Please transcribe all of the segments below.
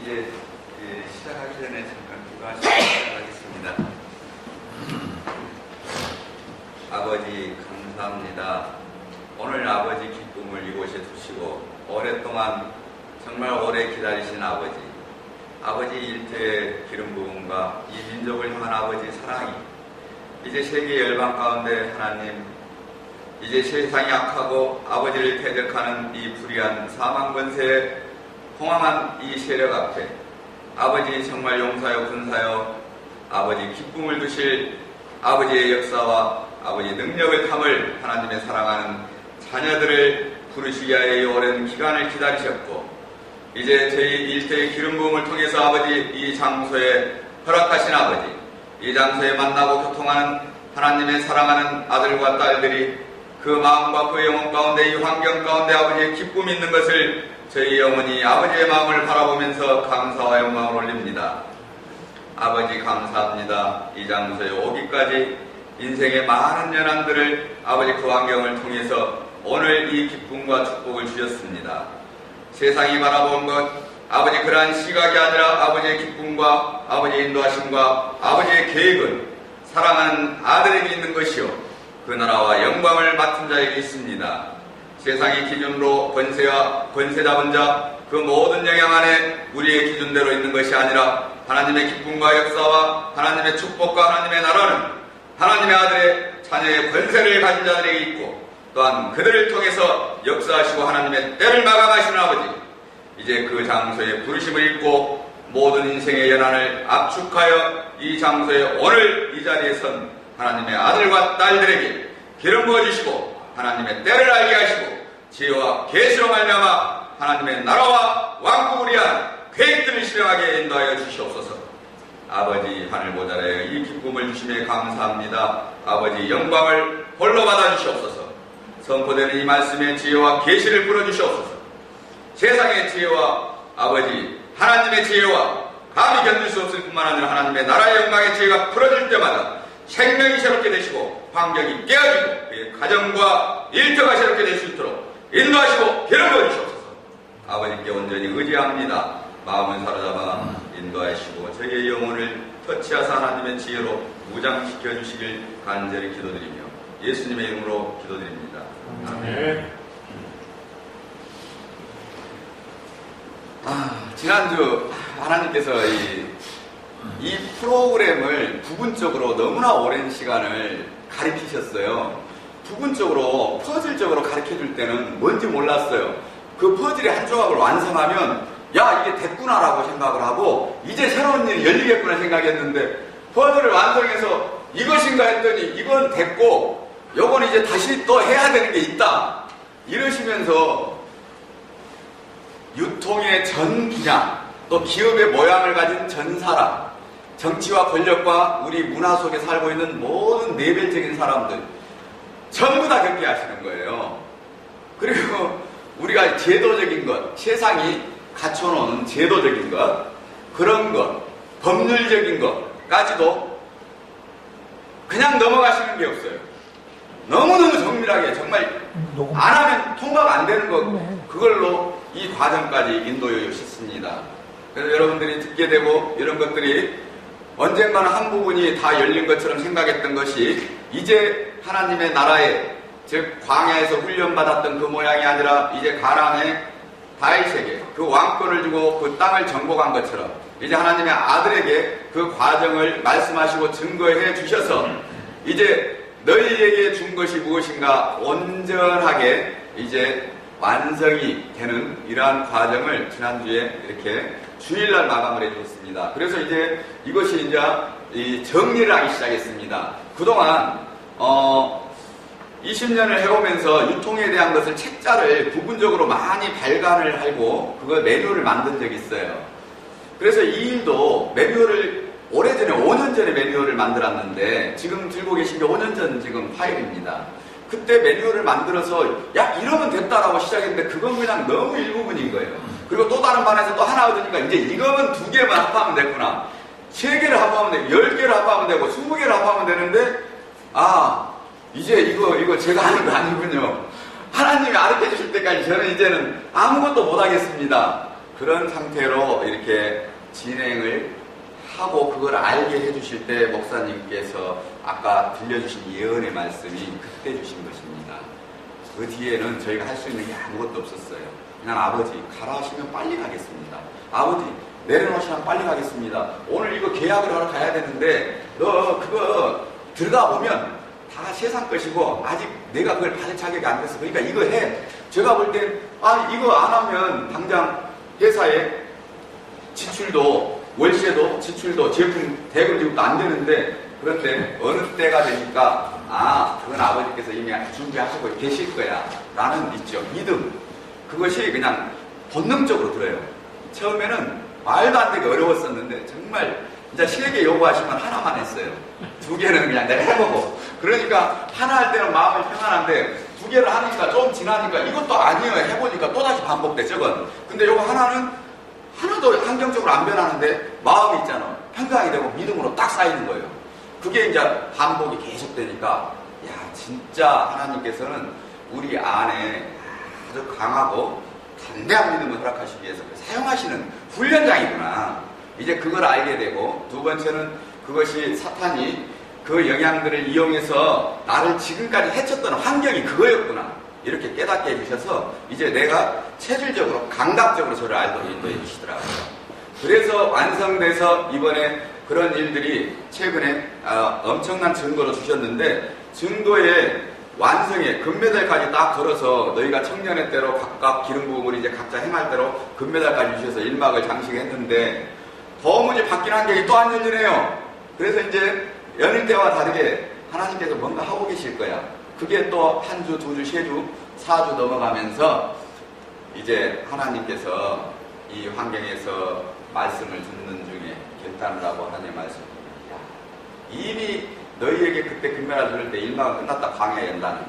이제 시작하기 전에 잠깐 기도하시도록 하겠습니다. 아버지 감사합니다. 오늘 아버지 기쁨을 이곳에 두시고 오랫동안 정말 오래 기다리신 아버지 일제의 기름 부음과 이 민족을 향한 아버지 사랑이 이제 세계 열방 가운데 하나님 이제 세상이 악하고 아버지를 대적하는 이 불의한 사망 권세에 홍황한 이 세력 앞에 아버지 정말 용사여 군사여 아버지 기쁨을 두실 아버지의 역사와 아버지 능력을 담을 하나님의 사랑하는 자녀들을 부르시기 위하여 이 오랜 기간을 기다리셨고 이제 저희 일대의 기름 부음을 통해서 아버지 이 장소에 허락하신 아버지 이 장소에 만나고 교통하는 하나님의 사랑하는 아들과 딸들이 그 마음과 그 영혼 가운데 이 환경 가운데 아버지의 기쁨이 있는 것을 저희 영혼이 아버지의 마음을 바라보면서 감사와 영광을 올립니다. 아버지 감사합니다. 이 장소에 오기까지 인생의 많은 연한들을 아버지 그 환경을 통해서 오늘 이 기쁨과 축복을 주셨습니다. 세상이 바라본 것 아버지 그러한 시각이 아니라 아버지의 기쁨과 아버지의 인도하심과 아버지의 계획은 사랑하는 아들에게 있는 것이요 그 나라와 영광을 맡은 자에게 있습니다. 세상의 기준으로 권세와 권세 잡은 자 그 모든 영향 안에 우리의 기준대로 있는 것이 아니라 하나님의 기쁨과 역사와 하나님의 축복과 하나님의 나라는 하나님의 아들의 자녀의 권세를 가진 자들에게 있고 또한 그들을 통해서 역사하시고 하나님의 때를 마감하시는 아버지 이제 그 장소에 부르심을 입고 모든 인생의 연한을 압축하여 이 장소에 오늘 이 자리에 선 하나님의 아들과 딸들에게 기름 부어주시고 하나님의 때를 알게 하시고 지혜와 계시로 말미암아 하나님의 나라와 왕국을 위한 계획들을 실행하게 인도하여 주시옵소서. 아버지 하늘 보좌에 이 기쁨을 주심에 감사합니다. 아버지 영광을 홀로 받아 주시옵소서. 선포되는 이 말씀의 지혜와 계시를 불어주시옵소서. 세상의 지혜와 아버지 하나님의 지혜와 감히 견딜 수 없을 뿐만 아니라 하나님의 나라의 영광의 지혜가 풀어질 때마다 생명이 새롭게 되시고 환경이 깨어지고 그의 가정과 일터가 새롭게 될 수 있도록 인도하시고 기름 부어주시옵소서. 아버지께 온전히 의지합니다. 마음을 사로잡아 인도하시고 저희의 영혼을 터치하사 하나님의 지혜로 무장시켜 주시길 간절히 기도드리며 예수님의 이름으로 기도드립니다. 아멘. 지난주 하나님께서 이 프로그램을 부분적으로 너무나 오랜 시간을 가르치셨어요. 부분적으로 퍼즐적으로 가르쳐줄 때는 뭔지 몰랐어요. 그 퍼즐의 한 조각을 완성하면 야 이게 됐구나라고 생각을 하고 이제 새로운 일이 열리겠구나 생각했는데 퍼즐을 완성해서 이것인가 했더니 이건 됐고 요건 이제 다시 또 해야 되는 게 있다 이러시면서 유통의 전 분야 또 기업의 모양을 가진 전 사람 정치와 권력과 우리 문화 속에 살고 있는 모든 내별적인 사람들 전부 다 겪게 하시는 거예요. 그리고 우리가 제도적인 것 세상이 갖춰놓은 제도적인 것 그런 것 법률적인 것까지도 그냥 넘어가시는 게 없어요. 너무너무 정밀하게 정말 안 하면 통과가 안 되는 것 그걸로 이 과정까지 인도해 주셨습니다. 그래서 여러분들이 듣게 되고 이런 것들이 언젠가는 한 부분이 다 열린 것처럼 생각했던 것이 이제 하나님의 나라에 즉 광야에서 훈련받았던 그 모양이 아니라 이제 가나안의 다윗에게 그 왕권을 주고 그 땅을 정복한 것처럼 이제 하나님의 아들에게 그 과정을 말씀하시고 증거해 주셔서 이제 너희에게 준 것이 무엇인가 온전하게 이제 완성이 되는 이러한 과정을 지난주에 이렇게 주일날 마감을 해주셨습니다. 그래서 이제 이것이 이제 이 정리를 하기 시작했습니다. 그동안 20년을 해오면서 유통에 대한 것을 책자를 부분적으로 많이 발간을 하고 그걸 매뉴얼을 만든 적이 있어요. 그래서 이 일도 매뉴얼을 오래전에 5년 전에 매뉴얼을 만들었는데 지금 들고 계신 게 5년 전 지금 파일입니다. 그때 매뉴얼을 만들어서 야 이러면 됐다라고 시작했는데 그건 그냥 너무 일부분인 거예요. 그리고 또 다른 반에서 또 하나 얻으니까 이제 이거는 2개만 합하면 됐구나. 3개를 합하면 되고 10개를 합하면 되고 20개를 합하면 되는데 이제 이거 제가 하는 거 아니군요. 하나님이 가르쳐 주실 때까지 저는 이제는 아무것도 못하겠습니다. 그런 상태로 이렇게 진행을 하고 그걸 알게 해주실 때 목사님께서 아까 들려주신 예언의 말씀이 그때 주신 것입니다. 그 뒤에는 저희가 할 수 있는 게 아무것도 없었어요. 그냥 아버지 가라 하시면 빨리 가겠습니다. 아버지 내려놓으시면 빨리 가겠습니다. 오늘 이거 계약을 하러 가야 되는데 너 그거 들어가 보면 다 세상 것이고 아직 내가 그걸 받을 자격이 안 됐어. 그러니까 이거 해. 제가 볼 땐 이거 안 하면 당장 회사에 지출도 월세도 지출도 제품 대금 지급도 안 되는데 그런데 어느 때가 되니까 그건 아버지께서 이미 준비하시고 계실 거야 라는 믿음 그것이 그냥 본능적으로 들어요. 처음에는 말도 안 되게 어려웠었는데 정말 진짜 3개 요구하시면 하나만 했어요. 2개는 그냥 내가 해보고 그러니까 하나 할 때는 마음이 편안한데 2개를 하니까 좀 지나니까 이것도 아니에요. 해보니까 또다시 반복돼 저건. 근데 요거 하나는 하나도 환경적으로 안 변하는데 마음이 있잖아. 평강이 되고 믿음으로 딱 쌓이는 거예요. 그게 이제 반복이 계속 되니까 진짜 하나님께서는 우리 안에 아주 강하고 담대한 믿음을 허락하시기 위해서 사용하시는 훈련장이구나. 이제 그걸 알게 되고 두 번째는 그것이 사탄이 그 영향들을 이용해서 나를 지금까지 해쳤던 환경이 그거였구나. 이렇게 깨닫게 해주셔서 이제 내가 체질적으로 감각적으로 저를 알도록 인도해 주시더라고요. 그래서 완성돼서 이번에 그런 일들이 최근에 엄청난 증거로 주셨는데 증거의 완성에 금메달까지 딱 걸어서 너희가 청년의 때로 각각 기름 부음을 이제 각자 행할 대로 금메달까지 주셔서 1막을 장식했는데 도무지 바뀐 환경이 또 안 열리네요. 그래서 이제 연일 때와 다르게 하나님께서 뭔가 하고 계실 거야. 그게 또 한 주, 2주, 3주, 4주 넘어가면서 이제 하나님께서 이 환경에서 말씀을 듣는 중에 결단을 하고 하나님의 말씀입니다. 이미 너희에게 그때 금메달 들을 때 일마가 끝났다 광야에 연다는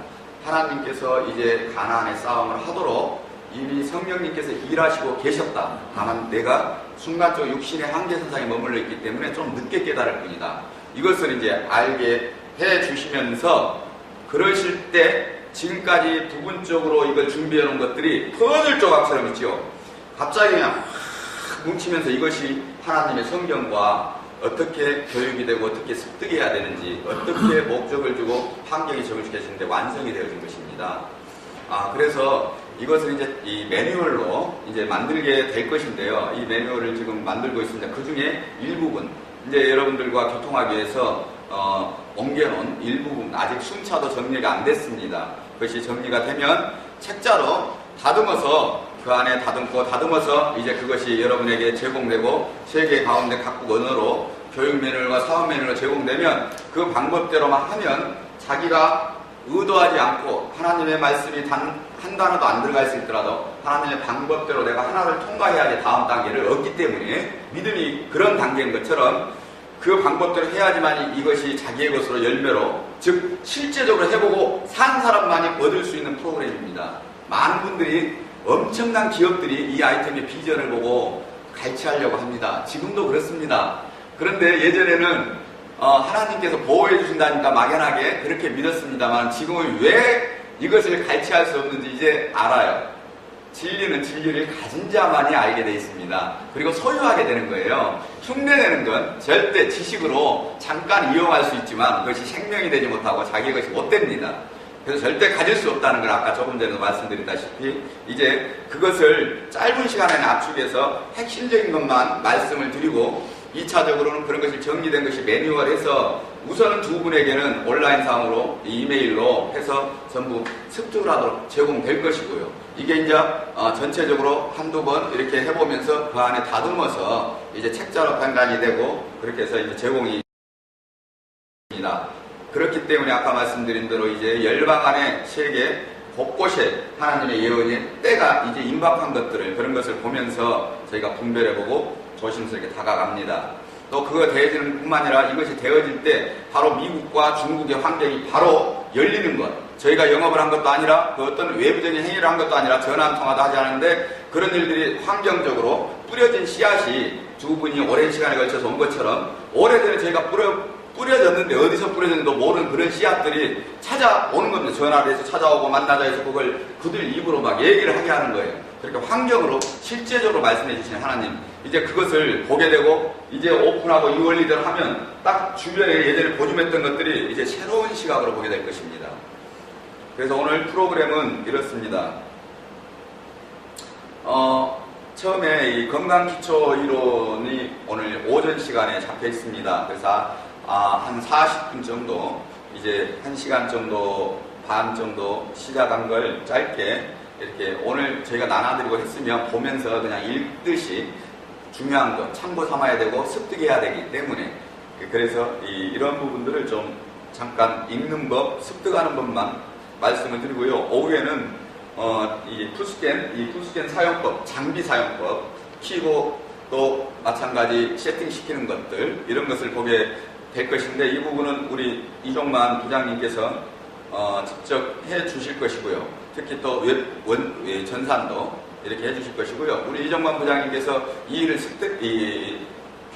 하나님께서 이제 가나안의 싸움을 하도록 이미 성령님께서 일하시고 계셨다. 다만 내가 순간적으로 육신의 한계선상에 머물러 있기 때문에 좀 늦게 깨달을 뿐이다. 이것을 이제 알게 해 주시면서 그러실 때 지금까지 부분적으로 이걸 준비해 놓은 것들이 퍼즐 조각처럼 있죠. 갑자기 그냥 뭉치면서 이것이 하나님의 성경과 어떻게 교육이 되고 어떻게 습득해야 되는지 어떻게 목적을 주고 환경이 적용시켜지는데 완성이 되어진 것입니다. 그래서 이것을 이제 이 매뉴얼로 이제 만들게 될 것인데요. 이 매뉴얼을 지금 만들고 있습니다. 그 중에 일부분 이제 여러분들과 교통하기 위해서 옮겨놓은 일부분 아직 순차도 정리가 안 됐습니다. 그것이 정리가 되면 책자로 다듬어서 그 안에 다듬어서 이제 그것이 여러분에게 제공되고 세계 가운데 각국 언어로 교육 매뉴얼과 사업 매뉴얼로 제공되면 그 방법대로만 하면 자기가 의도하지 않고 하나님의 말씀이 한 단어도 안 들어가 있을지라도 하나님의 방법대로 내가 하나를 통과해야지 다음 단계를 얻기 때문에 믿음이 그런 단계인 것처럼 그 방법대로 해야지만 이것이 자기의 것으로 열매로 즉 실제적으로 해보고 산 사람만이 얻을 수 있는 프로그램입니다. 많은 분들이 엄청난 기업들이 이 아이템의 비전을 보고 갈취하려고 합니다. 지금도 그렇습니다. 그런데 예전에는 하나님께서 보호해 주신다니까 막연하게 그렇게 믿었습니다만 지금은 왜 이것을 갈취할 수 없는지 이제 알아요. 진리는 진리를 가진 자만이 알게 되어 있습니다. 그리고 소유하게 되는 거예요. 흉내내는 건 절대 지식으로 잠깐 이용할 수 있지만 그것이 생명이 되지 못하고 자기의 것이 못 됩니다. 그래서 절대 가질 수 없다는 걸 아까 조금 전에 말씀드렸다시피 이제 그것을 짧은 시간에 압축해서 핵심적인 것만 말씀을 드리고 2차적으로는 그런 것이 정리된 것이 매뉴얼해서 우선은 두 분에게는 온라인상으로 이메일로 해서 전부 습득을 하도록 제공될 것이고요. 이게 이제 전체적으로 한두 번 이렇게 해보면서 그 안에 다듬어서 이제 책자로 판단이 되고 그렇게 해서 이제 제공이 됩니다. 그렇기 때문에 아까 말씀드린 대로 이제 열방 안에 세계 곳곳에 하나님의 예언의 때가 이제 임박한 것들을 그런 것을 보면서 저희가 분별해보고 조심스럽게 다가갑니다. 또 그거 되어지는 뿐만 아니라 이것이 되어질 때 바로 미국과 중국의 환경이 바로 열리는 것. 저희가 영업을 한 것도 아니라 그 어떤 외부적인 행위를 한 것도 아니라 전화 한 통화도 하지 않았는데 그런 일들이 환경적으로 뿌려진 씨앗이 두 분이 오랜 시간에 걸쳐서 온 것처럼 오래전에 저희가 뿌려졌는데 어디서 뿌려졌는지도 모르는 그런 씨앗들이 찾아오는 겁니다. 전화를 해서 찾아오고 만나자 해서 그걸 그들 입으로 막 얘기를 하게 하는 거예요. 그렇게 환경으로 실제적으로 말씀해 주시는 하나님, 이제 그것을 보게 되고 이제 오픈하고 이 원리대로 하면 딱 주변에 예전에 보증했던 것들이 이제 새로운 시각으로 보게 될 것입니다. 그래서 오늘 프로그램은 이렇습니다. 처음에 이 건강기초 이론이 오늘 오전 시간에 잡혀 있습니다. 그래서 한 40분 정도, 이제 1시간 정도, 반 정도 시작한 걸 짧게 이렇게 오늘 저희가 나눠드리고 했으면 보면서 그냥 읽듯이 중요한 거 참고 삼아야 되고 습득해야 되기 때문에, 그래서 이런 부분들을 좀 잠깐 읽는 법, 습득하는 법만 말씀을 드리고요. 오후에는 이 풀스캔 사용법, 장비 사용법, 키고 또 마찬가지 세팅시키는 것들, 이런 것을 보게 될 것인데, 이 부분은 우리 이종만 부장님께서 직접 해 주실 것이고요. 특히 또 전산도 이렇게 해 주실 것이고요. 우리 이종만 부장님께서 이 일을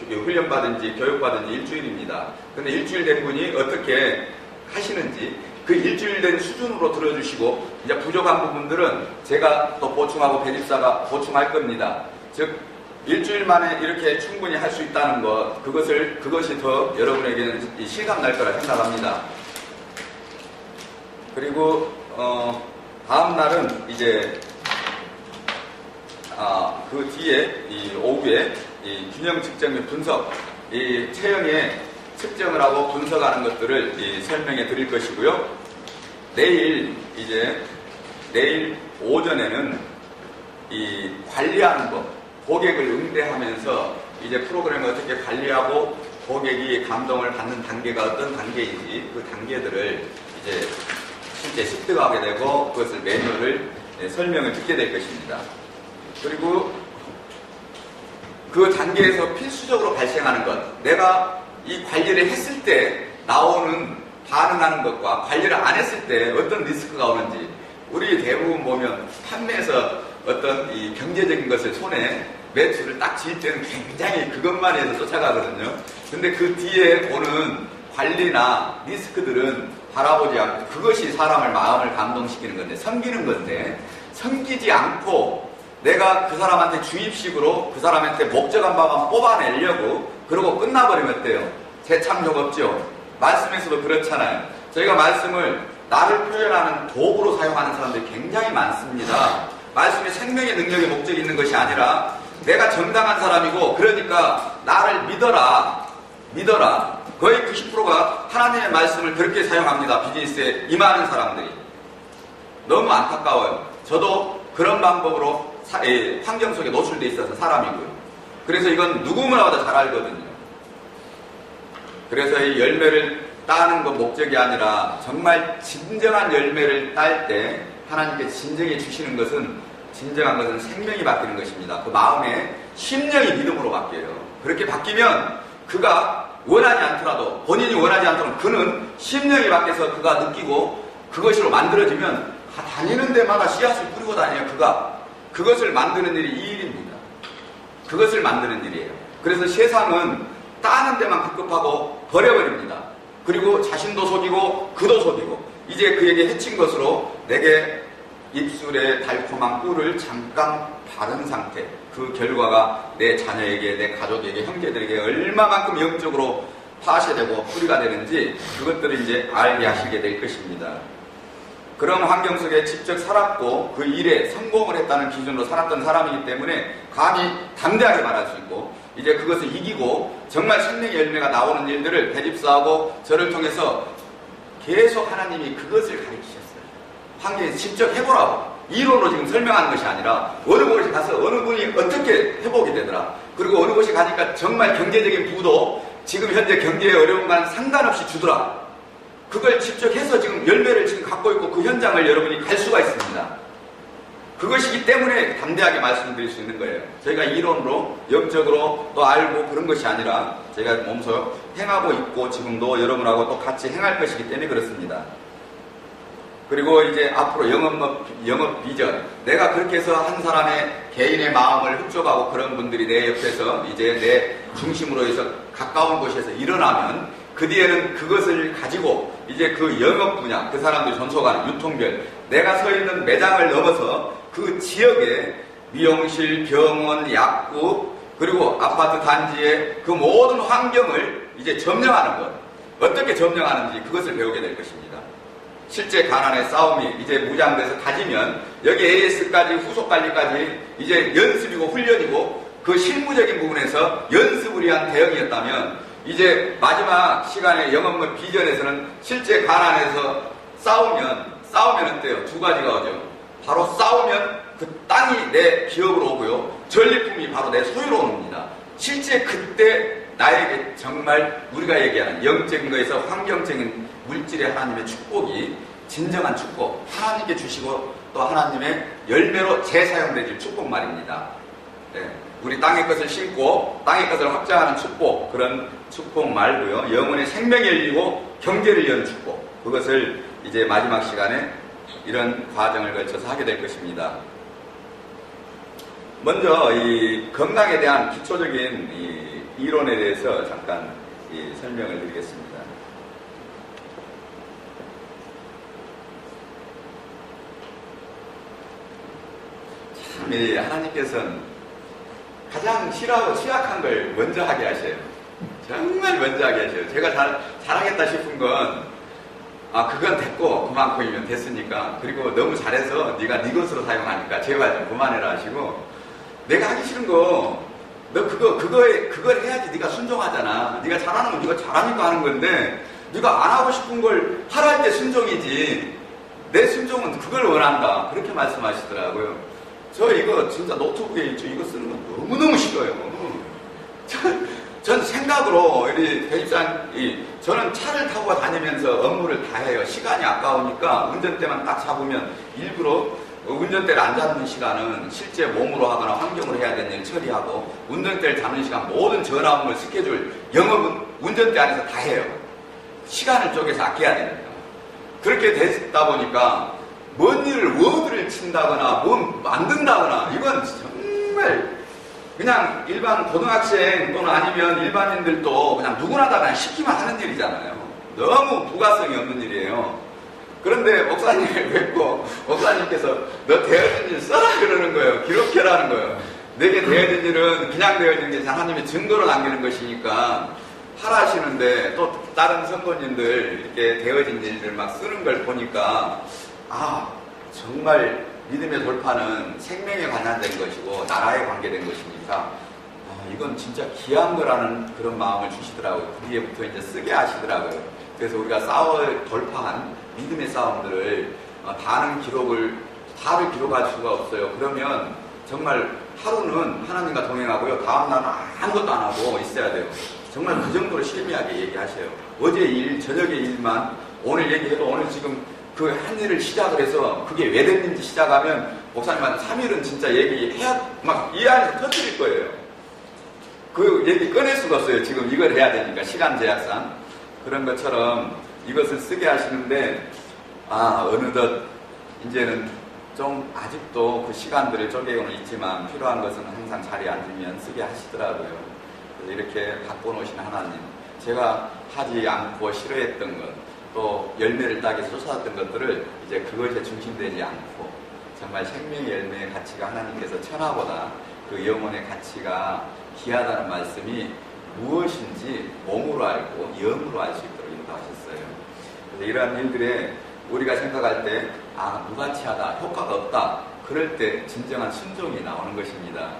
훈련받은 지 교육받은 지 일주일입니다. 근데 일주일 된 분이 어떻게 하시는지 그 일주일 된 수준으로 들어주시고, 이제 부족한 부분들은 제가 또 보충하고 배집사가 보충할 겁니다. 즉 일주일 만에 이렇게 충분히 할 수 있다는 것, 그것이 더 여러분에게는 실감 날 거라 생각합니다. 그리고 다음 날은 이제 그 뒤에 이 오후에 이 균형 측정 및 분석, 이 체형의 측정을 하고 분석하는 것들을 설명해 드릴 것이고요. 내일 오전에는 이 관리하는 법, 고객을 응대하면서 이제 프로그램을 어떻게 관리하고 고객이 감동을 받는 단계가 어떤 단계인지 그 단계들을 이제 실제 습득하게 되고 그것을 매뉴얼을 설명을 듣게 될 것입니다. 그리고 그 단계에서 필수적으로 발생하는 것, 내가 이 관리를 했을 때 나오는 반응하는 것과 관리를 안 했을 때 어떤 리스크가 오는지, 우리 대부분 보면 판매에서 어떤 이 경제적인 것을 손에 매출을 딱 지을 때는 굉장히 그것만 해서 쫓아가거든요. 근데 그 뒤에 오는 관리나 리스크들은 바라보지 않고, 그것이 사람을 마음을 감동시키는 건데, 섬기는 건데, 섬기지 않고 내가 그 사람한테 주입식으로 그 사람한테 목적한 바만 뽑아내려고 그러고 끝나버리면 어때요? 재창조가 없죠. 말씀에서도 그렇잖아요. 저희가 말씀을 나를 표현하는 도구로 사용하는 사람들이 굉장히 많습니다. 말씀에 생명의 능력의 목적이 있는 것이 아니라 내가 정당한 사람이고, 그러니까 나를 믿어라. 거의 90%가 하나님의 말씀을 그렇게 사용합니다. 비즈니스에 임하는 사람들이. 너무 안타까워요. 저도 그런 방법으로 환경 속에 노출돼 있어서 사람이고요. 그래서 이건 누구나마다 잘 알거든요. 그래서 이 열매를 따는 것 목적이 아니라 정말 진정한 열매를 딸 때 하나님께 진정해 주시는 것은, 진정한 것은 생명이 바뀌는 것입니다. 그 마음에 심령이 믿음으로 바뀌어요. 그렇게 바뀌면 그가 원하지 않더라도, 본인이 원하지 않더라도 그는 심령이 바뀌어서 그가 느끼고 그것으로 만들어지면 다니는 데마다 씨앗을 뿌리고 다녀요. 그것을 만드는 일이 이 일입니다. 그것을 만드는 일이에요. 그래서 세상은 따는 데만 급급하고 버려버립니다. 그리고 자신도 속이고 그도 속이고, 이제 그에게 해친 것으로 내게 입술에 달콤한 꿀을 잠깐 바른 상태, 그 결과가 내 자녀에게, 내 가족에게, 형제들에게 얼마만큼 영적으로 파쇄되고 뿌리가 되는지, 그것들을 이제 알게 하시게 될 것입니다. 그런 환경 속에 직접 살았고 그 일에 성공을 했다는 기준으로 살았던 사람이기 때문에 감히 담대하게 말할 수 있고, 이제 그것을 이기고 정말 생명의 열매가 나오는 일들을 배집사하고 저를 통해서 계속 하나님이 그것을 가르치셨어요. 환경에서 직접 해보라고. 이론으로 지금 설명하는 것이 아니라 어느 곳에 가서 어느 분이 어떻게 해보게 되더라. 그리고 어느 곳에 가니까 정말 경제적인 부도 지금 현재 경제의 어려움과는 상관없이 주더라. 그걸 직접 해서 지금 열매를 지금 갖고 있고 그 현장을 여러분이 갈 수가 있습니다. 그것이기 때문에 담대하게 말씀드릴 수 있는 거예요. 저희가 이론으로 영적으로 또 알고 그런 것이 아니라 제가 몸소 행하고 있고 지금도 여러분하고 또 같이 행할 것이기 때문에 그렇습니다. 그리고 이제 앞으로 영업 비전, 내가 그렇게 해서 한 사람의 개인의 마음을 흡족하고 그런 분들이 내 옆에서 이제 내 중심으로 해서 가까운 곳에서 일어나면 그 뒤에는 그것을 가지고 이제 그 영업 분야, 그 사람들 전소관, 유통별, 내가 서 있는 매장을 넘어서 그 지역에 미용실, 병원, 약국, 그리고 아파트 단지의 그 모든 환경을 이제 점령하는 것. 어떻게 점령하는지 그것을 배우게 될 것입니다. 실제 가난의 싸움이 이제 무장돼서 다지면 여기 AS까지 후속관리까지 이제 연습이고 훈련이고 그 실무적인 부분에서 연습을 위한 대응이었다면 이제 마지막 시간에 영업문 비전에서는 실제 가난에서 싸우면 어때요? 두 가지가 오죠. 바로 싸우면 그 땅이 내 기업으로 오고요. 전리품이 바로 내 소유로 옵니다. 실제 그때 나에게 정말 우리가 얘기하는 영적인 거에서 환경적인 물질의 하나님의 축복이 진정한 축복, 하나님께 주시고 또 하나님의 열매로 재사용되질 축복 말입니다. 네, 우리 땅의 것을 심고 땅의 것을 확장하는 축복, 그런 축복 말고요. 영혼의 생명이 열리고 경제를 여는 축복, 그것을 이제 마지막 시간에 이런 과정을 거쳐서 하게 될 것입니다. 먼저 이 건강에 대한 기초적인 이 이론에 대해서 잠깐 설명을 드리겠습니다. 참, 하나님께서는 가장 싫어하고 취약한 걸 먼저 하게 하셔요. 정말 먼저 하게 하셔요. 제가 잘하겠다 싶은 건, 그건 됐고, 그만큼이면 됐으니까. 그리고 너무 잘해서 네가 네 것으로 사용하니까 제발 좀 그만해라 하시고, 내가 하기 싫은 거, 너 그걸 해야지 네가 순종하잖아. 네가 잘하는 건 네가 잘하니까 하는 건데, 네가 안 하고 싶은 걸 하라 할 때 순종이지. 내 순종은 그걸 원한다. 그렇게 말씀하시더라고요. 저 이거 진짜 노트북에 있죠. 이거 쓰는 건 너무너무 싫어요. 전 생각으로, 저는 차를 타고 다니면서 업무를 다 해요. 시간이 아까우니까 운전대만 딱 잡으면 일부러 운전대를 안 잡는 시간은 실제 몸으로 하거나 환경으로 해야 되는 일 처리하고, 운전대를 잡는 시간 모든 전화 업무, 스케줄, 영업은 운전대 안에서 다 해요. 시간을 쪼개서 아껴야 됩니다. 그렇게 됐다 보니까 뭔 일을 워드를 친다거나 뭐 만든다거나 이건 정말 그냥 일반 고등학생 또는 아니면 일반인들도 그냥 누구나 다 그냥 시키면 하는 일이잖아요. 너무 부가성이 없는 일이에요. 그런데 목사님을 뵙고 목사님께서 너 되어진 일 써라 그러는 거예요. 기록해라는 거예요. 내게 되어진 일은 그냥 되어진 게 하나님의 증거로 남기는 것이니까 하라 하시는데, 또 다른 선거님들 이렇게 되어진 일을 막 쓰는 걸 보니까 정말 믿음의 돌파는 생명에 관련된 것이고 나라에 관계된 것이니까 이건 진짜 귀한 거라는 그런 마음을 주시더라고요. 그 뒤에부터 이제 쓰게 하시더라고요. 그래서 우리가 돌파한 믿음의 싸움들을 다를 기록할 수가 없어요. 그러면 정말 하루는 하나님과 동행하고요. 다음 날은 아무것도 안 하고 있어야 돼요. 정말 그 정도로 실미하게 얘기하셔요. 어제 일, 저녁의 일만 오늘 얘기해도 오늘 지금 그 한 일을 시작을 해서 그게 왜 됐는지 시작하면 목사님한테 3일은 진짜 얘기해야 막 이 안에서 터뜨릴 거예요. 그 얘기 꺼낼 수가 없어요. 지금 이걸 해야 되니까 시간 제약상. 그런 것처럼 이것을 쓰게 하시는데 어느덧 이제는 좀 아직도 그 시간들을 쪼개고는 있지만 필요한 것은 항상 자리에 앉으면 쓰게 하시더라고요. 그래서 이렇게 바꿔놓으신 하나님, 제가 하지 않고 싫어했던 것, 또 열매를 따기 위해서 쫓아왔던 것들을 이제 그것에 중심되지 않고 정말 생명의 열매의 가치가 하나님께서 천하보다 그 영혼의 가치가 귀하다는 말씀이 무엇인지 몸으로 알고 영으로 알 수 있도록 인도하셨어요. 그래서 이러한 일들에 우리가 생각할 때 무가치하다, 효과가 없다, 그럴 때 진정한 순종이 나오는 것입니다.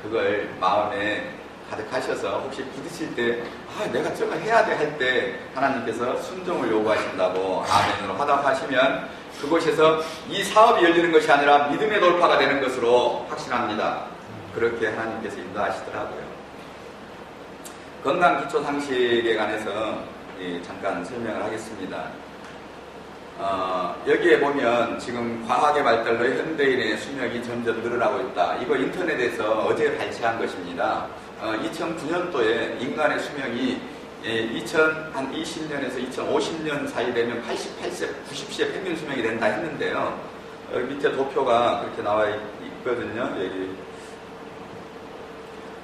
그걸 마음에 가득하셔서 혹시 부딪힐 때 내가 저거 해야 돼 할 때 하나님께서 순종을 요구하신다고 아멘으로 화답하시면 그곳에서 이 사업이 열리는 것이 아니라 믿음의 돌파가 되는 것으로 확신합니다. 그렇게 하나님께서 인도하시더라고요. 건강기초상식에 관해서 잠깐 설명을 하겠습니다. 여기에 보면 지금 과학의 발달로 현대인의 수명이 점점 늘어나고 있다. 이거 인터넷에서 어제 발췌한 것입니다. 2009년도에 인간의 수명이 2020년에서 2050년 사이 되면 88세, 90세 평균 수명이 된다 했는데요. 여기 밑에 도표가 그렇게 나와 있거든요. 여기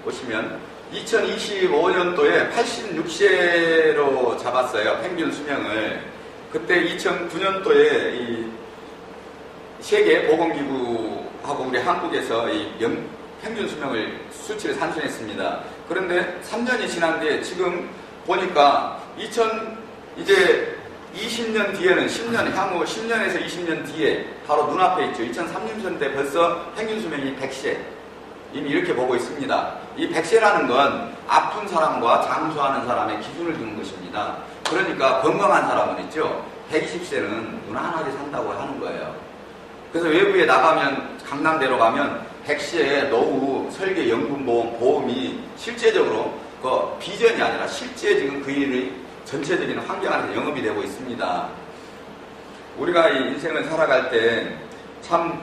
보시면 2025년도에 86세로 잡았어요. 평균 수명을. 그때 2009년도에 이 세계보건기구하고 우리 한국에서 이 평균 수명을 수치를 산출했습니다. 그런데 3년이 지난 뒤에 지금 보니까 이제 20년 뒤에는 10년, 향후 10년에서 20년 뒤에 바로 눈앞에 있죠. 2030년 때 벌써 평균 수명이 100세. 이미 이렇게 보고 있습니다. 이 100세라는 건 아픈 사람과 장수하는 사람의 기준을 두는 것입니다. 그러니까 건강한 사람은 있죠. 120세는 무난하게 산다고 하는 거예요. 그래서 외부에 나가면, 강남대로 가면 100세에 노후, 설계, 연금보험, 보험이 실제적으로 그 비전이 아니라 실제 지금 그 일의 전체적인 환경 안에서 영업이 되고 있습니다. 우리가 이 인생을 살아갈 때 참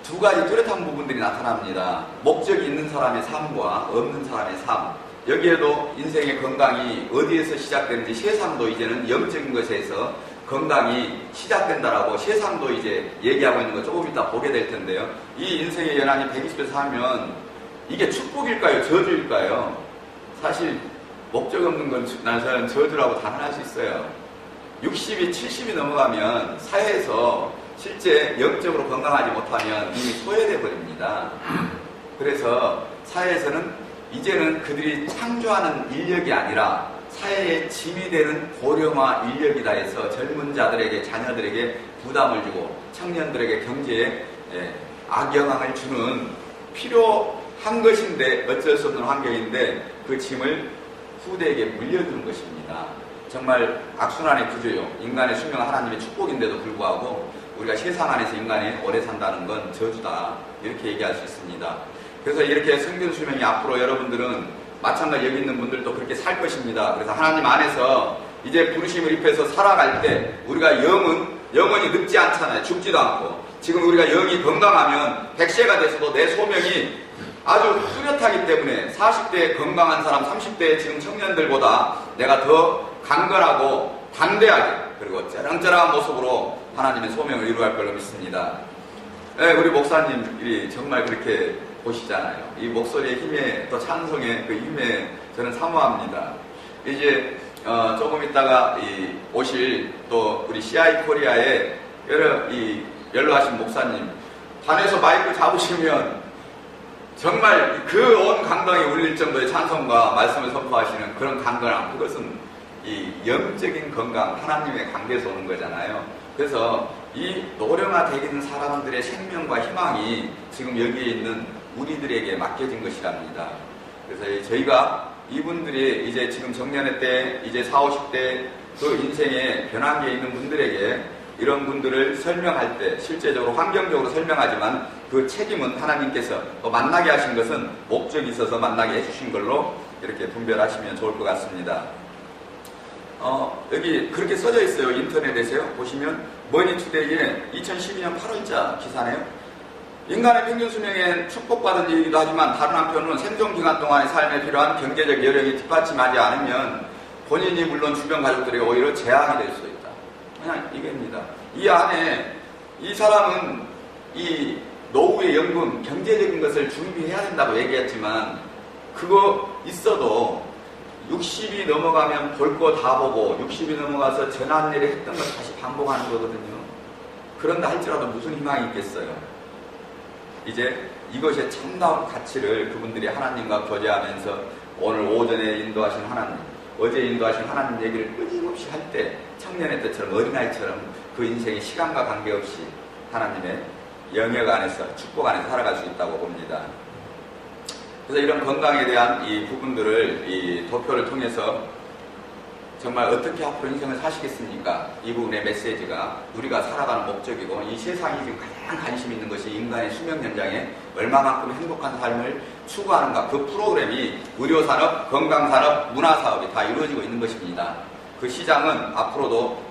두 가지 뚜렷한 부분들이 나타납니다. 목적이 있는 사람의 삶과 없는 사람의 삶. 여기에도 인생의 건강이 어디에서 시작되는지 세상도 이제는 영적인 것에서 건강이 시작된다라고 세상도 이제 얘기하고 있는 거 조금 이따 보게 될 텐데요. 이 인생의 연한이 120세 살면 이게 축복일까요? 저주일까요? 사실 목적 없는 건 저는 저주라고 단언할 수 있어요. 60이 70이 넘어가면 사회에서 실제 영적으로 건강하지 못하면 이미 소외돼 버립니다. 그래서 사회에서는 이제는 그들이 창조하는 인력이 아니라 사회에 짐이 되는 고령화 인력이다 해서 젊은 자들에게, 자녀들에게 부담을 주고 청년들에게 경제에 악영향을 주는 필요한 것인데 어쩔 수 없는 환경인데 그 짐을 후대에게 물려주는 것입니다. 정말 악순환의 구조요. 인간의 수명은 하나님의 축복인데도 불구하고 우리가 세상 안에서 인간이 오래 산다는 건 저주다. 이렇게 얘기할 수 있습니다. 그래서 이렇게 성경 수명이 앞으로 여러분들은 마찬가지 여기 있는 분들도 그렇게 살 것입니다. 그래서 하나님 안에서 이제 부르심을 입혀서 살아갈 때 우리가 영원히 늙지 않잖아요. 죽지도 않고. 지금 우리가 영이 건강하면 100세가 돼서도 내 소명이 아주 뚜렷하기 때문에 40대 건강한 사람, 30대 지금 청년들보다 내가 더 강건하고 담대하게 그리고 쩌렁쩌렁한 모습으로 하나님의 소명을 이루어갈 걸로 믿습니다. 네, 우리 목사님이 정말 그렇게 보시잖아요. 이 목소리의 힘에 또 찬송의 그 힘에 저는 사모합니다. 이제 조금 있다가 오실 또 우리 CI 코리아의 연로하신 목사님 단에서 마이크 잡으시면 정말 그 온 강당이 울릴 정도의 찬송과 말씀을 선포하시는 그런 강건함, 그것은 이 영적인 건강, 하나님의 관계에서 오는 거잖아요. 그래서 이 노령화되어 사람들의 생명과 희망이 지금 여기에 있는 우리들에게 맡겨진 것이랍니다. 그래서 저희가 이분들이 이제 지금 정년의 때, 이제 40, 50대 그 인생의 변환기에 있는 분들에게 이런 분들을 설명할 때 실제적으로 환경적으로 설명하지만 그 책임은 하나님께서 또 만나게 하신 것은 목적이 있어서 만나게 해주신 걸로 이렇게 분별하시면 좋을 것 같습니다. 여기 그렇게 써져 있어요. 인터넷에서요. 보시면 머니투데이에 2012년 8월자 기사네요. 인간의 평균 수명에 축복받은 일이기도 하지만 다른 한편으로는 생존 기간 동안의 삶에 필요한 경제적 여력이 뒷받침하지 않으면 본인이 물론 주변 가족들에게 오히려 재앙이 될 수 있다. 그냥 이겁니다. 이 안에 이 사람은 이 노후의 연금, 경제적인 것을 준비해야 된다고 얘기했지만 그거 있어도 60이 넘어가면 볼 거 다 보고 60이 넘어가서 전환일에 했던 걸 다시 반복하는 거거든요. 그런다 할지라도 무슨 희망이 있겠어요. 이제 이것의 참다운 가치를 그분들이 하나님과 교제하면서 오늘 오전에 인도하신 하나님, 어제 인도하신 하나님 얘기를 끊임없이 할 때 청년의 때처럼 어린아이처럼 그 인생의 시간과 관계없이 하나님의 영역 안에서 축복 안에서 살아갈 수 있다고 봅니다. 그래서 이런 건강에 대한 이 부분들을 이 도표를 통해서 정말 어떻게 앞으로 인생을 사시겠습니까? 이 부분의 메시지가 우리가 살아가는 목적이고 이 세상이 지금 가장 관심 있는 것이 인간의 수명 연장에 얼마만큼 행복한 삶을 추구하는가. 그 프로그램이 의료산업, 건강산업, 문화사업이 다 이루어지고 있는 것입니다. 그 시장은 앞으로도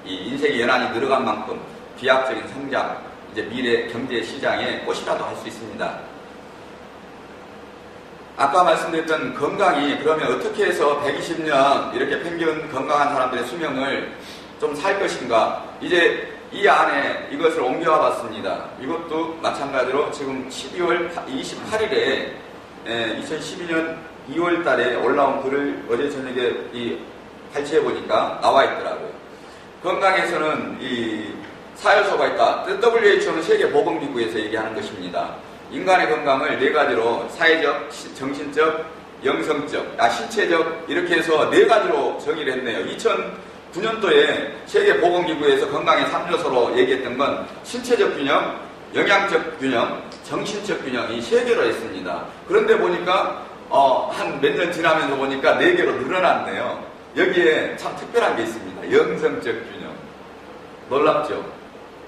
이 인생의 연한이 늘어간 만큼 비약적인 성장, 이제 미래 경제 시장의 꽃이라도 할 수 있습니다. 아까 말씀드렸던 건강이 그러면 어떻게 해서 120년 이렇게 평균 건강한 사람들의 수명을 좀 살 것인가. 이제 이 안에 이것을 옮겨와 봤습니다. 이것도 마찬가지로 지금 12월 28일에 2012년 2월 달에 올라온 글을 어제 저녁에 발췌해 보니까 나와 있더라고요. 건강에서는 이 사요소가 있다. WHO는 세계보건기구에서 얘기하는 것입니다. 인간의 건강을 네 가지로 사회적, 정신적, 영성적, 신체적 이렇게 해서 네 가지로 정의를 했네요. 2009년도에 세계보건기구에서 건강의 3요소로 얘기했던 건 신체적 균형, 영양적 균형, 정신적 균형 이 세 개로 했습니다. 그런데 보니까 한 몇 년 지나면서 보니까 네 개로 늘어났네요. 여기에 참 특별한 게 있습니다. 영성적 균형. 놀랍죠?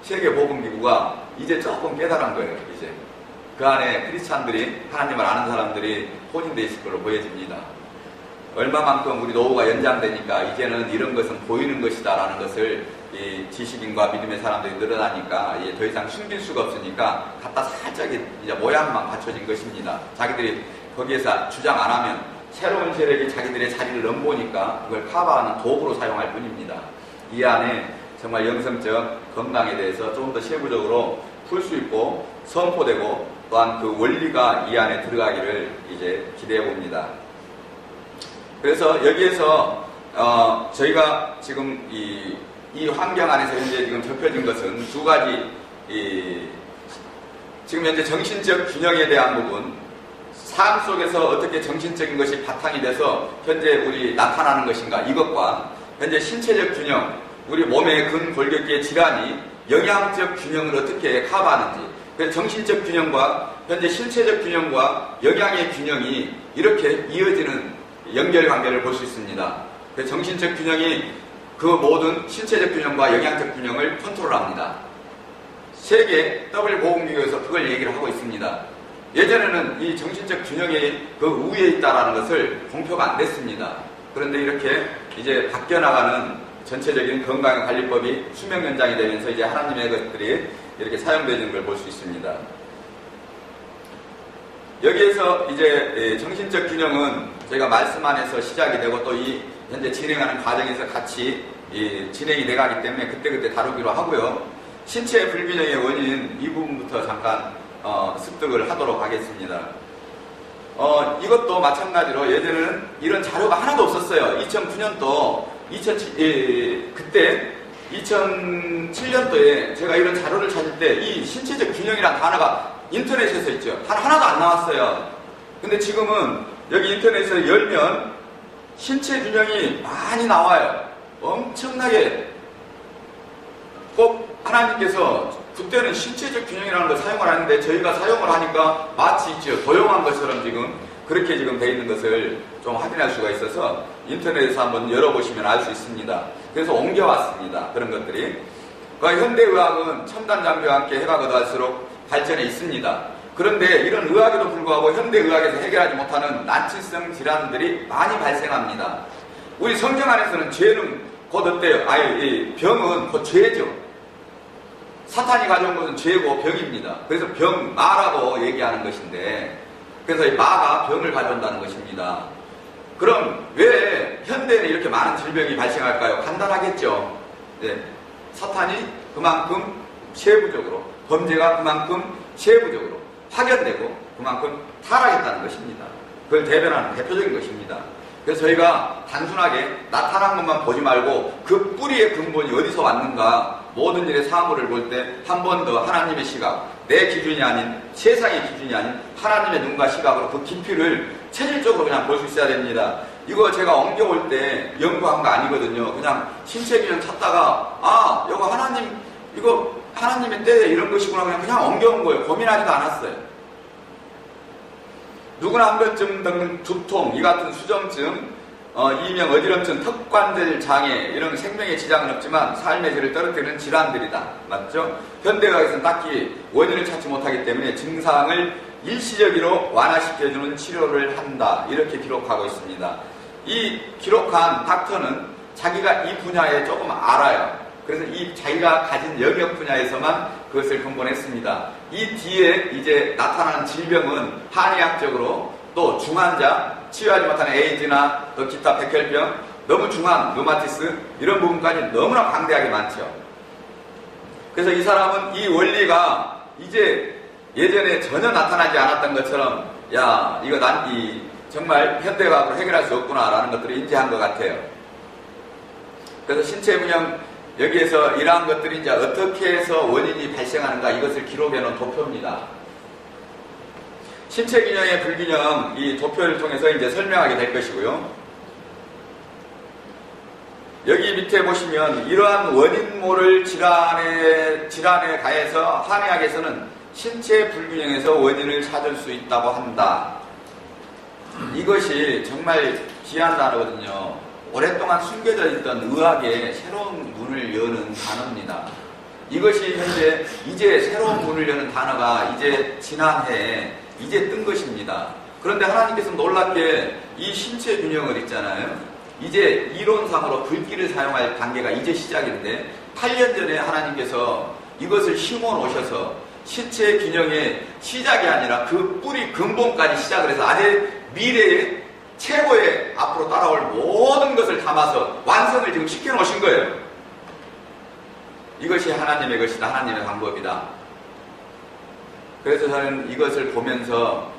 세계보건기구가 이제 조금 깨달은 거예요. 이제 그 안에 크리스찬들이 하나님을 아는 사람들이 혼인돼 있을 걸로 보여집니다. 얼마만큼 우리 노후가 연장되니까 이제는 이런 것은 보이는 것이다 라는 것을 이 지식인과 믿음의 사람들이 늘어나니까 이제 더 이상 숨길 수가 없으니까 갖다 살짝 이제 모양만 갖춰진 것입니다. 자기들이 거기에서 주장 안 하면 새로운 세력이 자기들의 자리를 넘보니까 그걸 커버하는 도구로 사용할 뿐입니다. 이 안에 정말 영성적 건강에 대해서 좀 더 세부적으로 풀 수 있고 선포되고 또한 그 원리가 이 안에 들어가기를 이제 기대해 봅니다. 그래서 여기에서 저희가 지금 이 환경 안에서 현재 지금 접혀진 것은 두 가지 지금 현재 정신적 균형에 대한 부분, 삶 속에서 어떻게 정신적인 것이 바탕이 돼서 현재 우리 나타나는 것인가 이것과 현재 신체적 균형, 우리 몸의 근골격계 질환이 영양적 균형을 어떻게 커버하는지, 그래서 정신적 균형과 현재 신체적 균형과 영양의 균형이 이렇게 이어지는 연결관계를 볼 수 있습니다. 그래서 정신적 균형이 그 모든 신체적 균형과 영양적 균형을 컨트롤합니다. 세계 W보건기구에서 그걸 얘기를 하고 있습니다. 예전에는 이 정신적 균형이 그 우위에 있다는 것을 공표가 안 됐습니다. 그런데 이렇게 이제 바뀌어나가는 전체적인 건강관리법이 수명 연장이 되면서 이제 하나님의 것들이 이렇게 사용되는 걸 볼 수 있습니다. 여기에서 이제 정신적 균형은 저희가 말씀 안에서 시작이 되고 또 이 현재 진행하는 과정에서 같이 진행이 돼가기 때문에 그때그때 다루기로 하고요. 신체 불균형의 원인 이 부분부터 잠깐 습득을 하도록 하겠습니다. 이것도 마찬가지로 예전에는 이런 자료가 하나도 없었어요. 2009년도 그때 2007년도에 제가 이런 자료를 찾을 때 이 신체적 균형이라는 단어가 인터넷에서 있죠. 하나도 안 나왔어요. 근데 지금은 여기 인터넷에 열면 신체 균형이 많이 나와요. 엄청나게. 꼭 하나님께서 그때는 신체적 균형이라는 걸 사용을 하는데 저희가 사용을 하니까 마치 있죠. 도용한 것처럼 지금 그렇게 지금 돼 있는 것을 좀 확인할 수가 있어서 인터넷에서 한번 열어보시면 알 수 있습니다. 그래서 옮겨왔습니다. 그런 것들이. 그러니까 현대의학은 첨단 장비와 함께 해가 거듭할수록 발전해 있습니다. 그런데 이런 의학에도 불구하고 현대의학에서 해결하지 못하는 난치성 질환들이 많이 발생합니다. 우리 성경 안에서는 죄는 곧 어때요? 이 병은 곧 죄죠. 사탄이 가져온 것은 죄고 병입니다. 그래서 마라고 얘기하는 것인데, 그래서 이 마가 병을 가져온다는 것입니다. 그럼 왜 현대에는 이렇게 많은 질병이 발생할까요? 간단하겠죠. 네. 사탄이 그만큼 세부적으로, 범죄가 그만큼 세부적으로 확연되고 그만큼 타락했다는 것입니다. 그걸 대변하는 대표적인 것입니다. 그래서 저희가 단순하게 나타난 것만 보지 말고 그 뿌리의 근본이 어디서 왔는가, 모든 일의 사물을 볼 때 한 번 더 하나님의 시각, 내 기준이 아닌, 세상의 기준이 아닌 하나님의 눈과 시각으로 그 깊이를 체질적으로 그냥 볼 수 있어야 됩니다. 이거 제가 옮겨올 때 연구한 거 아니거든요. 그냥 신체 균형 찾다가 이거 하나님의 때에 이런 것이구나 그냥 옮겨온 거예요. 고민하지도 않았어요. 누구나 한 번쯤 겪는 두통, 이 같은 수정증, 이명 어지럼증, 턱관절 장애, 이런 생명의 지장은 없지만 삶의 질을 떨어뜨리는 질환들이다. 맞죠? 현대의학에서는 딱히 원인을 찾지 못하기 때문에 증상을 일시적으로 완화시켜주는 치료를 한다. 이렇게 기록하고 있습니다. 이 기록한 닥터는 자기가 이 분야에 조금 알아요. 그래서 이 자기가 가진 영역 분야에서만 그것을 근본했습니다. 이 뒤에 이제 나타나는 질병은 한의학적으로 또 중환자, 치유하지 못하는 에이즈나 또 기타 백혈병, 너무 중한 류마티스 이런 부분까지 너무나 방대하게 많죠. 그래서 이 사람은 이 원리가 이제 예전에 전혀 나타나지 않았던 것처럼, 야, 이거 정말 현대과학으로 해결할 수 없구나라는 것들을 인지한 것 같아요. 그래서 신체 균형 여기에서 이러한 것들이 이제 어떻게 해서 원인이 발생하는가 이것을 기록해 놓은 도표입니다. 신체 균형의 불균형 이 도표를 통해서 이제 설명하게 될 것이고요. 여기 밑에 보시면 이러한 원인모를 질환에 가해서 한의학에서는 신체 불균형에서 원인을 찾을 수 있다고 한다. 이것이 정말 귀한 단어거든요. 오랫동안 숨겨져 있던 의학의 새로운 문을 여는 단어입니다. 이것이 현재 이제 새로운 문을 여는 단어가 이제 지난해에 이제 뜬 것입니다. 그런데 하나님께서 놀랍게 이 신체 균형을 있잖아요. 이제 이론상으로 글귀를 사용할 단계가 이제 시작인데 8년 전에 하나님께서 이것을 심어 놓으셔서 신체 균형의 시작이 아니라 그 뿌리 근본까지 시작을 해서 아주 미래의 최고의 앞으로 따라올 모든 것을 담아서 완성을 지금 시켜놓으신 거예요. 이것이 하나님의 것이다. 하나님의 방법이다. 그래서 저는 이것을 보면서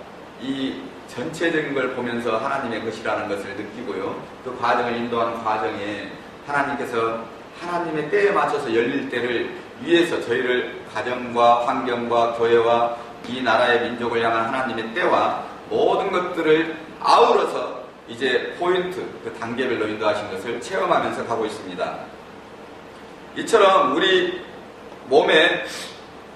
이 전체적인 걸 보면서 하나님의 것이라는 것을 느끼고요. 그 과정을 인도하는 과정에 하나님께서 하나님의 때에 맞춰서 열릴 때를 위해서 저희를 가정과 환경과 교회와 이 나라의 민족을 향한 하나님의 때와 모든 것들을 아우러서 이제 포인트, 그 단계별로 인도하신 것을 체험하면서 가고 있습니다. 이처럼 우리 몸의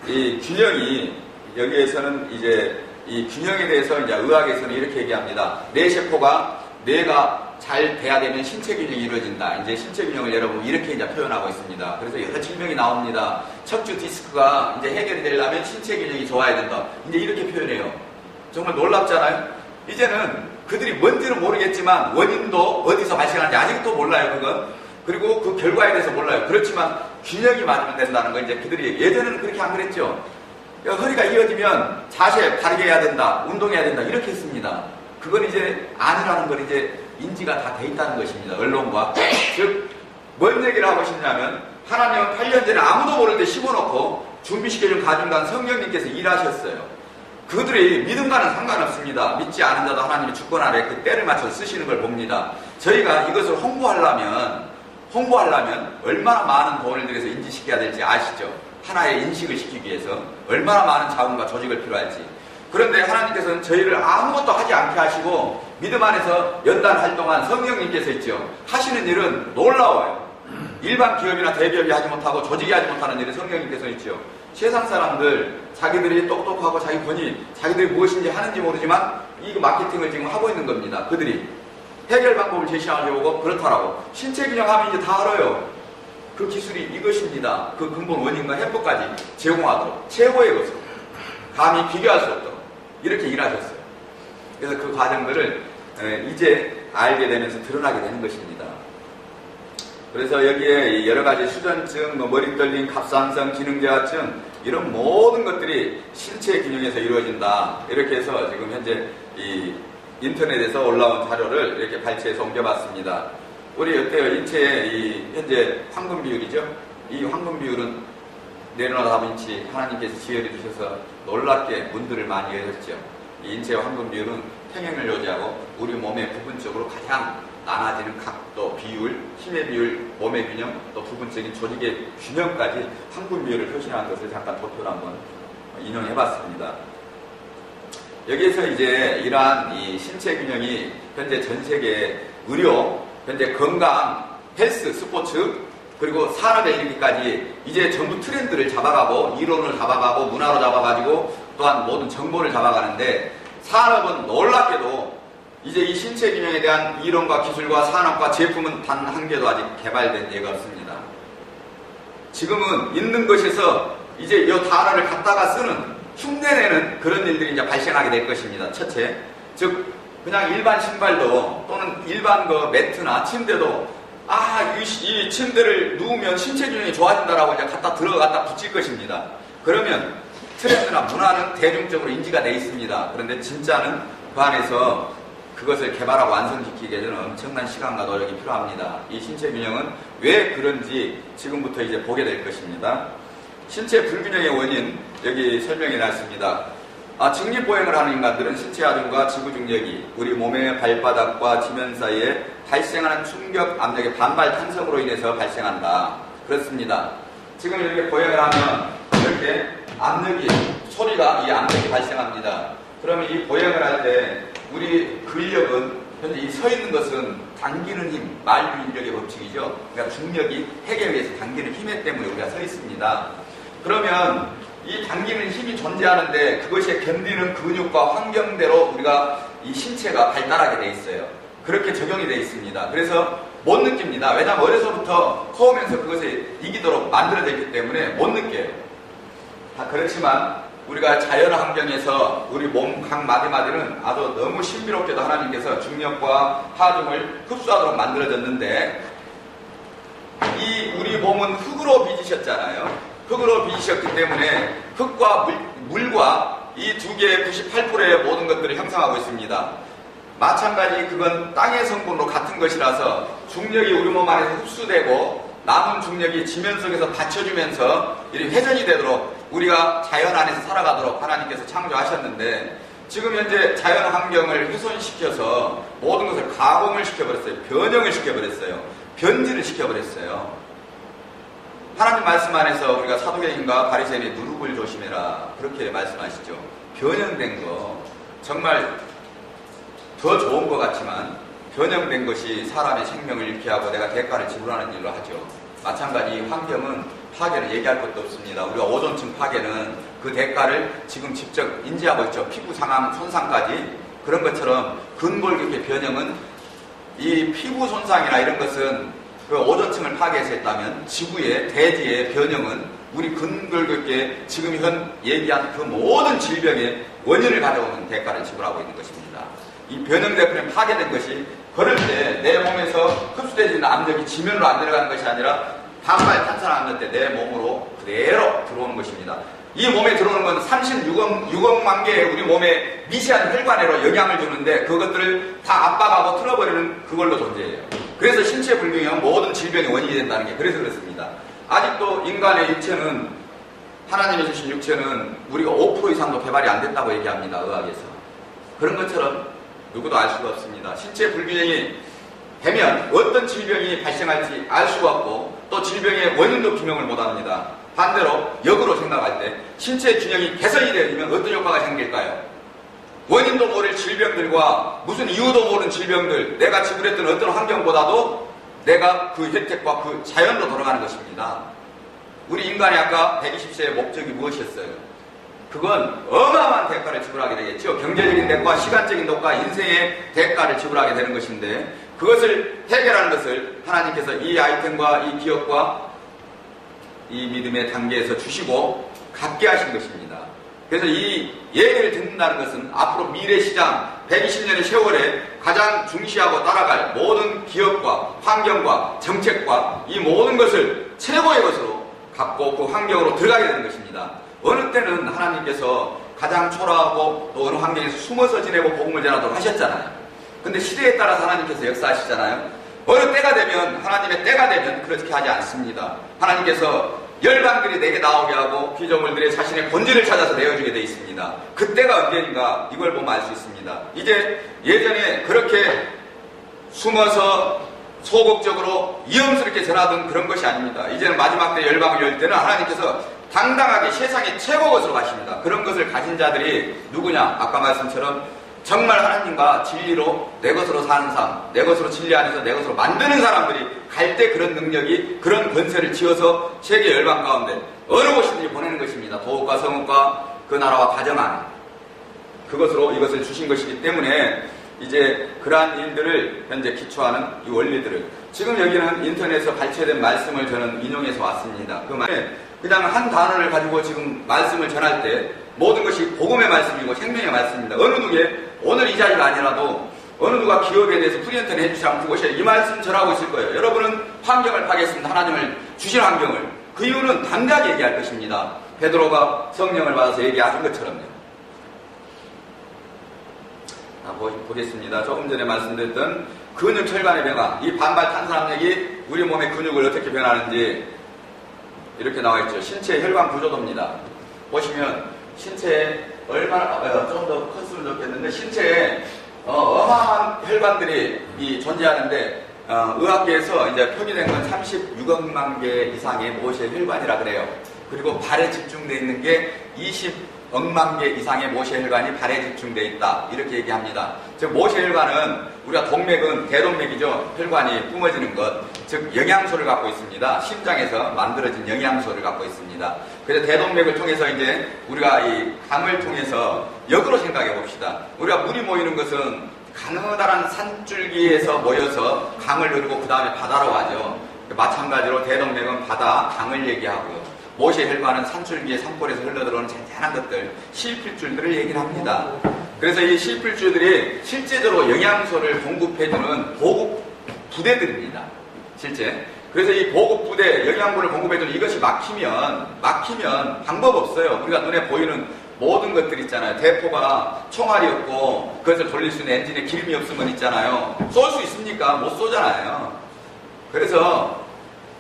이 균형이 여기에서는 이제 이 균형에 대해서 이제 의학에서는 이렇게 얘기합니다. 뇌 세포가 뇌가 잘 돼야 되면 신체 균형이 이루어진다. 이제 신체 균형을 여러분 이렇게 이제 표현하고 있습니다. 그래서 여러 질병이 나옵니다. 척추 디스크가 이제 해결이 되려면 신체 균형이 좋아야 된다. 이제 이렇게 표현해요. 정말 놀랍잖아요. 이제는 그들이 뭔지는 모르겠지만 원인도 어디서 발생하는지 아직도 몰라요. 그건. 그리고 그 결과에 대해서 몰라요. 그렇지만 균형이 맞으면 된다는 거 이제 그들이 예전에는 그렇게 안 그랬죠. 허리가 이어지면 자세 바르게 해야 된다. 운동해야 된다. 이렇게 했습니다. 그건 이제 아니라는 걸 이제 인지가 다 돼 있다는 것입니다. 언론과. 즉, 뭔 얘기를 하고 싶냐면 하나님은 8년 전에 아무도 모를 때 심어놓고 준비시켜준 가정간 성령님께서 일하셨어요. 그들이 믿음과는 상관없습니다. 믿지 않은 자도 하나님의 주권 아래 그 때를 맞춰서 쓰시는 걸 봅니다. 저희가 이것을 홍보하려면 얼마나 많은 돈을 들여서 인지시켜야 될지 아시죠? 하나의 인식을 시키기 위해서 얼마나 많은 자원과 조직을 필요할지. 그런데 하나님께서는 저희를 아무것도 하지 않게 하시고 믿음 안에서 연단 활동한 성령님께서 있죠. 하시는 일은 놀라워요. 일반 기업이나 대기업이 하지 못하고 조직이 하지 못하는 일은 성령님께서 있죠. 세상 사람들 자기들이 똑똑하고 자기 본인 자기들이 무엇인지 하는지 모르지만 이 마케팅을 지금 하고 있는 겁니다. 그들이 해결 방법을 제시하려고 그렇다라고 신체 균형하면 이제 다 알아요. 그 기술이 이것입니다. 그 근본 원인과 해법까지 제공하도록 최고의 것으로 감히 비교할 수 없도록 이렇게 일하셨어요. 그래서 그 과정들을 이제 알게 되면서 드러나게 되는 것입니다. 그래서 여기에 여러 가지 수전증, 머리 떨림, 갑상선, 기능저하증 이런 모든 것들이 신체 균형에서 이루어진다. 이렇게 해서 지금 현재 이 인터넷에서 올라온 자료를 이렇게 발췌해서 옮겨봤습니다. 우리 어때요? 인체의 이 현재 황금 비율이죠? 이 황금 비율은 네로나 다빈치 하나님께서 지혜를 주셔서 놀랍게 문들을 많이 열었죠. 이 인체의 황금 비율은 평행을 요지하고 우리 몸의 부분적으로 가장 나눠지는 각도, 비율, 힘의 비율, 몸의 균형, 또 부분적인 조직의 균형까지 황금 비율을 표시한 것을 잠깐 도표로 한번 인용해봤습니다. 여기에서 이제 이러한 이 신체 균형이 현재 전 세계 의료, 현재 건강, 헬스, 스포츠, 그리고 산업에 이르기까지 이제 전부 트렌드를 잡아가고 이론을 잡아가고 문화로 잡아가지고 또한 모든 정보를 잡아가는데 산업은 놀랍게도 이제 이 신체 균형에 대한 이론과 기술과 산업과 제품은 단 한 개도 아직 개발된 예가 없습니다. 지금은 있는 것에서 이제 이 단어를 갖다가 쓰는 흉내내는 그런 일들이 이제 발생하게 될 것입니다. 첫째, 즉 그냥 일반 신발도 또는 일반 그 매트나 침대도 이 침대를 누우면 신체 균형이 좋아진다라고 이제 갖다 붙일 것입니다. 그러면 트렌드나 문화는 대중적으로 인지가 돼 있습니다. 그런데 진짜는 그 안에서 그것을 개발하고 완성시키기 위해서는 엄청난 시간과 노력이 필요합니다. 이 신체 균형은 왜 그런지 지금부터 이제 보게 될 것입니다. 신체 불균형의 원인 여기 설명해 놨습니다. 직립보행을 하는 인간들은 신체 하중과 지구 중력이 우리 몸의 발바닥과 지면 사이에 발생하는 충격 압력의 반발 탄성으로 인해서 발생한다. 그렇습니다. 지금 이렇게 보행을 하면 이렇게 압력이, 소리가 이 압력이 발생합니다. 그러면 이 보행을 할 때 우리 근력은 현재 이 서 있는 것은 당기는 힘, 만류 인력의 법칙이죠. 그러니까 중력이 핵에 의해서 당기는 힘 때문에 우리가 서 있습니다. 그러면 이 당기는 힘이 존재하는데 그것이 견디는 근육과 환경대로 우리가 이 신체가 발달하게 돼 있어요. 그렇게 적용이 돼 있습니다. 그래서 못 느낍니다. 왜냐하면 어려서부터 커오면서 그것에 이기도록 만들어져 있기 때문에 못 느껴요. 그렇지만 우리가 자연 환경에서 우리 몸 각 마디마디는 아주 너무 신비롭게도 하나님께서 중력과 하중을 흡수하도록 만들어졌는데, 이 우리 몸은 흙으로 빚으셨잖아요. 흙으로 빚으셨기 때문에 흙과 물과 이 두 개의 98%의 모든 것들을 형성하고 있습니다. 마찬가지 그건 땅의 성분으로 같은 것이라서 중력이 우리 몸 안에서 흡수되고 남은 중력이 지면 속에서 받쳐주면서 이렇게 회전이 되도록 우리가 자연 안에서 살아가도록 하나님께서 창조하셨는데, 지금 현재 자연 환경을 훼손시켜서 모든 것을 가공을 시켜버렸어요. 변형을 시켜버렸어요. 변질을 시켜버렸어요. 하나님 말씀 안에서 우리가 사도행전과 바리새인의 누룩을 조심해라, 그렇게 말씀하시죠. 변형된 거, 정말 더 좋은 것 같지만 변형된 것이 사람의 생명을 잃게 하고 내가 대가를 지불하는 일로 하죠. 마찬가지 환경은 파괴는 얘기할 것도 없습니다. 우리가 오존층 파괴는 그 대가를 지금 직접 인지하고 있죠. 피부 상함 손상까지. 그런 것처럼 근골격의 변형은, 이 피부 손상이나 이런 것은 그 오존층을 파괴했다면 지구의 대지의 변형은 우리 근골격의 지금 현 얘기한 그 모든 질병의 원인을 가져오는 대가를 지불하고 있는 것입니다. 이 변형되고 파괴된 것이 걸을 때 내 몸에서 흡수되지는 압력이 지면으로 안 내려가는 것이 아니라 반발 탄산을 때 내 몸으로 그대로 들어오는 것입니다. 이 몸에 들어오는 건 36억만 개의 우리 몸에 미세한 혈관으로 영향을 주는데 그것들을 다 압박하고 틀어버리는 그걸로 존재해요. 그래서 신체 불균형, 모든 질병의 원인이 된다는 게 그래서 그렇습니다. 아직도 인간의 육체는, 하나님이 주신 육체는 우리가 5% 이상도 개발이 안 됐다고 얘기합니다. 의학에서. 그런 것처럼 누구도 알 수가 없습니다. 신체 불균형이 되면 어떤 질병이 발생할지 알 수가 없고 또 질병의 원인도 규명을 못합니다. 반대로 역으로 생각할 때 신체 균형이 개선이 되면 어떤 효과가 생길까요? 원인도 모를 질병들과 무슨 이유도 모르는 질병들, 내가 지불했던 어떤 환경보다도 내가 그 혜택과 그 자연으로 돌아가는 것입니다. 우리 인간의 아까 120세의 목적이 무엇이었어요? 그건 어마어마한 대가를 지불하게 되겠죠. 경제적인 대가, 시간적인 대가, 인생의 대가를 지불하게 되는 것인데, 그것을 해결하는 것을 하나님께서 이 아이템과 이 기업과 이 믿음의 단계에서 주시고 갖게 하신 것입니다. 그래서 이 예를 듣는다는 것은 앞으로 미래 시장 120년의 세월에 가장 중시하고 따라갈 모든 기업과 환경과 정책과 이 모든 것을 최고의 것으로 갖고 그 환경으로 들어가게 되는 것입니다. 어느 때는 하나님께서 가장 초라하고 또 어느 환경에서 숨어서 지내고 복음을 전하도록 하셨잖아요. 근데 시대에 따라서 하나님께서 역사하시잖아요. 어느 때가 되면, 하나님의 때가 되면 그렇게 하지 않습니다. 하나님께서 열방들이 내게 나오게 하고 피조물들의 자신의 본질을 찾아서 내어주게 되어 있습니다. 그때가 언제인가 이걸 보면 알 수 있습니다. 이제 예전에 그렇게 숨어서 소극적으로 위험스럽게 전하던 그런 것이 아닙니다. 이제는 마지막 때 열방을 열 때는 하나님께서 당당하게 세상의 최고 것으로 가십니다. 그런 것을 가진 자들이 누구냐? 아까 말씀처럼 정말 하나님과 진리로 내 것으로 사는 삶, 내 것으로 진리 안에서 내 것으로 만드는 사람들이 갈 때 그런 능력이, 그런 권세를 지어서 세계 열방 가운데 어느 곳이든지 보내는 것입니다. 도읍과 성읍과 그 나라와 가정 안에. 그것으로 이것을 주신 것이기 때문에 이제 그러한 일들을 현재 기초하는 이 원리들을, 지금 여기는 인터넷에서 발췌된 말씀을 저는 인용해서 왔습니다. 그 말에 그냥 한 단어를 가지고 지금 말씀을 전할 때 모든 것이 복음의 말씀이고 생명의 말씀입니다. 어느 누구의 오늘 이 자리가 아니라도 어느 누가 기업에 대해서 프리엔터를 해주지 않고 그것이 이 말씀 전하고 있을 거예요. 여러분은 환경을 파괴했습니다. 하나님을 주신 환경을. 그 이유는 담대하게 얘기할 것입니다. 베드로가 성령을 받아서 얘기하신 것처럼요. 보겠습니다. 조금 전에 말씀드렸던 근육 혈관의 변화, 이 반발 탄산압력이 우리 몸의 근육을 어떻게 변하는지 이렇게 나와 있죠. 신체 혈관 구조도입니다. 보시면 신체에 얼마나 좀 더 컸으면 좋겠는데 신체에 어마어마한 혈관들이 존재하는데 의학계에서 이제 표기된 건 36억만 개 이상의 모세 혈관이라 그래요. 그리고 발에 집중되어 있는 게 20억만 개 이상의 모세 혈관이 발에 집중되어 있다. 이렇게 얘기합니다. 즉 모세 혈관은 우리가 동맥은 대동맥이죠. 혈관이 뿜어지는 것, 즉 영양소를 갖고 있습니다. 심장에서 만들어진 영양소를 갖고 있습니다. 그래서 대동맥을 통해서 이제 우리가 이 강을 통해서 역으로 생각해 봅시다. 우리가 물이 모이는 것은 가느다란 산줄기에서 모여서 강을 흐르고 그 다음에 바다로 가죠. 마찬가지로 대동맥은 바다, 강을 얘기하고요. 모세 혈관은 산줄기에 산골에서 흘러들어오는 잔잔한 것들, 실필줄들을 얘기를 합니다. 그래서 이 실필줄들이 실제적으로 영양소를 공급해주는 보급 부대들입니다. 실제. 그래서 이 보급 부대, 영양분을 공급해주는 이것이 막히면 방법 없어요. 우리가 눈에 보이는 모든 것들 있잖아요. 대포가 총알이 없고 그것을 돌릴 수 있는 엔진에 기름이 없으면 있잖아요. 쏠 수 있습니까? 못 쏘잖아요. 그래서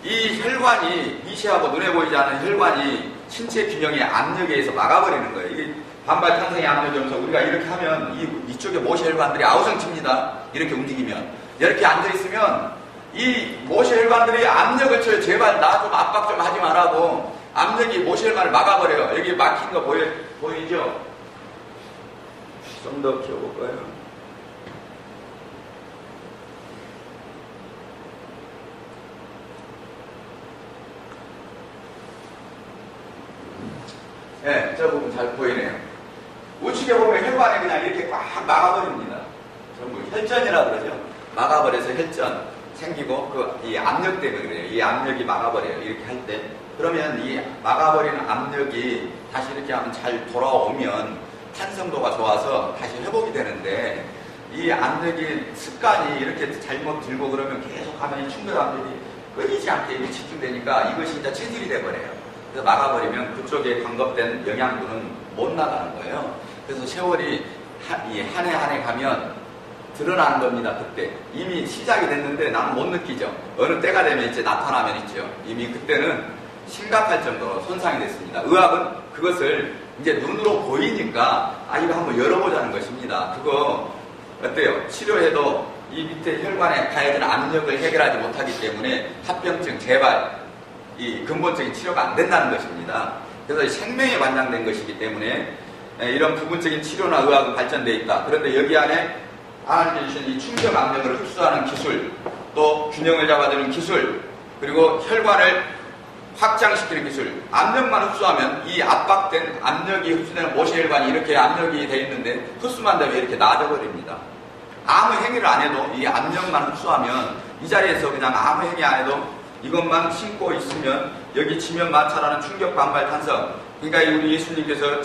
이 혈관이 미세하고 눈에 보이지 않는 혈관이 신체 균형의 압력에 의해서 막아버리는 거예요. 이게 반발 탄성의 압력이 오면서 우리가 이렇게 하면 이쪽에 모세 혈관들이 아우성칩니다. 이렇게 움직이면. 이렇게 앉아있으면 이 모세 혈관들이 압력을 쳐요. 제발 나 좀 압박 좀 하지 말라고. 압력이 모세 혈관을 막아버려요. 여기 막힌 거 보이죠? 좀 더 키워볼까요? 네, 저 부분 잘 보이네요. 우측에 보면 혈관이 그냥 이렇게 꽉 막아버립니다. 전부 혈전이라 그러죠. 막아버려서 혈전 생기고 이 압력 때문에 그래요. 이 압력이 막아버려요. 이렇게 할 때. 그러면 이 막아버리는 압력이 다시 이렇게 하면 잘 돌아오면 탄성도가 좋아서 다시 회복이 되는데 이 압력이 습관이 이렇게 잘못 들고 그러면 계속 하면 이 충격 압력이 끊이지 않게 집중되니까 이것이 이제 체질이 돼버려요. 그래서 막아버리면 그쪽에 공급된 영양분은 못 나가는 거예요. 그래서 세월이 한 해 가면 드러나는 겁니다. 그때 이미 시작이 됐는데 나는 못 느끼죠. 어느 때가 되면 이제 나타나면 있죠. 이미 그때는 심각할 정도로 손상이 됐습니다. 의학은 그것을 이제 눈으로 보이니까 이거 한번 열어보자는 것입니다. 그거 어때요? 치료해도 이 밑에 혈관에 가해진 압력을 해결하지 못하기 때문에 합병증, 재발, 이 근본적인 치료가 안 된다는 것입니다. 그래서 생명에 관장된 것이기 때문에 이런 부분적인 치료나 의학은 발전되어 있다. 그런데 여기 안에 하나님께서 주신 이 충격 압력을 흡수하는 기술, 또 균형을 잡아주는 기술, 그리고 혈관을 확장시키는 기술, 압력만 흡수하면 이 압박된 압력이 흡수되는 모세혈관이 이렇게 압력이 되어 있는데 흡수만 되면 이렇게 나아져버립니다. 아무 행위를 안 해도 이 압력만 흡수하면 이 자리에서 그냥 아무 행위 안 해도 이것만 신고 있으면 여기 지면 마찰하는 충격 반발 탄성, 그러니까 우리 예수님께서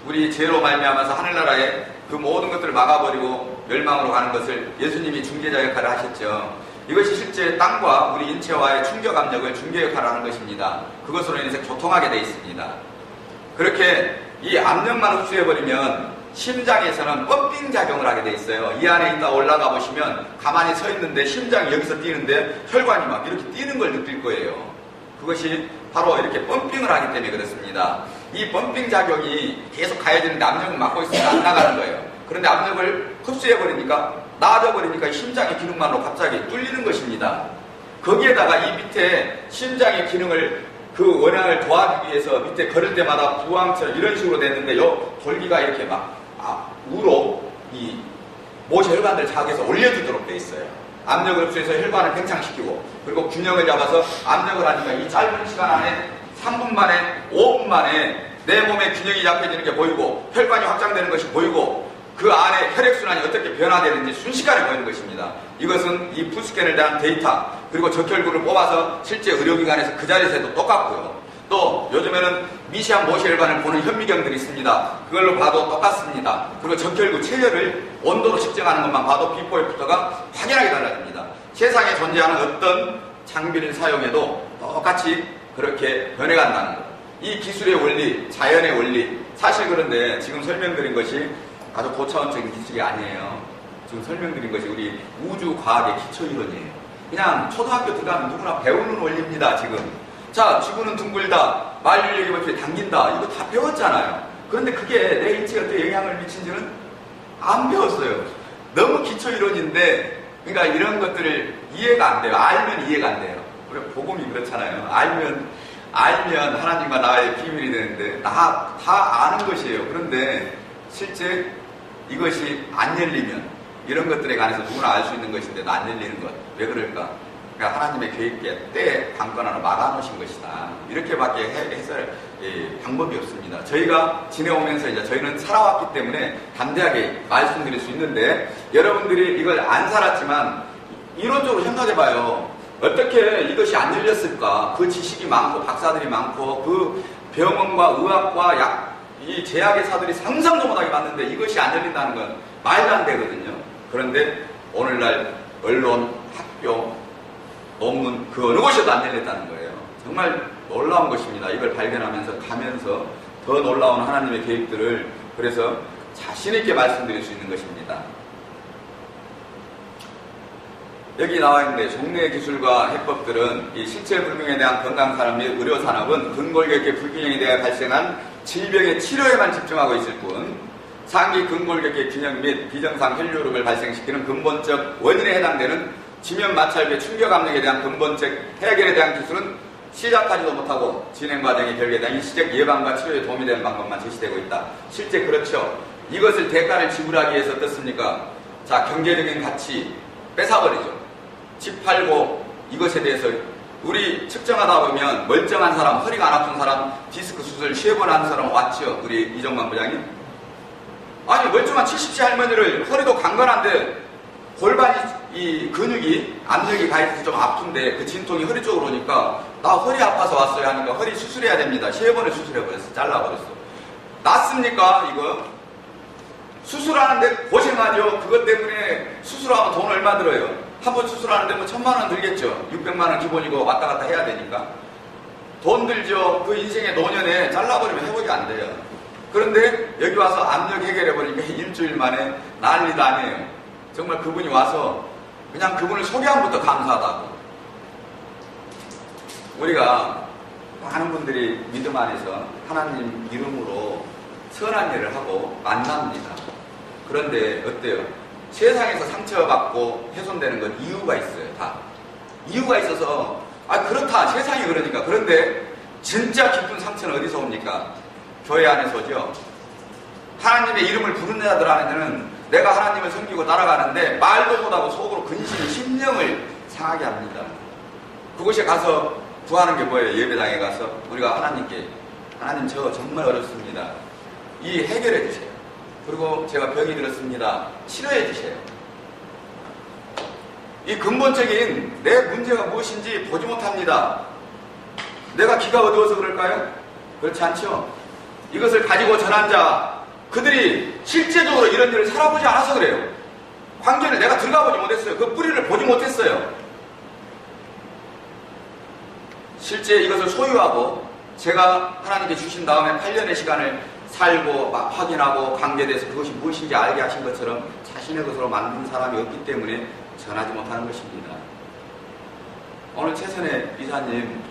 우리 죄로 말미암아서 하늘나라에 그 모든 것들을 막아버리고 멸망으로 가는 것을 예수님이 중재자 역할을 하셨죠. 이것이 실제 땅과 우리 인체와의 충격 압력을 중재 역할을 하는 것입니다. 그것으로 인해서 교통하게 되어 있습니다. 그렇게 이 압력만 흡수해버리면 심장에서는 펌핑 작용을 하게 돼 있어요. 이 안에 있다 올라가 보시면 가만히 서 있는데 심장이 여기서 뛰는데 혈관이 막 이렇게 뛰는 걸 느낄 거예요. 그것이 바로 이렇게 펌핑을 하기 때문에 그렇습니다. 이 펌핑 작용이 계속 가해지는데 압력을 막고 있으면 안 나가는 거예요. 그런데 압력을 흡수해버리니까 나아져버리니까 심장의 기능만으로 갑자기 뚫리는 것입니다. 거기에다가 이 밑에 심장의 기능을 그 원양을 도와주기 위해서 밑에 걸을 때마다 부항처럼 이런 식으로 됐는데 요 돌기가 이렇게 막 우로 이 모세 혈관들을 자극해서 올려주도록 돼 있어요. 압력을 흡수해서 혈관을 팽창시키고 그리고 균형을 잡아서 압력을 하니까 이 짧은 시간 안에 3분 만에 5분 만에 내 몸의 균형이 잡혀지는 게 보이고 혈관이 확장되는 것이 보이고 그 안에 혈액순환이 어떻게 변화되는지 순식간에 보이는 것입니다. 이것은 이 푸스캔을 대한 데이터 그리고 적혈구를 뽑아서 실제 의료기관에서 그 자리에서 해도 똑같고요. 또 요즘에는 미세한 모세혈관을 보는 현미경들이 있습니다. 그걸로 봐도 똑같습니다. 그리고 적혈구 체열을 온도로 측정하는 것만 봐도 비포 애프터가 확연하게 달라집니다. 세상에 존재하는 어떤 장비를 사용해도 똑같이 그렇게 변해간다는 것. 이 기술의 원리, 자연의 원리. 사실 그런데 지금 설명드린 것이 아주 고차원적인 기술이 아니에요. 지금 설명드린 것이 우리 우주과학의 기초이론이에요. 그냥 초등학교 들어가면 누구나 배우는 원리입니다. 지금 자, 지구는 둥글다, 만류력이 먼저 당긴다, 이거 다 배웠잖아요. 그런데 그게 내 인체에 어떻게 영향을 미친지는 안 배웠어요. 너무 기초 이론인데, 그러니까 이런 것들을 이해가 안 돼요. 알면 이해가 안 돼요. 우리 복음이 그렇잖아요. 알면 하나님과 나의 비밀이 되는데, 다 아는 것이에요. 그런데 실제 이것이 안 열리면, 이런 것들에 관해서 누구나 알 수 있는 것인데도 안 열리는 것. 왜 그럴까? 그러니까 하나님의 계획에 때 관건하나 막아놓으신 것이다. 이렇게밖에 해설 방법이 없습니다. 저희가 지내오면서 이제 저희는 살아왔기 때문에 담대하게 말씀드릴 수 있는데, 여러분들이 이걸 안 살았지만 이론적으로 생각해봐요. 어떻게 이것이 안 열렸을까? 그 지식이 많고 박사들이 많고 그 병원과 의학과 이 제약의 사들이 상상도 못하게 봤는데 이것이 안 열린다는 건 말도 안 되거든요. 그런데 오늘날 언론, 학교, 논문 그 어느 곳에도 안 열렸다는 거예요. 정말 놀라운 것입니다. 이걸 발견하면서 가면서 더 놀라운 하나님의 계획들을 그래서 자신 있게 말씀드릴 수 있는 것입니다. 여기 나와 있는데 종래 기술과 해법들은 이 신체 불균형에 대한 건강 산업 및 의료 산업은 근골격계 불균형에 대해 발생한 질병의 치료에만 집중하고 있을 뿐 상기 근골격계 균형 및 비정상 혈류력을 발생시키는 근본적 원인에 해당되는 지면 마찰배 충격 압력에 대한 근본적 해결에 대한 기술은 시작하지도 못하고 진행 과정의 결과에 일시적 예방과 치료에 도움이 되는 방법만 제시되고 있다. 실제 그렇죠. 이것을 대가를 지불하기 위해서 어떻습니까? 자, 경제적인 가치 뺏어버리죠. 집 팔고 이것에 대해서 우리 측정하다 보면 멀쩡한 사람, 허리가 안 아픈 사람, 디스크 수술 10번 한 사람 왔죠. 우리 이정만 부장님. 아니 멀쩡한 70세 할머니를 허리도 강건한데 골반이 이 근육이 압력이 가해져서 좀 아픈데 그 진통이 허리 쪽으로 오니까 나 허리 아파서 왔어요 하니까 허리 수술해야 됩니다. 3번을 수술해버렸어. 잘라버렸어. 낫습니까 이거? 수술하는데 고생하죠. 그것 때문에 수술하면 돈 얼마 들어요? 한 번 수술하는데 뭐 1000만 원 들겠죠. 600만 원 기본이고 왔다 갔다 해야 되니까. 돈 들죠. 그 인생의 노년에 잘라버리면 회복이 안 돼요. 그런데 여기 와서 압력 해결해버리니까 일주일 만에 난리도 아니에요. 정말 그분이 와서 그냥 그분을 소개함부터 감사하다고. 우리가 많은 분들이 믿음 안에서 하나님 이름으로 선한 일을 하고 만납니다. 그런데 어때요? 세상에서 상처받고 훼손되는 건 이유가 있어요. 다 이유가 있어서 그렇다 세상이 그러니까. 그런데 진짜 깊은 상처는 어디서 옵니까? 교회 안에서 오죠. 하나님의 이름을 부르는 자들 안에는 내가 하나님을 섬기고 따라가는데 말도 못하고 속으로 근심이 심령을 상하게 합니다. 그곳에 가서 구하는 게 뭐예요? 예배당에 가서 우리가 하나님께 하나님 저 정말 어렵습니다. 이 해결해 주세요. 그리고 제가 병이 들었습니다. 치료해 주세요. 이 근본적인 내 문제가 무엇인지 보지 못합니다. 내가 기가 어두워서 그럴까요? 그렇지 않죠. 이것을 가지고 전한 자 그들이 실제적으로 이런 일을 살아보지 않아서 그래요. 관계를 내가 들어가보지 못했어요. 그 뿌리를 보지 못했어요. 실제 이것을 소유하고 제가 하나님께 주신 다음에 8년의 시간을 살고 확인하고 관계에 대해서 그것이 무엇인지 알게 하신 것처럼 자신의 것으로 만든 사람이 없기 때문에 전하지 못하는 것입니다. 오늘 최선의 이사님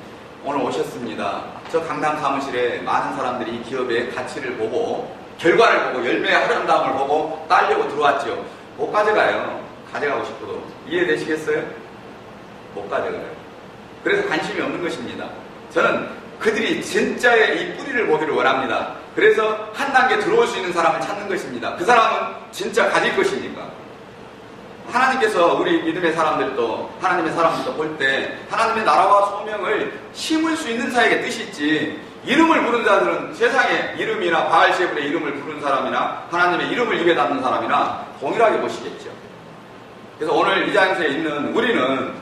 오늘 오셨습니다. 저 강남 사무실에 많은 사람들이 이 기업의 가치를 보고 결과를 보고 열매의 아름다움을 보고 따려고 들어왔죠. 못 가져가요. 가져가고 싶어도. 이해되시겠어요? 못 가져가요. 그래서 관심이 없는 것입니다. 저는 그들이 진짜의 이 뿌리를 보기를 원합니다. 그래서 한 단계 들어올 수 있는 사람을 찾는 것입니다. 그 사람은 진짜 가질 것입니까? 하나님께서 우리 믿음의 사람들도 하나님의 사람들도 볼 때 하나님의 나라와 소명을 심을 수 있는 자에게 뜻이 있지, 이름을 부른 자들은 세상에 이름이나 바알세불의 이름을 부른 사람이나 하나님의 이름을 입에 담는 사람이나 동일하게 보시겠죠. 그래서 오늘 이 장소에 있는 우리는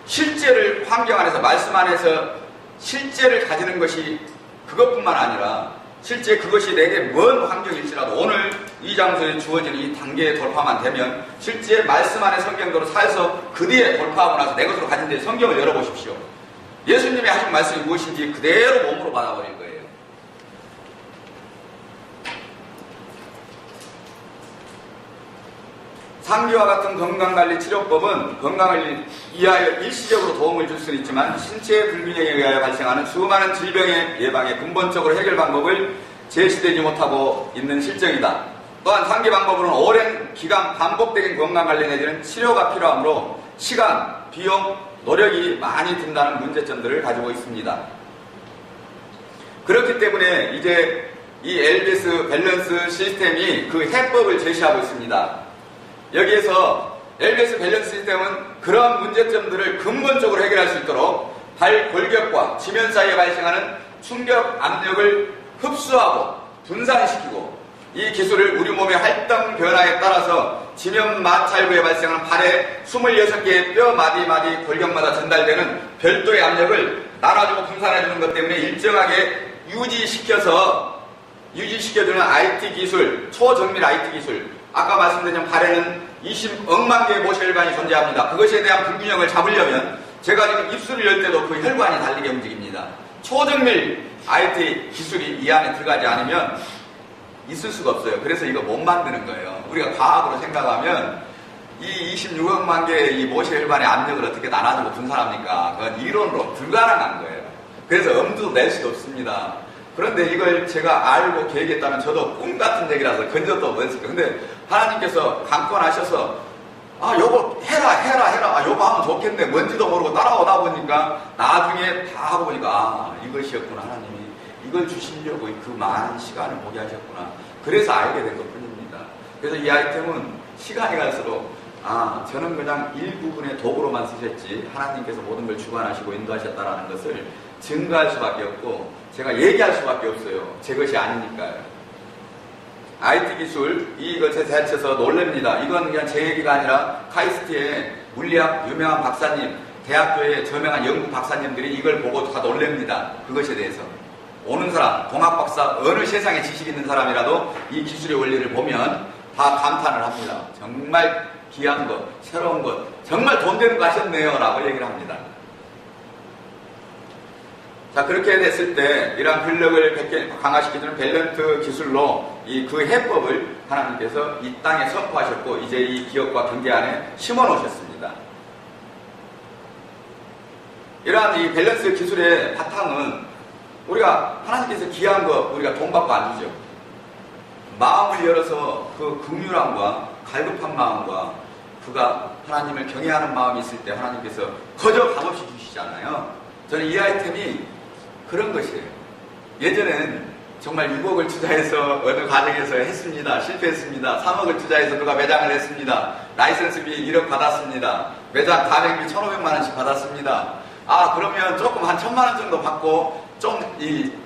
실제를 환경 안에서 말씀 안에서 실제를 가지는 것이 그것뿐만 아니라 실제 그것이 내게 먼 환경일지라도 오늘 이 장소에 주어지는 이 단계에 돌파만 되면 실제 말씀 안에 성경대로 살서 그 뒤에 돌파하고 나서 내 것으로 가진 데 성경을 열어보십시오. 예수님이 하신 말씀이 무엇인지 그대로 몸으로 받아버릴 거예요. 상기와 같은 건강관리 치료법은 건강을 위하여 일시적으로 도움을 줄 수는 있지만 신체의 불균형에 의하여 발생하는 수많은 질병의 예방에 근본적으로 해결 방법을 제시되지 못하고 있는 실정이다. 또한 상기 방법으로는 오랜 기간 반복적인 건강 관련해지는 치료가 필요하므로 시간, 비용, 노력이 많이 든다는 문제점들을 가지고 있습니다. 그렇기 때문에 이제 이 LBS 밸런스 시스템이 그 해법을 제시하고 있습니다. 여기에서 LBS 밸런스 시스템은 그러한 문제점들을 근본적으로 해결할 수 있도록 발 골격과 지면 사이에 발생하는 충격 압력을 흡수하고 분산시키고 이 기술을 우리 몸의 활동 변화에 따라서 지면 마찰부에 발생하는 발의 26개의 뼈 마디 골격마다 전달되는 별도의 압력을 나눠주고 분산해주는 것 때문에 일정하게 유지시켜주는 IT 기술, 초정밀 IT 기술. 아까 말씀드린 발에는 20억만 개의 모세혈관이 존재합니다. 그것에 대한 불균형을 잡으려면 제가 지금 입술을 열 때도 그 혈관이 다르게 움직입니다. 초정밀 IT 기술이 이 안에 들어가지 않으면 있을 수가 없어요. 그래서 이거 못 만드는 거예요. 우리가 과학으로 생각하면 이 26억만 개의 이 모세혈관의 압력을 어떻게 나눠주고 분산합니까? 그건 이론으로 불가능한 거예요. 그래서 엄두도 낼 수도 없습니다. 그런데 이걸 제가 알고 계획했다면 저도 꿈 같은 얘기라서 건져도 못했을 거예요. 근데 하나님께서 강권하셔서 요거 해라. 요거 하면 좋겠네. 뭔지도 모르고 따라오다 보니까 나중에 다 하고 보니까 이것이었구나. 하나님이 이걸 주시려고 그 많은 시간을 보게 하셨구나. 그래서 알게 된 것 뿐입니다. 그래서 이 아이템은 시간이 갈수록 저는 그냥 일부분의 도구로만 쓰셨지 하나님께서 모든 걸 주관하시고 인도하셨다라는 것을 증거할 수밖에 없고 제가 얘기할 수밖에 없어요. 제 것이 아니니까요. IT 기술 이것에 대해서 놀랍니다. 이건 그냥 제 얘기가 아니라 카이스트의 물리학 유명한 박사님, 대학교의 저명한 연구 박사님들이 이걸 보고 다 놀랍니다. 그것에 대해서. 오는 사람, 공학 박사, 어느 세상에 지식 있는 사람이라도 이 기술의 원리를 보면 다 감탄을 합니다. 정말 귀한 것, 새로운 것, 정말 돈 되는 거 하셨네요 라고 얘기를 합니다. 자, 그렇게 됐을 때 이러한 근력을 강화시키는 밸런트 기술로 그 해법을 하나님께서 이 땅에 선포하셨고 이제 이 기업과 경제 안에 심어 놓으셨습니다. 이러한 이 밸런스 기술의 바탕은 우리가 하나님께서 귀한 거 우리가 돈 받고 안 주죠. 마음을 열어서 그 긍휼함과 갈급한 마음과 그가 하나님을 경외하는 마음이 있을 때 하나님께서 거저 값없이 주시잖아요. 저는 이 아이템이 그런 것이에요. 예전엔 정말 6억을 투자해서 어느 가정에서 했습니다. 실패했습니다. 3억을 투자해서 누가 매장을 했습니다. 라이선스비 1억 받았습니다. 매장 가맹비 1,500만 원씩 받았습니다. 그러면 조금 한 1,000만 원 정도 받고 좀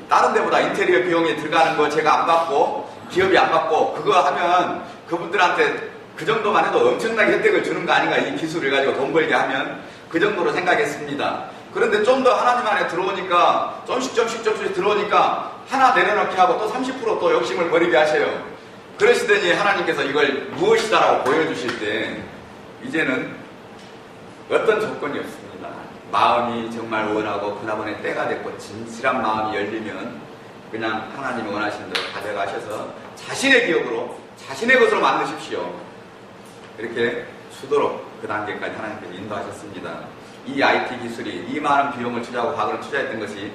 다른 데보다 인테리어 비용이 들어가는 거 제가 안 받고 기업이 안 받고 그거 하면 그분들한테 그 정도만 해도 엄청나게 혜택을 주는 거 아닌가. 이 기술을 가지고 돈 벌게 하면 그 정도로 생각했습니다. 그런데 좀 더 하나님 안에 들어오니까 조금씩 들어오니까 하나 내려놓기 하고 또 30% 또 욕심을 버리게 하셔요. 그러시더니 하나님께서 이걸 무엇이다라고 보여주실 때 이제는 어떤 조건이 없습니다. 마음이 정말 원하고 그나마의 때가 됐고 진실한 마음이 열리면 그냥 하나님이 원하시는 대로 가져가셔서 자신의 기업으로 자신의 것으로 만드십시오. 이렇게 수도록 그 단계까지 하나님께서 인도하셨습니다. 이 IT 기술이 이 많은 비용을 투자하고 과거를 투자했던 것이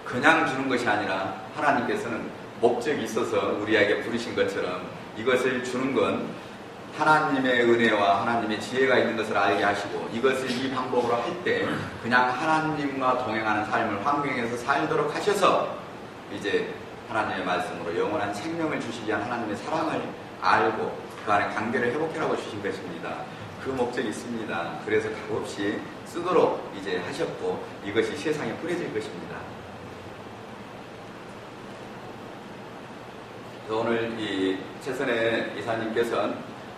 그냥 주는 것이 아니라 하나님께서는 목적이 있어서 우리에게 부르신 것처럼 이것을 주는 건 하나님의 은혜와 하나님의 지혜가 있는 것을 알게 하시고 이것을 이 방법으로 할 때 그냥 하나님과 동행하는 삶을 환경에서 살도록 하셔서 이제 하나님의 말씀으로 영원한 생명을 주시기 위한 하나님의 사랑을 알고 그 안에 관계를 회복하라고 주신 것입니다. 그 목적이 있습니다. 그래서 값없이 쓰도록 이제 하셨고 이것이 세상에 뿌려질 것입니다. 그래서 오늘 이 최선의 이사님께서는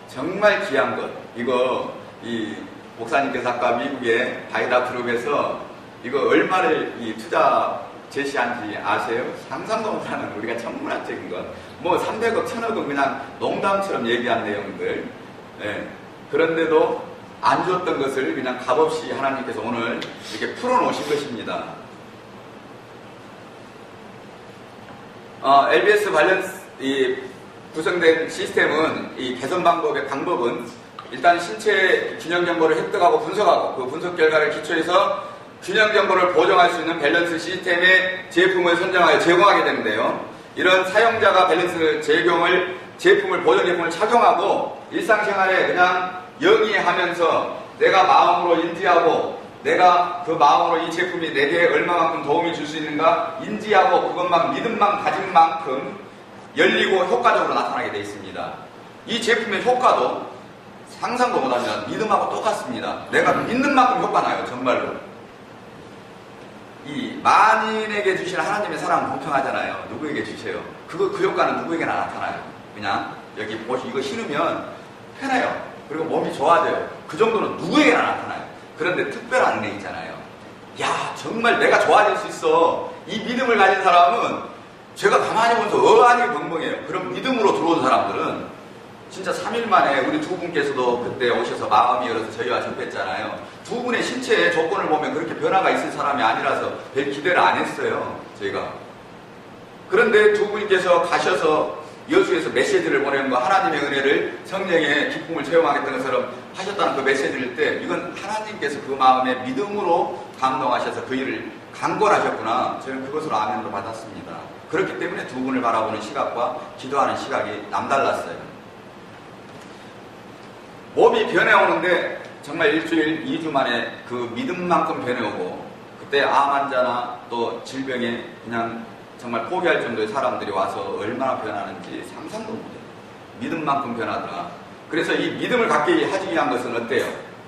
정말 귀한 것, 이거 이 목사님께서 아까 미국의 바이다 그룹에서 이거 얼마를 이 투자 제시한지 아세요? 상상도 못하는 우리가 천문학적인 것, 뭐 300억, 1000억은 그냥 농담처럼 얘기한 내용들. 그런데도 안 줬던 것을 그냥 값없이 하나님께서 오늘 이렇게 풀어놓으신 것입니다. LBS 밸런스 구성된 시스템은 이 개선 방법은 일단 신체 균형 정보를 획득하고 분석하고 그 분석 결과를 기초해서 균형 정보를 보정할 수 있는 밸런스 시스템의 제품을 선정하여 제공하게 되는데요. 이런 사용자가 밸런스 제품을 보존 제품을 착용하고 일상생활에 그냥 영위하면서 내가 마음으로 인지하고 내가 그 마음으로 이 제품이 내게 얼마만큼 도움이 줄 수 있는가 인지하고 그것만 믿음만 가진 만큼 열리고 효과적으로 나타나게 되어 있습니다. 이 제품의 효과도 상상도 못하면 믿음하고 똑같습니다. 내가 믿는 만큼 효과 나요. 정말로. 이 만인에게 주신 하나님의 사랑은 공평하잖아요. 누구에게 주세요. 그 효과는 누구에게나 나타나요. 그냥 여기 보시 이거 신으면 편해요. 그리고 몸이 좋아져요. 그 정도는 누구에게나 나타나요. 그런데 특별한 게 있잖아요. 야, 정말 내가 좋아질 수 있어. 이 믿음을 가진 사람은 제가 가만히 보면서 어안이 벙벙해요. 그럼 믿음으로 들어온 사람들은 진짜 3일 만에 우리 두 분께서도 그때 오셔서 마음이 열어서 저희와 접했잖아요. 두 분의 신체의 조건을 보면 그렇게 변화가 있을 사람이 아니라서 별 기대를 안 했어요. 저희가. 그런데 두 분께서 가셔서 여수에서 메시지를 보내는 거 하나님의 은혜를 성령의 기쁨을 체험하겠다는 것처럼 하셨다는 그 메시지를 때 이건 하나님께서 그 마음에 믿음으로 감동하셔서 그 일을 강권하셨구나. 저는 그것으로 아멘으로 받았습니다. 그렇기 때문에 두 분을 바라보는 시각과 기도하는 시각이 남달랐어요. 몸이 변해오는데 정말 일주일, 2주 만에 그 믿음만큼 변해오고 그때 암 환자나 또 질병에 그냥 정말 포기할 정도의 사람들이 와서 얼마나 변하는지 상상도 못해요. 믿음만큼 변하더라. 그래서 이 믿음을 갖게 하기 위한 것은 어때요?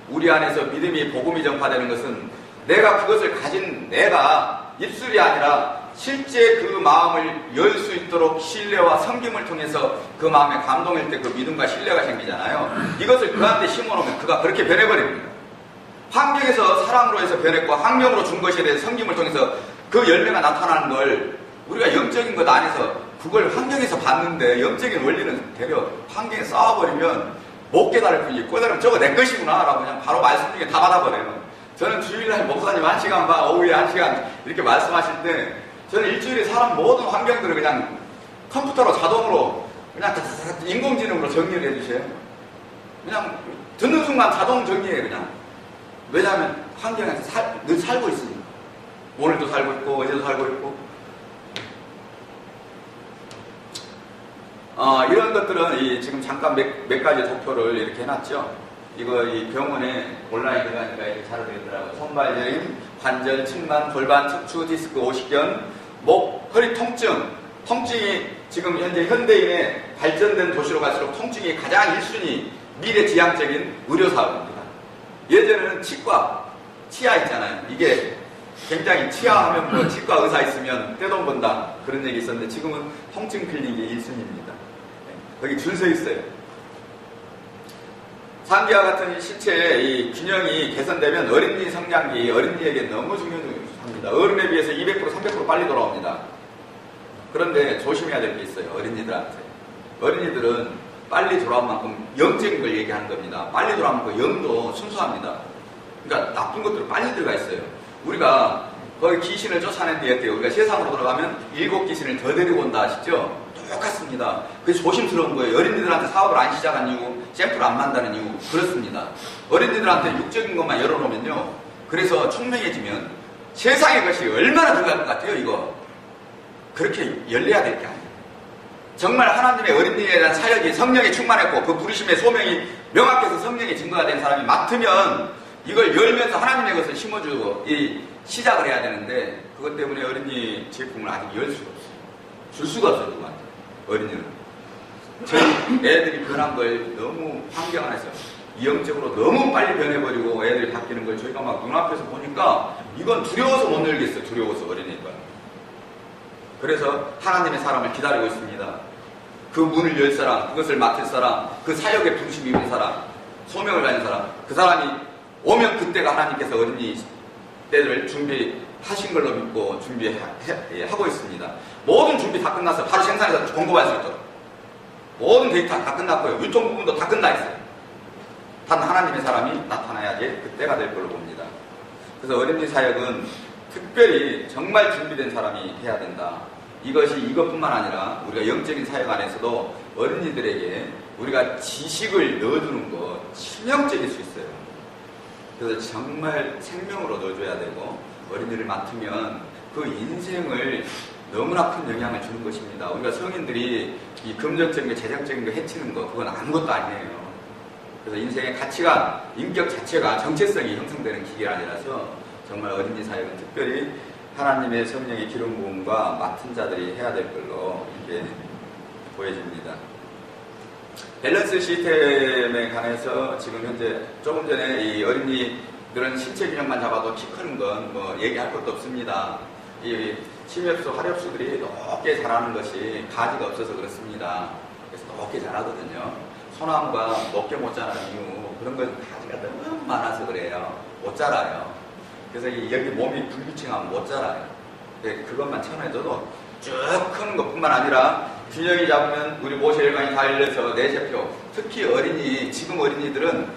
우리 안에서 믿음이 복음이 전파되는 것은 내가 그것을 가진 내가 입술이 아니라 실제 그 마음을 열 수 있도록 신뢰와 섬김을 통해서 그 마음에 감동일 때 그 믿음과 신뢰가 생기잖아요. 이것을 그한테 심어놓으면 그가 그렇게 변해버립니다. 환경에서 사랑으로 해서 변했고 환경으로 준 것에 대해서 섬김을 통해서 그 열매가 나타나는 걸 우리가 영적인 것 안에서 그걸 환경에서 봤는데 영적인 원리는 되려 환경에 쌓아버리면 못 깨달을 뿐이지 깨달으면 저거 내 것이구나 라고 그냥 바로 말씀 중에 다 받아버려요. 저는 주일날 목사님 1시간 반, 오후에 1시간 이렇게 말씀하실 때 저는 일주일에 사람 모든 환경들을 그냥 컴퓨터로 자동으로 그냥 인공지능으로 정리를 해주세요. 그냥 듣는 순간 자동 정리해요. 그냥. 왜냐하면 환경에서 늘 살고 있으니까. 오늘도 살고 있고 어제도 살고 있고 이런 것들은 지금 잠깐 몇 가지 도표를 이렇게 해놨죠. 이거 이 병원에 온라인 들어가니까 이렇게 자료가 있더라고요. 손발저림, 관절, 침반, 골반, 척추, 디스크, 오십견, 목, 허리 통증이 지금 현재 현대인의 발전된 도시로 갈수록 통증이 가장 1순위 미래지향적인 의료사업입니다. 예전에는 치아 있잖아요. 이게 굉장히 치아하면 뭐 치과 의사 있으면 떼돈 번다 그런 얘기 있었는데 지금은 통증 클리닉이 1순위입니다. 거기 줄 서 있어요. 상기와 같은 신체의 이 균형이 개선되면 어린이 성장기, 어린이에게 너무 중요합니다. 어른에 비해서 200%, 300% 빨리 돌아옵니다. 그런데 조심해야 될 게 있어요. 어린이들한테. 어린이들은 빨리 돌아온 만큼 영적인 걸 얘기하는 겁니다. 빨리 돌아온 만큼 영도 순수합니다. 그러니까 나쁜 것들은 빨리 들어가 있어요. 우리가 거기 귀신을 쫓아내는 데 어때요? 우리가 세상으로 들어가면 7귀신을 더 데리고 온다 하시죠? 똑같습니다. 그게 조심스러운 거예요. 어린이들한테 사업을 안 시작한 이유, 샘플을 안 만다는 이유, 그렇습니다. 어린이들한테 육적인 것만 열어놓으면요. 그래서 총명해지면 세상의 것이 얼마나 들어갈 것 같아요, 이거. 그렇게 열려야 될 게 아니에요. 정말 하나님의 어린이에 대한 사역이 성령에 충만했고 그 부르심의 소명이 명확해서 성령의 증거가 된 사람이 맡으면 이걸 열면서 하나님의 것을 심어주고 시작을 해야 되는데 그것 때문에 어린이 제품을 아직 열 수가 없어요. 줄 수가 없어요, 누구한테. 어린이는. 저희 애들이 변한 걸 너무 환경 안에서 이형적으로 너무 빨리 변해버리고 애들이 바뀌는 걸 저희가 막 눈앞에서 보니까 이건 두려워서 못 열겠어요. 두려워서 어린이가. 그래서 하나님의 사람을 기다리고 있습니다. 그 문을 열 사람, 그것을 맡을 사람, 그 사역의 중심 있는 사람, 소명을 가진 사람, 그 사람이 오면 그때가 하나님께서 어린이 때를 준비하신 걸로 믿고 준비하고 있습니다. 모든 준비 다 끝났어요. 바로 생산해서 공급할 수 있도록. 모든 데이터 다 끝났고요. 유통 부분도 다 끝나 있어요. 단 하나님의 사람이 나타나야지 그때가 될 걸로 봅니다. 그래서 어린이 사역은 특별히 정말 준비된 사람이 해야 된다. 이것뿐만 아니라 우리가 영적인 사역 안에서도 어린이들에게 우리가 지식을 넣어주는 거 치명적일 수 있어요. 그래서 정말 생명으로 넣어줘야 되고 어린이를 맡으면 그 인생을 너무나 큰 영향을 주는 것입니다. 우리가 성인들이 이 금전적인 거, 재정적인 거 해치는 거, 그건 아무것도 아니에요. 그래서 인생의 가치관, 인격 자체가 정체성이 형성되는 기계라서 정말 어린이 사역은 특별히 하나님의 성령의 기름 부음과 맡은 자들이 해야 될 걸로 이렇게 보여집니다. 밸런스 시스템에 관해서 지금 현재 조금 전에 이 어린이들은 신체 균형만 잡아도 키 크는 건 뭐 얘기할 것도 없습니다. 이 심엽수, 하엽수들이 높게 자라는 것이 가지가 없어서 그렇습니다. 그래서 높게 자라거든요. 소나무가 높게 못 자라는 이유, 그런 건 가지가 너무 많아서 그래요. 못 자라요. 그래서 여기 몸이 불규칙하면 못 자라요. 그것만 쳐내줘도 쭉 크는 것뿐만 아니라 균형이 잡으면 우리 모세혈관이 다 열려서 내세표, 특히 어린이, 지금 어린이들은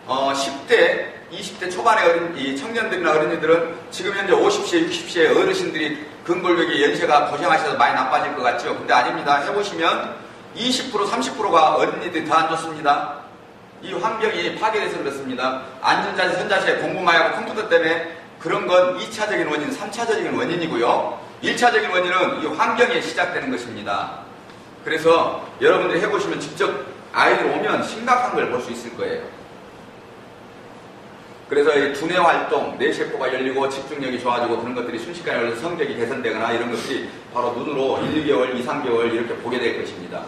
10대, 20대 초반의 이 청년들이나 어린이들은 지금 현재 50세, 60세의 어르신들이 근골격의 연세가 고생하셔서 많이 나빠질 것 같죠. 근데 아닙니다. 해보시면 20%, 30%가 어린이들이 더 안 좋습니다. 이 환경이 파괴돼서 그렇습니다. 앉은 자세, 선 자세, 공부만 하고 컴퓨터 때문에 그런 건 2차적인 원인, 3차적인 원인이고요. 1차적인 원인은 이 환경에 시작되는 것입니다. 그래서 여러분들이 해보시면 직접 아이들 오면 심각한 걸 볼 수 있을 거예요. 그래서 이 두뇌 활동, 뇌세포가 열리고 집중력이 좋아지고 그런 것들이 순식간에 열려서 성격이 개선되거나 이런 것들이 바로 눈으로 1, 2개월, 2, 3개월 이렇게 보게 될 것입니다.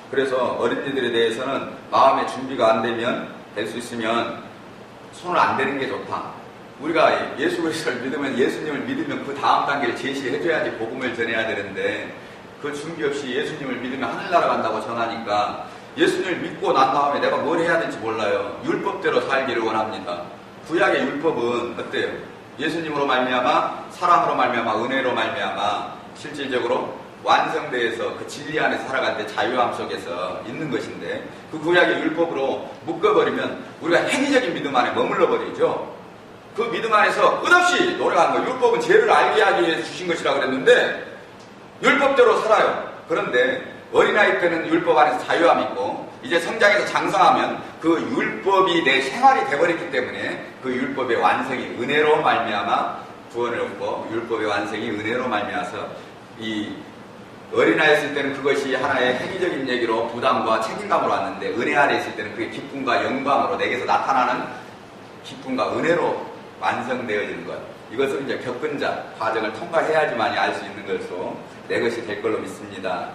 그래서 어린이들에 대해서는 마음의 준비가 안 되면, 될 수 있으면 손을 안 대는 게 좋다. 우리가 예수 그리스도를 믿으면, 예수님을 믿으면 그 다음 단계를 제시해줘야지 복음을 전해야 되는데 그 준비 없이 예수님을 믿으면 하늘나라 간다고 전하니까 예수님을 믿고 난 다음에 내가 뭘 해야 될지 몰라요. 율법대로 살기를 원합니다. 구약의 율법은 어때요? 예수님으로 말미암아, 사랑으로 말미암아, 은혜로 말미암아 실질적으로 완성돼서 그 진리 안에서 살아갈 때 자유함 속에서 있는 것인데 그 구약의 율법으로 묶어버리면 우리가 행위적인 믿음 안에 머물러 버리죠. 그 믿음 안에서 끝없이 노력하는 거예요. 율법은 죄를 알게 하기 위해서 주신 것이라고 그랬는데 율법대로 살아요. 그런데 어린아이 때는 율법 안에서 자유함이 있고 이제 성장해서 장성하면 그 율법이 내 생활이 돼버렸기 때문에 그 율법의 완성이 은혜로 말미암아 구원을 얻고 율법의 완성이 은혜로 말미암아서 이 어린아이였을 때는 그것이 하나의 행위적인 얘기로 부담과 책임감으로 왔는데 은혜 아래 있을 때는 그게 기쁨과 영광으로 내게서 나타나는 기쁨과 은혜로 완성되어지는 것. 이것을 이제 겪은 자, 과정을 통과해야지만이 알 수 있는 것으로 내 것이 될 걸로 믿습니다.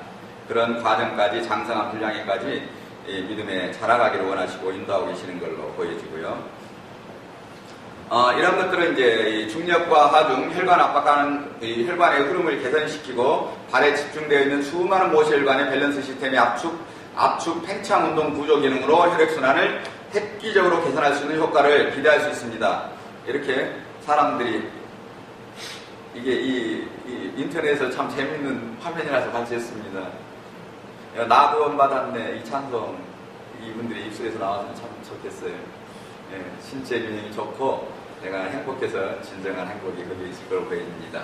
그런 과정까지 장성한 분량에까지 믿음에 자라가기를 원하시고 인도하고 계시는 걸로 보여지고요. 이런 것들은 이제 중력과 하중, 혈관 압박하는 혈관의 흐름을 개선시키고 발에 집중되어 있는 수많은 모세혈관의 밸런스 시스템의 압축 팽창 운동 구조 기능으로 혈액순환을 획기적으로 개선할 수 있는 효과를 기대할 수 있습니다. 이렇게 사람들이 이게 이 인터넷에서 참 재밌는 화면이라서 같이 했습니다. 나 구원받았네, 이 찬송 이분들이 입술에서 나와서 참 좋겠어요. 예, 신체 균형이 좋고 내가 행복해서 진정한 행복이 거기에 있을 걸로 보입니다.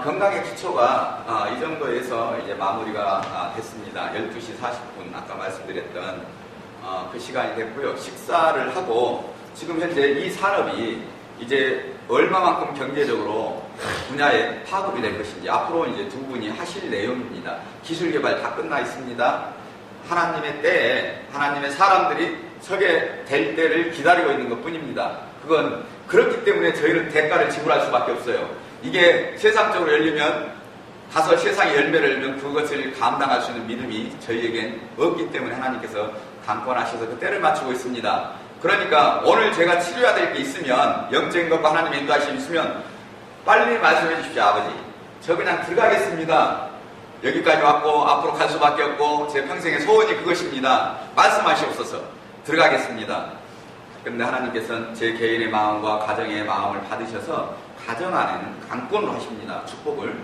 건강의 기초가 이 정도에서 이제 마무리가 됐습니다. 12시 40분 아까 말씀드렸던 그 시간이 됐고요. 식사를 하고 지금 현재 이 산업이 이제 얼마만큼 경제적으로 분야에 파급이 될 것인지 앞으로 이제 두 분이 하실 내용입니다. 기술 개발 다 끝나 있습니다. 하나님의 때에 하나님의 사람들이 서게 될 때를 기다리고 있는 것 뿐입니다. 그건 그렇기 때문에 저희는 대가를 지불할 수밖에 없어요. 이게 세상적으로 열리면 가서 세상의 열매를 열면 그것을 감당할 수 있는 믿음이 저희에겐 없기 때문에 하나님께서 강권하셔서 그 때를 맞추고 있습니다. 그러니까 오늘 제가 치료해야 될 게 있으면 영적인 것과 하나님의 인도하심이 있으면 빨리 말씀해 주십시오. 아버지, 저 그냥 들어가겠습니다. 여기까지 왔고 앞으로 갈 수밖에 없고 제 평생의 소원이 그것입니다. 말씀하시옵소서. 들어가겠습니다. 그런데 하나님께서는 제 개인의 마음과 가정의 마음을 받으셔서 가정 안에는 강권으로 하십니다. 축복을.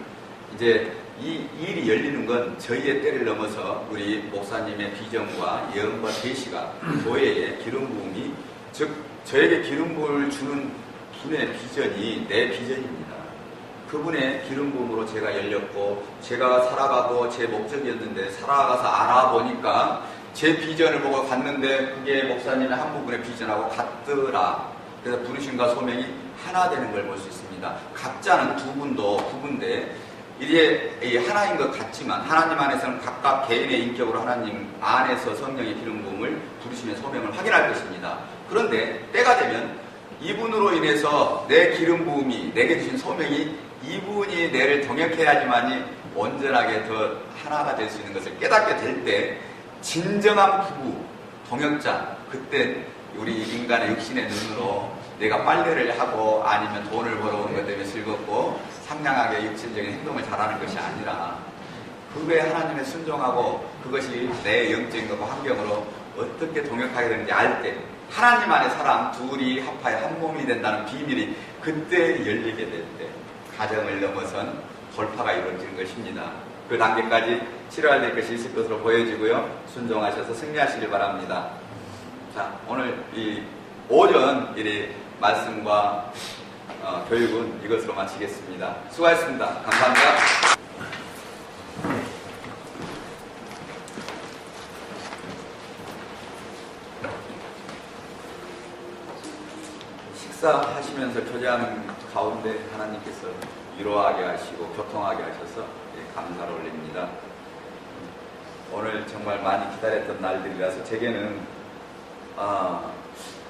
이제 이 일이 열리는 건 저희의 때를 넘어서 우리 목사님의 비전과 예언과 계시가 교회의 기름 부음이, 즉 저에게 기름 부음을 주는 분의 비전이 내 비전입니다. 그분의 기름 부음으로 제가 열렸고 제가 살아가고 제 목적이었는데 살아가서 알아보니까 제 비전을 보고 갔는데 그게 목사님의 한 부분의 비전하고 같더라. 그래서 부르심과 소명이 하나 되는 걸 볼 수 있습니다. 각자는 두 분도 두 분데 이제 이 하나인 것 같지만 하나님 안에서는 각각 개인의 인격으로 하나님 안에서 성령의 기름 부음을 부르시면 소명을 확인할 것입니다. 그런데 때가 되면 이분으로 인해서 내 기름 부음이 내게 주신 소명이 이분이 내를 동역해야지만이 온전하게 더 하나가 될 수 있는 것을 깨닫게 될 때 진정한 부부, 동역자, 그때 우리 인간의 육신의 눈으로 내가 빨래를 하고 아니면 돈을 벌어오는 것 때문에 즐겁고 상냥하게 육신적인 행동을 잘하는 것이 아니라 그거에 하나님의 순종하고 그것이 내 영적인 것과 환경으로 어떻게 동역하게 되는지 알 때 하나님 안에 사람 둘이 합하여 한 몸이 된다는 비밀이 그때 열리게 될 때 가정을 넘어선 돌파가 이루어지는 것입니다. 그 단계까지 치러야 될 것이 있을 것으로 보여지고요. 순종하셔서 승리하시길 바랍니다. 자, 오늘 이 오전 말씀과 교육은 이것으로 마치겠습니다. 수고하셨습니다. 감사합니다. 식사하시면서 교제하는 가운데 하나님께서 위로하게 하시고 교통하게 하셔서 감사를 올립니다. 오늘 정말 많이 기다렸던 날들이라서 제게는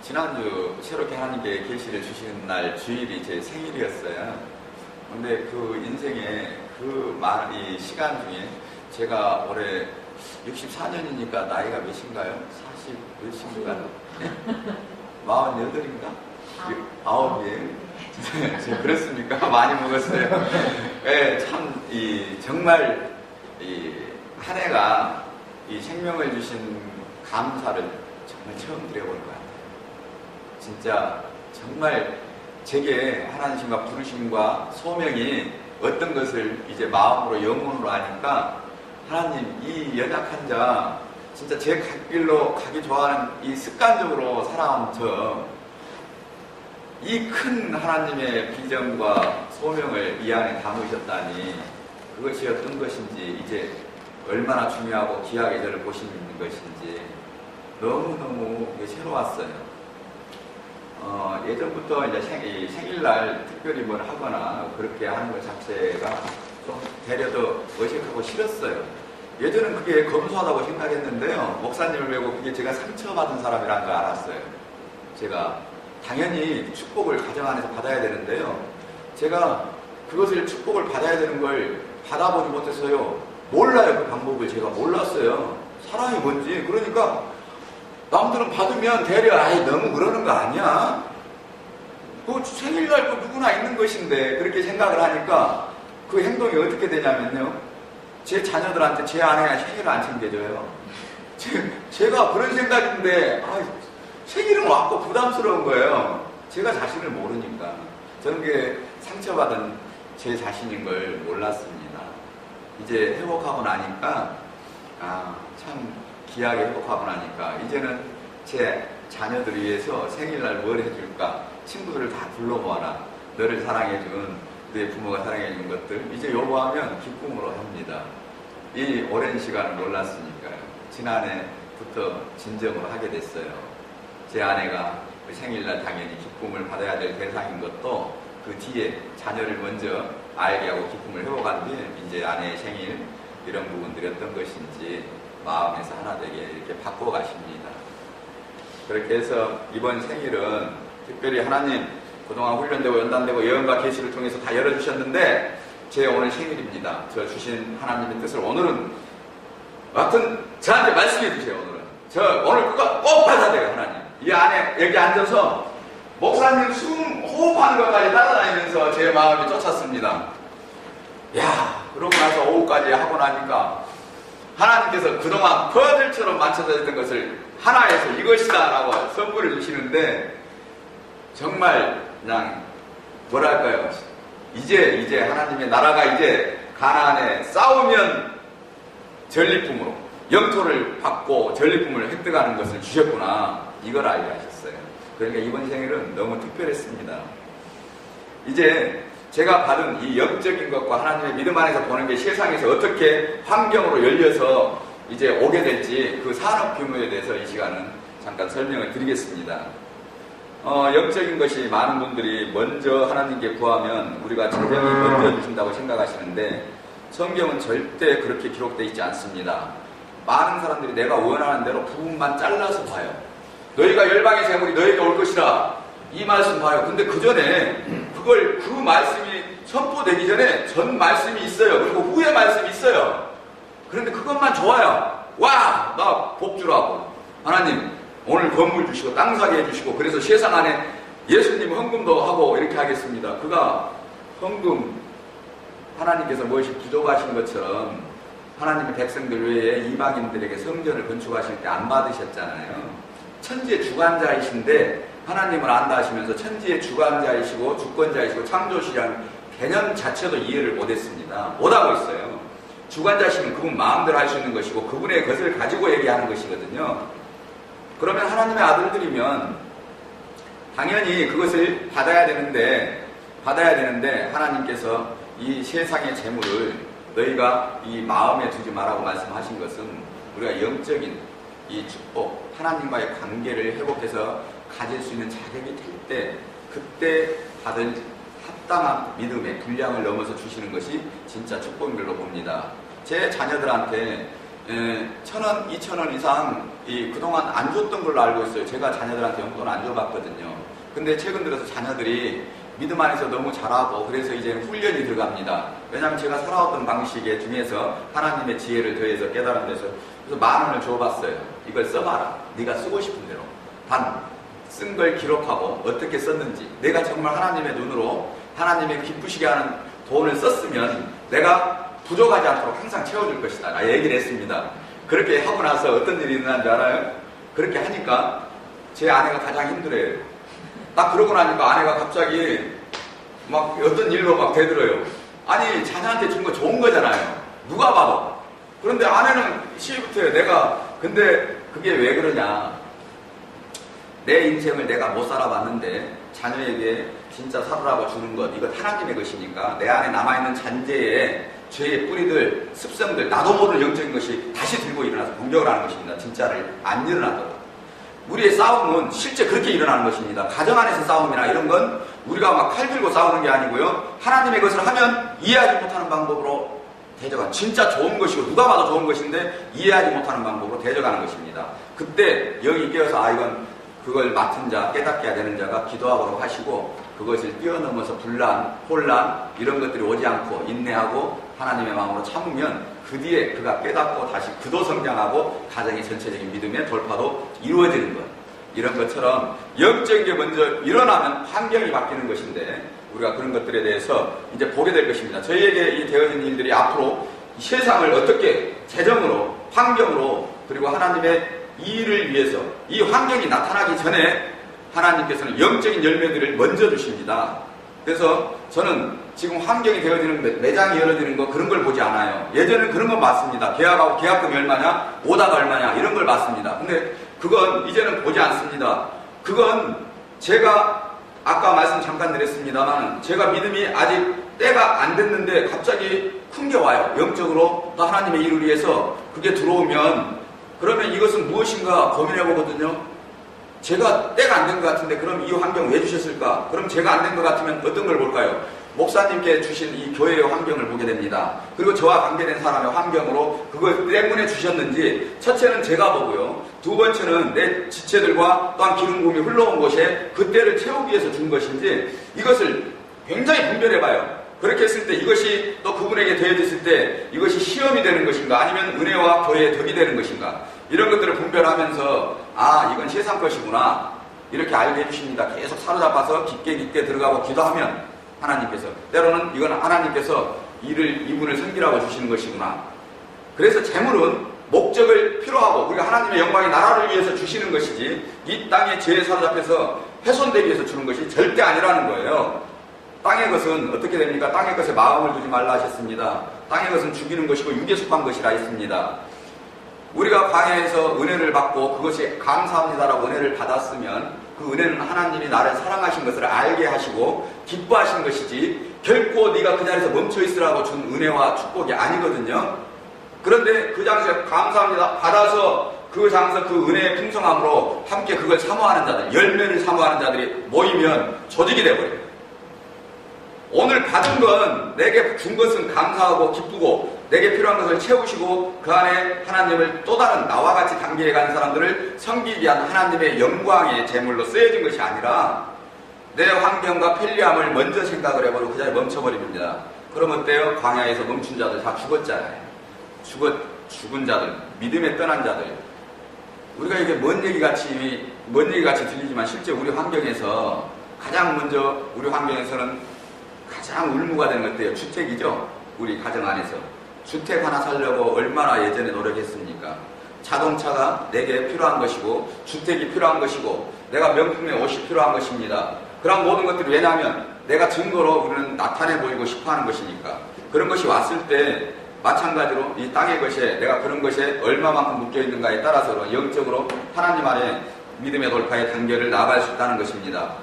지난주 새롭게 하나님께 계시를 주시는 날 주일이 제 생일이었어요. 근데 그 인생의 이 시간 중에 제가 올해 64년이니까 나이가 몇인가요? 40 몇인가? 네? 48인가? 9이에요? 그렇습니까? 많이 먹었어요. 네, 참, 정말, 한 해가 이 생명을 주신 감사를 정말 처음 드려보는 것 같아요. 진짜, 정말 제게 하나님과 부르심과 소명이 어떤 것을 이제 마음으로 영혼으로 하니까 하나님, 이 연약한 자, 진짜 제 갈 길로 가기 좋아하는 이 습관적으로 살아온 이 큰 하나님의 비전과 소명을 이 안에 담으셨다니 그것이 어떤 것인지 이제 얼마나 중요하고 귀하게 저를 보시는 것인지 너무너무 새로웠어요. 예전부터 이제 생일날 특별히 뭘 하거나 그렇게 하는 것 자체가 좀 되려 더 어색하고 싫었어요. 예전엔 그게 검소하다고 생각했는데요. 목사님을 외고 그게 제가 상처받은 사람이라는 걸 알았어요. 제가 당연히 축복을 가정 안에서 받아야 되는데요. 제가 그것을 축복을 받아야 되는 걸 받아보지 못해서요. 몰라요. 그 방법을 제가 몰랐어요. 사랑이 뭔지. 그러니까 남들은 받으면 대려 너무 그러는 거 아니야? 그 생일날 그 누구나 있는 것인데 그렇게 생각을 하니까 그 행동이 어떻게 되냐면요. 제 자녀들한테 제 아내가 생일을 안 챙겨줘요. 제가 그런 생각인데 생일은 왔고 부담스러운 거예요. 제가 자신을 모르니까. 저는 그게 상처받은 제 자신인 걸 몰랐습니다. 이제 회복하고 나니까 참 귀하게 회복하고 나니까 이제는 제 자녀들을 위해서 생일날 뭘 해줄까 친구들을 다 불러모아라. 너를 사랑해준 너의 부모가 사랑해준 것들 이제 요구하면 기쁨으로 합니다. 이 오랜 시간을 몰랐으니까요. 지난해부터 진정으로 하게 됐어요. 제 아내가 그 생일날 당연히 기쁨을 받아야 될 대상인 것도 그 뒤에 자녀를 먼저 알게 하고 기쁨을 회복한 뒤에 이제 아내의 생일 이런 부분들이 어떤 것인지 마음에서 하나 되게 이렇게 바꿔 가십니다. 그렇게 해서 이번 생일은 특별히 하나님 그동안 훈련되고 연단되고 예언과 계시를 통해서 다 열어주셨는데 제 오늘 생일입니다. 저 주신 하나님의 뜻을 오늘은 하여튼 저한테 말씀해 주세요. 오늘은 저 오늘 그거 꼭 받아야 돼요. 하나님 이 안에 여기 앉아서 목사님 숨 호흡하는 것까지 따라다니면서 제 마음이 쫓았습니다. 그러고 나서 오후까지 하고 나니까 하나님께서 그동안 퍼즐처럼 맞춰져 있던 것을 하나에서 이것이다 라고 선물을 주시는데 정말 그냥 뭐랄까요. 이제 하나님의 나라가 이제 가나안에 싸우면 전리품으로 영토를 받고 전리품을 획득하는 것을 주셨구나. 이걸 알게 하셨어요. 그러니까 이번 생일은 너무 특별했습니다. 이제 제가 받은 이 영적인 것과 하나님의 믿음 안에서 보는 게 세상에서 어떻게 환경으로 열려서 이제 오게 될지 그 산업 규모에 대해서 이 시간은 잠깐 설명을 드리겠습니다. 영적인 것이 많은 분들이 먼저 하나님께 구하면 우리가 재정이 먼저 주신다고 생각하시는데 성경은 절대 그렇게 기록되어 있지 않습니다. 많은 사람들이 내가 원하는 대로 부분만 잘라서 봐요. 너희가 열방의 재물이 너에게 올 것이라, 이 말씀 봐요. 근데 그 전에 그 말씀이 선포되기 전에 전 말씀이 있어요. 그리고 후에 말씀이 있어요. 그런데 그것만 좋아요. 와, 나 복주라고. 하나님 오늘 건물 주시고 땅 사게 해주시고, 그래서 세상 안에 예수님 헌금도 하고 이렇게 하겠습니다. 그가 헌금, 하나님께서 무엇이 부족하신 것처럼 하나님의 백성들 외에 이방인들에게 성전을 건축하실 때 안 받으셨잖아요. 천지의 주관자이신데 하나님을 안다 하시면서 천지의 주관자이시고 주권자이시고 창조주시라는 개념 자체도 이해를 못했습니다. 못하고 있어요. 주관자시면 그분 마음대로 할 수 있는 것이고 그분의 것을 가지고 얘기하는 것이거든요. 그러면 하나님의 아들들이면 당연히 그것을 받아야 되는데 하나님께서 이 세상의 재물을 너희가 이 마음에 두지 마라고 말씀하신 것은 우리가 영적인 이 축복, 하나님과의 관계를 회복해서 가질 수 있는 자격이 될 때, 그때 받을 합당한 믿음의 분량을 넘어서 주시는 것이 진짜 축복인 걸로 봅니다. 제 자녀들한테 1,000원, 2,000원 이상 그동안 안 줬던 걸로 알고 있어요. 제가 자녀들한테 용돈을 안 줘봤거든요. 근데 최근 들어서 자녀들이 믿음 안에서 너무 잘하고, 그래서 이제 훈련이 들어갑니다. 왜냐하면 제가 살아왔던 방식에 중에서 하나님의 지혜를 더해서 깨달은 데서, 그래서 10,000원을 줘봤어요. 이걸 써봐라. 네가 쓰고 싶은 대로. 단 쓴 걸 기록하고 어떻게 썼는지, 내가 정말 하나님의 눈으로 하나님의 기쁘시게 하는 돈을 썼으면 내가 부족하지 않도록 항상 채워줄 것이다. 나 얘기를 했습니다. 그렇게 하고 나서 어떤 일이 일어난 줄 알아요? 그렇게 하니까 제 아내가 가장 힘들어요. 딱 그러고 나니까 아내가 갑자기 막 어떤 일로 막 대들어요. 아니, 자녀한테 준 거 좋은 거잖아요. 누가 봐도. 그런데 아내는 시부터 근데 그게 왜 그러냐. 내 인생을 내가 못 살아봤는데 자녀에게 진짜 살으라고 주는 것, 이건 하나님의 것이니까 내 안에 남아있는 잔재의 죄의 뿌리들, 습성들, 나도 모르는 영적인 것이 다시 들고 일어나서 공격을 하는 것입니다. 진짜를 안 일어나도록. 우리의 싸움은 실제 그렇게 일어나는 것입니다. 가정 안에서 싸움이나 이런 건 우리가 막 칼 들고 싸우는 게 아니고요. 하나님의 것을 하면 이해하지 못하는 방법으로 대적하는, 진짜 좋은 것이고 누가 봐도 좋은 것인데 이해하지 못하는 방법으로 대적하는 것입니다. 그때 영이 깨어서 이건 그걸 맡은 자, 깨닫게 해야 되는 자가 기도하도록 하시고, 그것을 뛰어넘어서 분란, 혼란 이런 것들이 오지 않고 인내하고 하나님의 마음으로 참으면 그 뒤에 그가 깨닫고 다시 그도 성장하고 가정의 전체적인 믿음의 돌파도 이루어지는 것. 이런 것처럼 영적인 게 먼저 일어나면 환경이 바뀌는 것인데, 우리가 그런 것들에 대해서 이제 보게 될 것입니다. 저희에게 이 되어진 일들이 앞으로 이 세상을 어떻게 재정으로, 환경으로, 그리고 하나님의 일을 위해서 이 환경이 나타나기 전에 하나님께서는 영적인 열매들을 먼저 주십니다. 그래서 저는 지금 환경이 되어지는 매장이 열어지는 거 그런 걸 보지 않아요. 예전에는 그런 건 맞습니다. 계약하고 계약금이 얼마냐, 오다가 얼마냐 이런 걸 맞습니다. 근데 그건 이제는 보지 않습니다. 그건 제가 아까 말씀 잠깐 드렸습니다만, 제가 믿음이 아직 때가 안 됐는데 갑자기 큰 게 와요. 영적으로 또 하나님의 일을 위해서 그게 들어오면, 그러면 이것은 무엇인가 고민해 보거든요. 제가 때가 안 된 것 같은데 그럼 이 환경 왜 주셨을까? 그럼 제가 안 된 것 같으면 어떤 걸 볼까요? 목사님께 주신 이 교회의 환경을 보게 됩니다. 그리고 저와 관계된 사람의 환경으로 그것 때문에 주셨는지, 첫째는 제가 보고요. 두 번째는 내 지체들과 또한 기름 부음이 흘러온 곳에 그 때를 채우기 위해서 준 것인지, 이것을 굉장히 분별해봐요. 그렇게 했을 때 이것이 또 그분에게 되어졌을 때 이것이 시험이 되는 것인가, 아니면 은혜와 교회의 덕이 되는 것인가, 이런 것들을 분별하면서 이건 세상 것이구나 이렇게 알게 해주십니다. 계속 사로잡아서 깊게 들어가고 기도하면 하나님께서, 때로는 이건 하나님께서 이분을 섬기라고 주시는 것이구나. 그래서 재물은 목적을 필요하고 우리가 하나님의 영광의 나라를 위해서 주시는 것이지, 이 땅의 죄에 사로잡혀서 훼손되기 위해서 주는 것이 절대 아니라는 거예요. 땅의 것은 어떻게 됩니까? 땅의 것에 마음을 두지 말라 하셨습니다. 땅의 것은 죽이는 것이고 육에 속한 것이라 했습니다. 우리가 광야에서 은혜를 받고 그것이 감사합니다라고 은혜를 받았으면 그 은혜는 하나님이 나를 사랑하신 것을 알게 하시고 기뻐하신 것이지, 결코 네가 그 자리에서 멈춰 있으라고 준 은혜와 축복이 아니거든요. 그런데 그 장소에 감사합니다 받아서 그 장소 그 은혜의 풍성함으로 함께 그걸 사모하는 자들, 열매를 사모하는 자들이 모이면 조직이 돼버려요. 오늘 받은 건 내게 준 것은 감사하고 기쁘고 내게 필요한 것을 채우시고 그 안에 하나님을 또 다른 나와 같이 단계에 간 사람들을 섬기기 위한 하나님의 영광의 제물로 쓰여진 것이 아니라 내 환경과 편리함을 먼저 생각을 해버리고 그 자리에 멈춰버립니다. 그럼 어때요? 광야에서 멈춘 자들 다 죽었잖아요. 죽은 자들, 믿음에 떠난 자들. 우리가 이게 먼 얘기 같이 들리지만 실제 우리 환경에서 가장 먼저 우리 환경에서는 가장 울무가 되는 것 같아요. 주택이죠. 우리 가정 안에서. 주택 하나 살려고 얼마나 예전에 노력했습니까? 자동차가 내게 필요한 것이고 주택이 필요한 것이고 내가 명품의 옷이 필요한 것입니다. 그런 모든 것들이 왜냐하면 내가 증거로 우리는 나타내 보이고 싶어하는 것이니까. 그런 것이 왔을 때 마찬가지로 이 땅의 것에 내가 그런 것에 얼마만큼 묶여있는가에 따라서 영적으로 하나님 안에 믿음의 돌파의 단계를 나아갈 수 있다는 것입니다.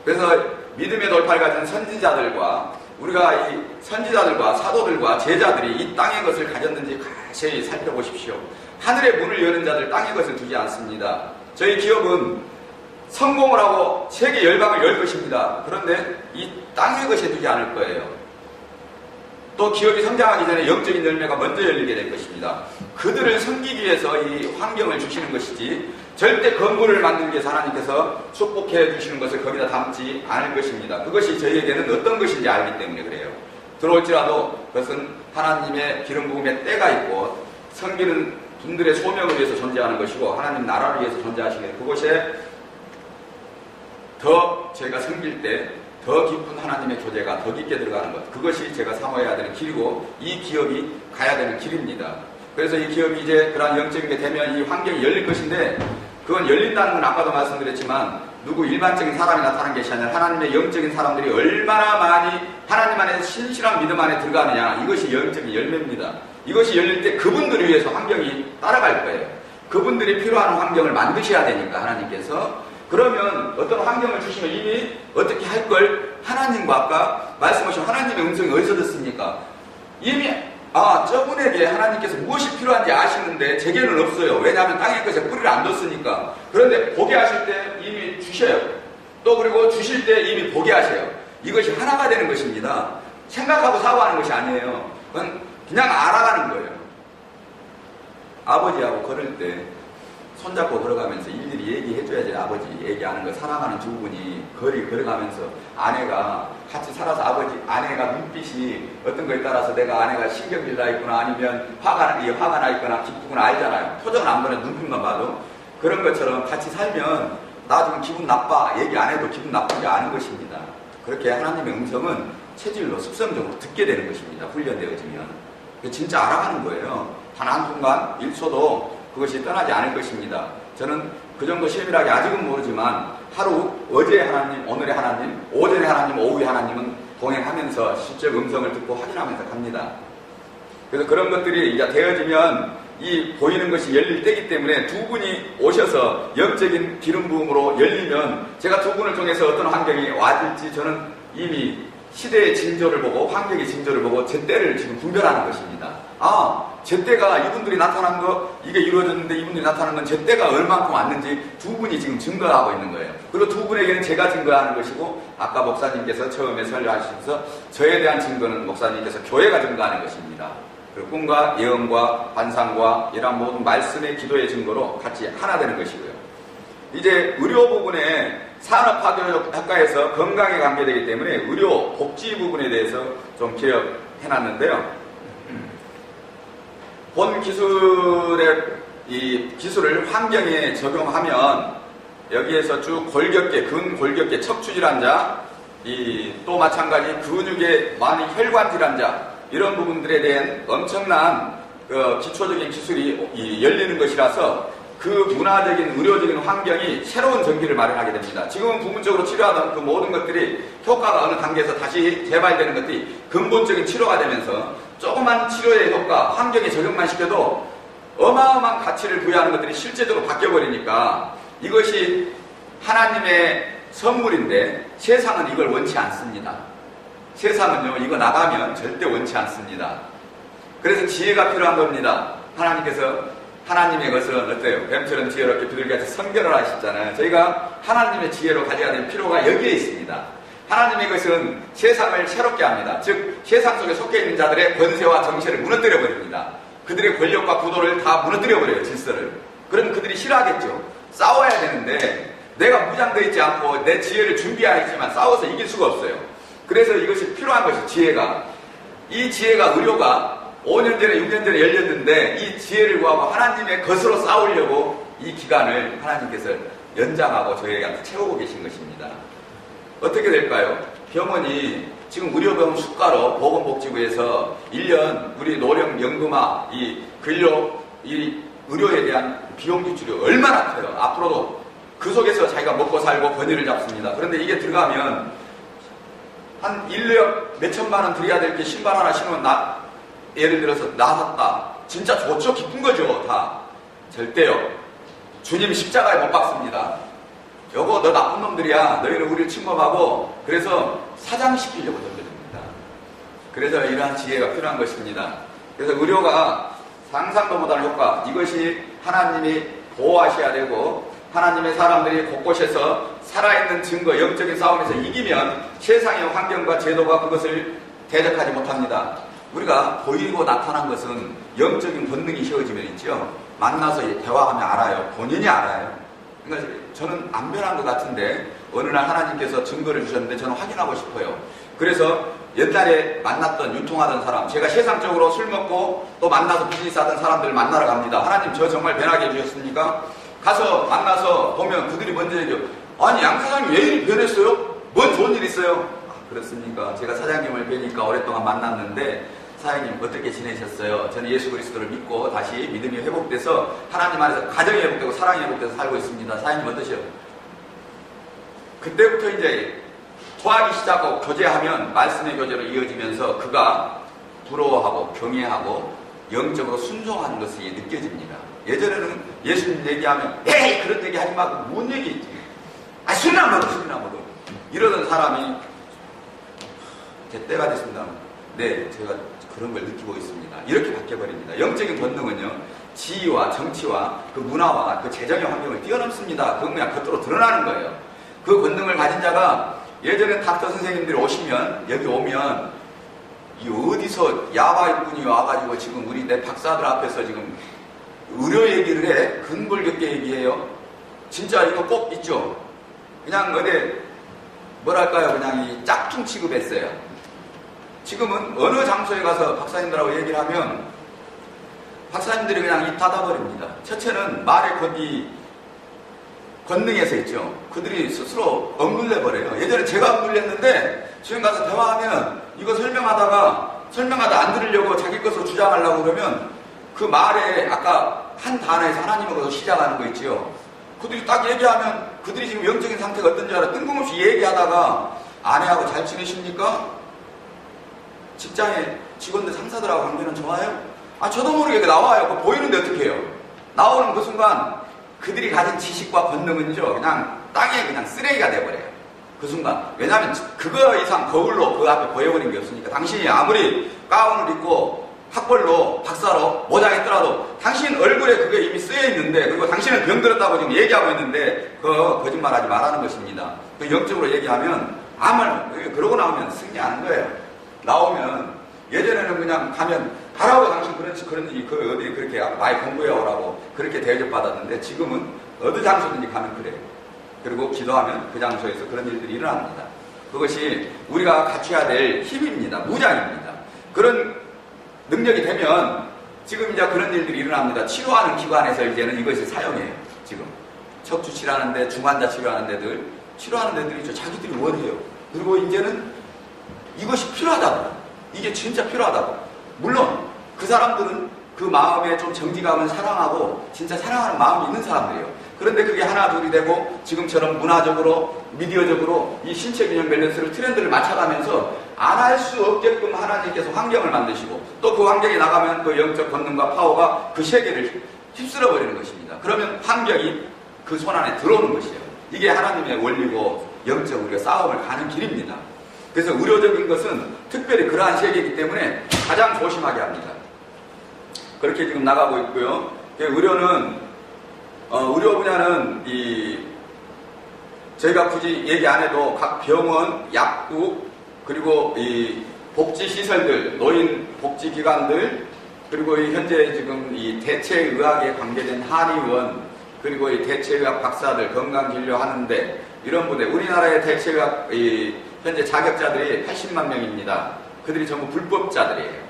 그래서 믿음의 돌파를 가진 선지자들과 우리가 이 선지자들과 사도들과 제자들이 이 땅의 것을 가졌는지 자세히 살펴보십시오. 하늘의 문을 여는 자들 땅의 것을 두지 않습니다. 저희 기업은 성공을 하고 세계 열방을 열 것입니다. 그런데 이 땅의 것에 두지 않을 거예요. 또 기업이 성장하기 전에 영적인 열매가 먼저 열리게 될 것입니다. 그들을 섬기기 위해서 이 환경을 주시는 것이지 절대 건물을 만들기 위해서 하나님께서 축복해 주시는 것을 거기다 담지 않을 것입니다. 그것이 저희에게는 어떤 것인지 알기 때문에 그래요. 들어올지라도 그것은 하나님의 기름 부음의 때가 있고 섬기는 분들의 소명을 위해서 존재하는 것이고 하나님 나라를 위해서 존재하시는 그곳에 더 저희가 섬길 때 더 깊은 하나님의 교제가 더 깊게 들어가는 것, 그것이 제가 사모해야 되는 길이고 이 기업이 가야 되는 길입니다. 그래서 이 기업이 이제 그런 영적인 게 되면 이 환경이 열릴 것인데 그건 열린다는 건 아까도 말씀드렸지만 누구 일반적인 사람이 나타난 것이 아니라 하나님의 영적인 사람들이 얼마나 많이 하나님 안에서 신실한 믿음 안에 들어가느냐, 이것이 영적인 열매입니다. 이것이 열릴 때 그분들을 위해서 환경이 따라갈 거예요. 그분들이 필요한 환경을 만드셔야 되니까 하나님께서. 그러면 어떤 환경을 주시면 이미 어떻게 할 걸 하나님과 아까 말씀하신 하나님의 음성이 어디서 듣습니까? 이미 저분에게 하나님께서 무엇이 필요한지 아시는데 제게는 없어요. 왜냐하면 땅의 것에 뿌리를 안 뒀으니까. 그런데 보게 하실 때 이미 주셔요. 또 그리고 주실 때 이미 보게 하셔요. 이것이 하나가 되는 것입니다. 생각하고 사고하는 것이 아니에요. 그건 그냥 알아가는 거예요. 아버지하고 걸을 때 손잡고 걸어가면서 일일이 얘기해줘야지. 아버지 얘기하는 거, 사랑하는 두 분이 거리 걸어가면서 아내가 같이 살아서 아내가 눈빛이 어떤 거에 따라서 내가 아내가 신경질 나 있구나 아니면 화가 나 있거나 기쁘구나 알잖아요. 표정은 안 보내 눈빛만 봐도. 그런 것처럼 같이 살면 나 지금 기분 나빠 얘기 안 해도 기분 나쁘지 않은 것입니다. 그렇게 하나님의 음성은 체질로 습성적으로 듣게 되는 것입니다. 훈련되어지면. 진짜 알아가는 거예요. 단 한순간 1초도 그것이 떠나지 않을 것입니다. 저는 그 정도 세밀하게 아직은 모르지만 어제 하나님, 오늘의 하나님, 오전의 하나님, 오후의 하나님은 동행하면서 실제 음성을 듣고 확인하면서 갑니다. 그래서 그런 것들이 이제 되어지면 이 보이는 것이 열릴 때이기 때문에 두 분이 오셔서 영적인 기름 부음으로 열리면 제가 두 분을 통해서 어떤 환경이 와질지 저는 이미 시대의 징조를 보고 환경의 징조를 보고 제 때를 지금 분별하는 것입니다. 제 때가 이분들이 나타난 거 이게 이루어졌는데 이분들이 나타난 건 제 때가 얼만큼 왔는지 두 분이 지금 증거하고 있는 거예요. 그리고 두 분에게는 제가 증거하는 것이고 아까 목사님께서 처음에 설교하시면서 저에 대한 증거는 목사님께서 교회가 증거하는 것입니다. 그리고 꿈과 예언과 환상과 이러한 모든 말씀의 기도의 증거로 같이 하나 되는 것이고요. 이제 의료 부분에 산업학교학과에서 건강에 관계되기 때문에 의료 복지 부분에 대해서 좀 기억해놨는데요. 본 기술을 환경에 적용하면 여기에서 쭉 근골격계 척추질환자, 또 마찬가지 근육에 많이 혈관질환자 이런 부분들에 대한 엄청난 기초적인 기술이 열리는 것이라서 그 문화적인 의료적인 환경이 새로운 전기를 마련하게 됩니다. 지금은 부분적으로 치료하던 그 모든 것들이 효과가 어느 단계에서 다시 재발되는 것들이 근본적인 치료가 되면서 조그만 치료의 효과, 환경에 적용만 시켜도 어마어마한 가치를 부여하는 것들이 실제적으로 바뀌어버리니까 이것이 하나님의 선물인데 세상은 이걸 원치 않습니다. 세상은요, 이거 나가면 절대 원치 않습니다. 그래서 지혜가 필요한 겁니다. 하나님께서 하나님의 것은 어때요? 뱀처럼 지혜롭게 두들겨서 선별을 하시잖아요. 저희가 하나님의 지혜로 가져야 될 필요가 여기에 있습니다. 하나님의 것은 세상을 새롭게 합니다. 즉 세상 속에 속해 있는 자들의 권세와 정체를 무너뜨려 버립니다. 그들의 권력과 구도를 다 무너뜨려 버려요. 질서를. 그럼 그들이 싫어하겠죠. 싸워야 되는데 내가 무장되어 있지 않고 내 지혜를 준비하였지만 싸워서 이길 수가 없어요. 그래서 이것이 필요한 것이 지혜가. 이 지혜가 의료가 5년 전에 6년 전에 열렸는데 이 지혜를 구하고 하나님의 것으로 싸우려고 이 기간을 하나님께서 연장하고 저희에게 채우고 계신 것입니다. 어떻게 될까요? 병원이 지금 의료병 수가로 보건복지부에서 1년 우리 노령 연금화 이 근로 이 의료에 대한 비용 지출이 얼마나 커요. 앞으로도 그 속에서 자기가 먹고 살고 권위를 잡습니다. 그런데 이게 들어가면 한 1년 몇천만 원 들여야 될 게 신발 하나 신으면 예를 들어서 나 샀다. 진짜 좋죠. 기쁜 거죠. 다. 절대요. 주님 십자가에 못 박습니다. 여보 너 나쁜 놈들이야. 너희는 우리를 침범하고 그래서 사장시키려고 던져줍니다. 그래서 이러한 지혜가 필요한 것입니다. 그래서 의료가 상상도 못하는 효과, 이것이 하나님이 보호하셔야 되고 하나님의 사람들이 곳곳에서 살아있는 증거, 영적인 싸움에서 이기면 세상의 환경과 제도가 그것을 대적하지 못합니다. 우리가 보이고 나타난 것은 영적인 본능이 세워지면 있죠. 만나서 대화하면 알아요. 본인이 알아요. 그러니까 저는 안 변한 것 같은데 어느 날 하나님께서 증거를 주셨는데 저는 확인하고 싶어요. 그래서 옛날에 만났던 유통하던 사람, 제가 세상적으로 술 먹고 또 만나서 비즈니스 하던 사람들을 만나러 갑니다. 하나님 저 정말 변하게 해주셨습니까? 가서 만나서 보면 그들이 먼저 얘기해요. 아니 양 사장님 왜 이리 변했어요? 뭔 좋은 일 있어요? 아, 그렇습니까? 제가 사장님을 뵈니까 오랫동안 만났는데 사장님 어떻게 지내셨어요? 저는 예수 그리스도를 믿고 다시 믿음이 회복돼서 하나님 안에서 가정이 회복되고 사랑이 회복돼서 살고 있습니다. 사장님 어떠세요? 그때부터 이제 토하기 시작하고 교제하면 말씀의 교제로 이어지면서 그가 부러워하고 경외하고 영적으로 순종하는 것이 느껴집니다. 예전에는 예수님 얘기하면 에이 그런 얘기 하지 말고 뭔 얘기 있지? 아 술이나 먹어 술이나 먹어 이러던 사람이 제 때가 됐습니다. 네 제가 그런 걸 느끼고 있습니다. 이렇게 바뀌어버립니다. 영적인 본능은요 지위와 정치와 그 문화와 그 재정의 환경을 뛰어넘습니다. 그건 그냥 겉으로 드러나는 거예요. 그 본능을 가진 자가 예전에 닥터 선생님들이 오시면 여기 오면 이 어디서 야바이꾼이 와가지고 지금 우리 내 박사들 앞에서 지금 의료 얘기를 해. 근골격계 얘기해요. 진짜 이거 꼭 있죠. 그냥 어디 뭐랄까요 그냥 이 짝퉁 취급했어요. 지금은 어느 장소에 가서 박사님들하고 얘기를 하면 박사님들이 그냥 입 닫아버립니다. 첫째는 말의 권능에서 있죠. 그들이 스스로 억눌려버려요. 예전에 제가 억눌렸는데 지금 가서 대화하면 이거 설명하다 안 들으려고 자기 것으로 주장하려고 그러면 그 말에 아까 한 단어에서 하나님의 것으로 시작하는 거 있지요. 그들이 딱 얘기하면 그들이 지금 영적인 상태가 어떤지 알아. 뜬금없이 얘기하다가 아내하고 잘 지내십니까? 직장에 직원들 상사들하고 관계는 좋아요? 아 저도 모르게 나와요. 그거 보이는데 어떻게 해요? 나오는 그 순간 그들이 가진 지식과 본능은요 그냥 땅에 그냥 쓰레기가 돼버려요. 그 순간. 왜냐하면 그거 이상 거울로 그 앞에 보여버린 게 없으니까. 당신이 아무리 가운을 입고 학벌로 박사로 모자했더라도 당신 얼굴에 그게 이미 쓰여 있는데 그리고 당신은 병들었다고 지금 얘기하고 있는데 그거 거짓말하지 말라는 것입니다. 그 영적으로 얘기하면 아무 말 그러고 나오면 승리하는 거예요. 나오면 예전에는 그냥 가면 가라고 당신 그런지 그 어디 그렇게 많이 공부해 오라고 그렇게 대접받았는데 지금은 어느 장소든지 가면 그래요. 그리고 기도하면 그 장소에서 그런 일들이 일어납니다. 그것이 우리가 갖춰야 될 힘입니다. 무장입니다. 그런 능력이 되면 지금 이제 그런 일들이 일어납니다. 치료하는 기관에서 이제는 이것을 사용해요. 지금 척추 치료하는데 중환자 치료하는 데들 치료하는 데들이 자기들이 원해요. 그리고 이제는 이것이 필요하다고. 이게 진짜 필요하다고. 물론 그 사람들은 그 마음에 좀 정직함을 사랑하고 진짜 사랑하는 마음이 있는 사람들이에요. 그런데 그게 하나 둘이 되고 지금처럼 문화적으로 미디어적으로 이 신체균형 밸런스를 트렌드를 맞춰가면서 안 할 수 없게끔 하나님께서 환경을 만드시고 또 그 환경에 나가면 그 영적 권능과 파워가 그 세계를 휩쓸어버리는 것입니다. 그러면 환경이 그 손 안에 들어오는 것이에요. 이게 하나님의 원리고 영적 우리가 싸움을 가는 길입니다. 그래서 의료적인 것은 특별히 그러한 세계이기 때문에 가장 조심하게 합니다. 그렇게 지금 나가고 있고요. 의료는 의료 분야는 저희가 굳이 얘기 안 해도 각 병원, 약국, 그리고 이 복지시설들, 노인 복지기관들, 그리고 이 현재 지금 이 대체의학에 관계된 한의원, 그리고 이 대체의학 박사들 건강진료 하는데 이런 분들, 우리나라의 대체의학 현재 자격자들이 80만 명입니다. 그들이 전부 불법자들이에요.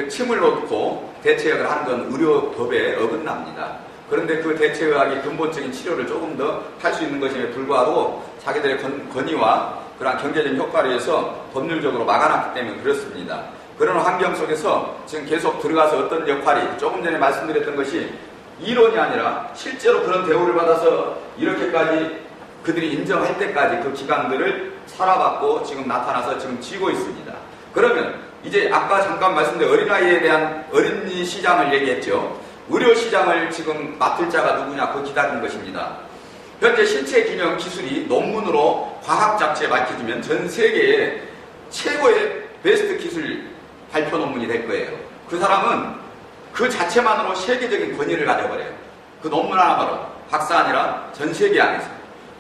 침을 놓고 대체의학을 하는 건 의료법에 어긋납니다. 그런데 그 대체의학이 근본적인 치료를 조금 더 할 수 있는 것임에 불구하고 자기들의 권위와 그런 경제적인 효과를 위해서 법률적으로 막아놨기 때문에 그렇습니다. 그런 환경 속에서 지금 계속 들어가서 어떤 역할이, 조금 전에 말씀드렸던 것이 이론이 아니라 실제로 그런 대우를 받아서 이렇게까지 그들이 인정할 때까지 그 기관들을 살아봤고 지금 나타나서 지금 지고 있습니다. 그러면 이제 아까 잠깐 말씀드린 어린아이에 대한 어린이 시장을 얘기했죠. 의료 시장을 지금 맡을 자가 누구냐, 그거 기다리는 것입니다. 현재 신체 기능 기술이 논문으로 과학 잡지에 밝혀지면 전 세계에 최고의 베스트 기술 발표 논문이 될 거예요. 그 사람은 그 자체만으로 세계적인 권위를 가져버려요. 그 논문 하나만으로. 박사 아니라 전 세계 안에서.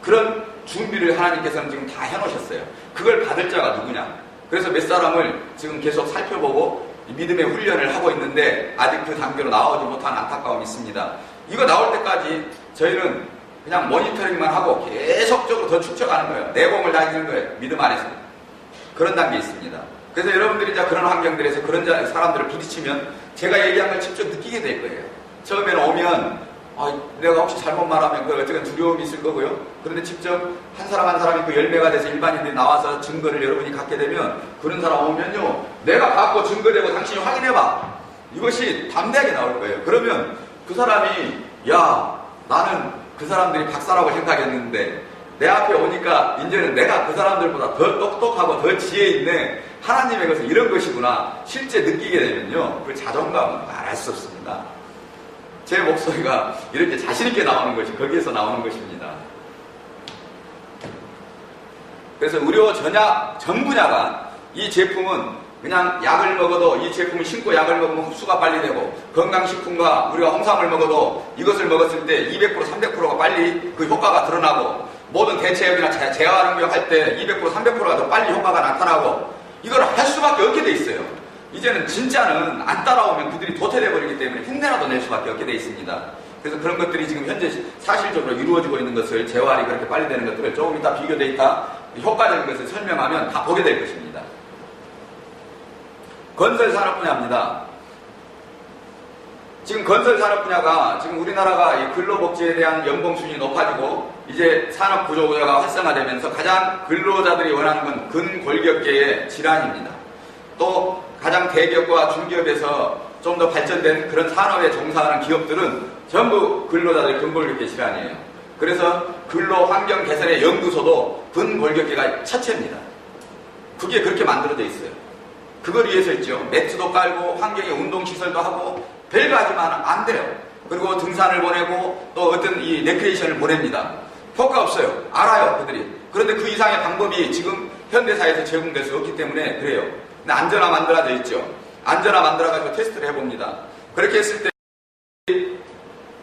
그런 준비를 하나님께서는 지금 다 해놓으셨어요. 그걸 받을 자가 누구냐. 그래서 몇 사람을 지금 계속 살펴보고 믿음의 훈련을 하고 있는데 아직 그 단계로 나오지 못한 안타까움이 있습니다. 이거 나올 때까지 저희는 그냥 모니터링만 하고 계속적으로 더 축적하는 거예요. 내공을 다지는 거예요. 믿음 안에서. 그런 단계에 있습니다. 그래서 여러분들이 이제 그런 환경들에서 그런 사람들을 부딪히면 제가 얘기한 걸 직접 느끼게 될 거예요. 처음에는 오면 내가 혹시 잘못 말하면 그 어쨌든 두려움이 있을 거고요. 그런데 직접 한 사람 한 사람이 그 열매가 돼서 일반인들이 나와서 증거를 여러분이 갖게 되면 그런 사람 오면요, 내가 갖고 증거되고 당신이 확인해봐. 이것이 담대하게 나올 거예요. 그러면 그 사람이 야, 나는 그 사람들이 박사라고 생각했는데 내 앞에 오니까 이제는 내가 그 사람들보다 더 똑똑하고 더 지혜 있네. 하나님의 것은 이런 것이구나. 실제 느끼게 되면요, 그 자존감은 말할 수 없습니다. 제 목소리가 이렇게 자신있게 나오는 것이 거기에서 나오는 것입니다. 그래서 의료 전약 전 분야가 이 제품은 그냥 약을 먹어도, 이 제품을 신고 약을 먹으면 흡수가 빨리 되고, 건강식품과 우리가 홍삼을 먹어도 이것을 먹었을 때 200% 300%가 빨리 그 효과가 드러나고, 모든 대체약이나 재활응병 할 때 200% 300%가 더 빨리 효과가 나타나고, 이걸 할 수밖에 없게 돼 있어요. 이제는 진짜는 안 따라오면 그들이 도태돼 버리기 때문에 흉내라도 낼 수밖에 없게 돼 있습니다. 그래서 그런 것들이 지금 현재 사실적으로 이루어지고 있는 것을, 재활이 그렇게 빨리 되는 것들을 조금 이따 비교 데이터 효과적인 것을 설명하면 다 보게 될 것입니다. 건설 산업 분야입니다. 지금 건설 산업 분야가 지금 우리나라가 이 근로복지에 대한 연봉 수준이 높아지고 이제 산업 구조가 활성화되면서 가장 근로자들이 원하는 건 근골격계의 질환입니다. 또 가장 대기업과 중기업에서 좀 더 발전된 그런 산업에 종사하는 기업들은 전부 근로자들의 근골격계 질환이에요. 그래서 근로 환경 개선의 연구소도 근골격계가 첫째입니다. 그게 그렇게 만들어져 있어요. 그걸 위해서 있죠. 매트도 깔고 환경에 운동시설도 하고 별거 하지만 안 돼요. 그리고 등산을 보내고 또 어떤 이 레크레이션을 보냅니다. 효과 없어요. 알아요, 그들이. 그런데 그 이상의 방법이 지금 현대사에서 제공될 수 없기 때문에 그래요. 근데 안전화 만들어져 있죠. 안전화 만들어가지고 테스트를 해봅니다. 그렇게 했을 때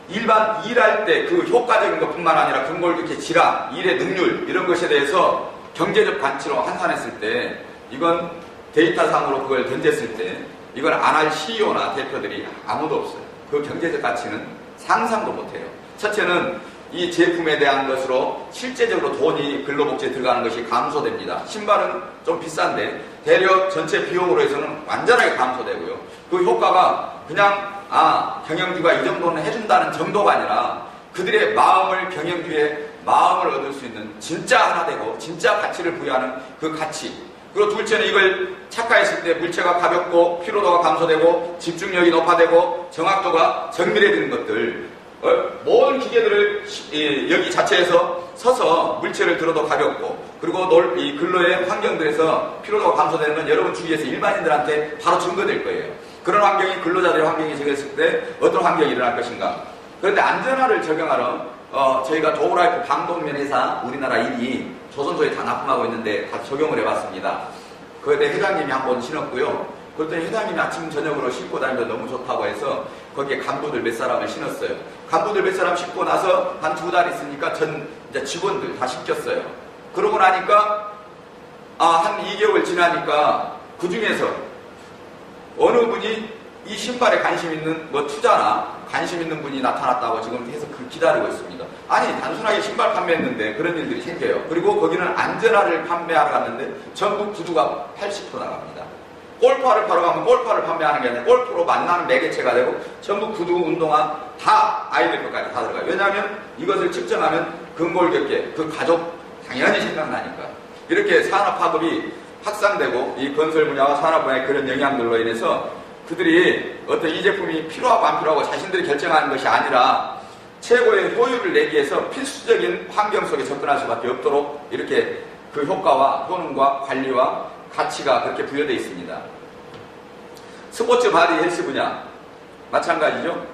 일반 일할 때 그 효과적인 것뿐만 아니라 근골격계 질환, 일의 능률 이런 것에 대해서 경제적 가치로 환산했을 때 이건 데이터상으로 그걸 던졌을 때 이걸 안 할 CEO나 대표들이 아무도 없어요. 그 경제적 가치는 상상도 못해요. 첫째는 이 제품에 대한 것으로 실제적으로 돈이 근로복지에 들어가는 것이 감소됩니다. 신발은 좀 비싼데 대략 전체 비용으로 해서는 완전하게 감소되고요. 그 효과가 그냥 경영주가 이 정도는 해준다는 정도가 아니라 그들의 마음을, 경영주의 마음을 얻을 수 있는 진짜 하나 되고 진짜 가치를 부여하는 그 가치. 그리고 둘째는 이걸 착화했을 때 물체가 가볍고 피로도가 감소되고 집중력이 높아지고 정확도가 정밀해지는 것들. 모든 기계들을 여기 자체에서 서서 물체를 들어도 가볍고, 그리고 이 근로의 환경들에서 피로도가 감소되는 건 여러분 주위에서 일반인들한테 바로 증거될 거예요. 그런 환경이 근로자들의 환경이 적용했을 때 어떤 환경이 일어날 것인가. 그런데 안전화를 적용하러 저희가 도우라이프 방독면 회사 우리나라 1위 조선소에 다 납품하고 있는데 다 적용을 해봤습니다. 그때 회장님이 한번 신었고요. 그랬더니 회장님이 아침 저녁으로 신고 다니면 너무 좋다고 해서 거기에 간부들 몇 사람을 신었어요. 간부들 몇 사람 싣고 나서 한 2달 있으니까 전 이제 직원들 다 시켰어요. 그러고 나니까 한 2개월 지나니까 그 중에서 어느 분이 이 신발에 관심 있는 투자나 관심 있는 분이 나타났다고 지금 해서 기다리고 있습니다. 아니 단순하게 신발 판매했는데 그런 일들이 생겨요. 그리고 거기는 안전화를 판매하러 갔는데 전부 구두가 80% 나갑니다. 골프화를 팔러 가면 골프화를 판매하는 게 아니라 골프로 만나는 매개체가 되고 전부 구두, 운동화 다 아이들 것까지 다 들어가요. 왜냐하면 이것을 측정하면 근골격계 그 가족 당연히 생각나니까. 이렇게 산업화급이 확산되고 이 건설 분야와 산업 분야의 그런 영향들로 인해서 그들이 어떤 이 제품이 필요하고 안 필요하고 자신들이 결정하는 것이 아니라 최고의 효율을 내기 위해서 필수적인 환경 속에 접근할 수밖에 없도록 이렇게 그 효과와 효능과 관리와 가치가 그렇게 부여되어 있습니다. 스포츠 바디 헬스 분야 마찬가지죠.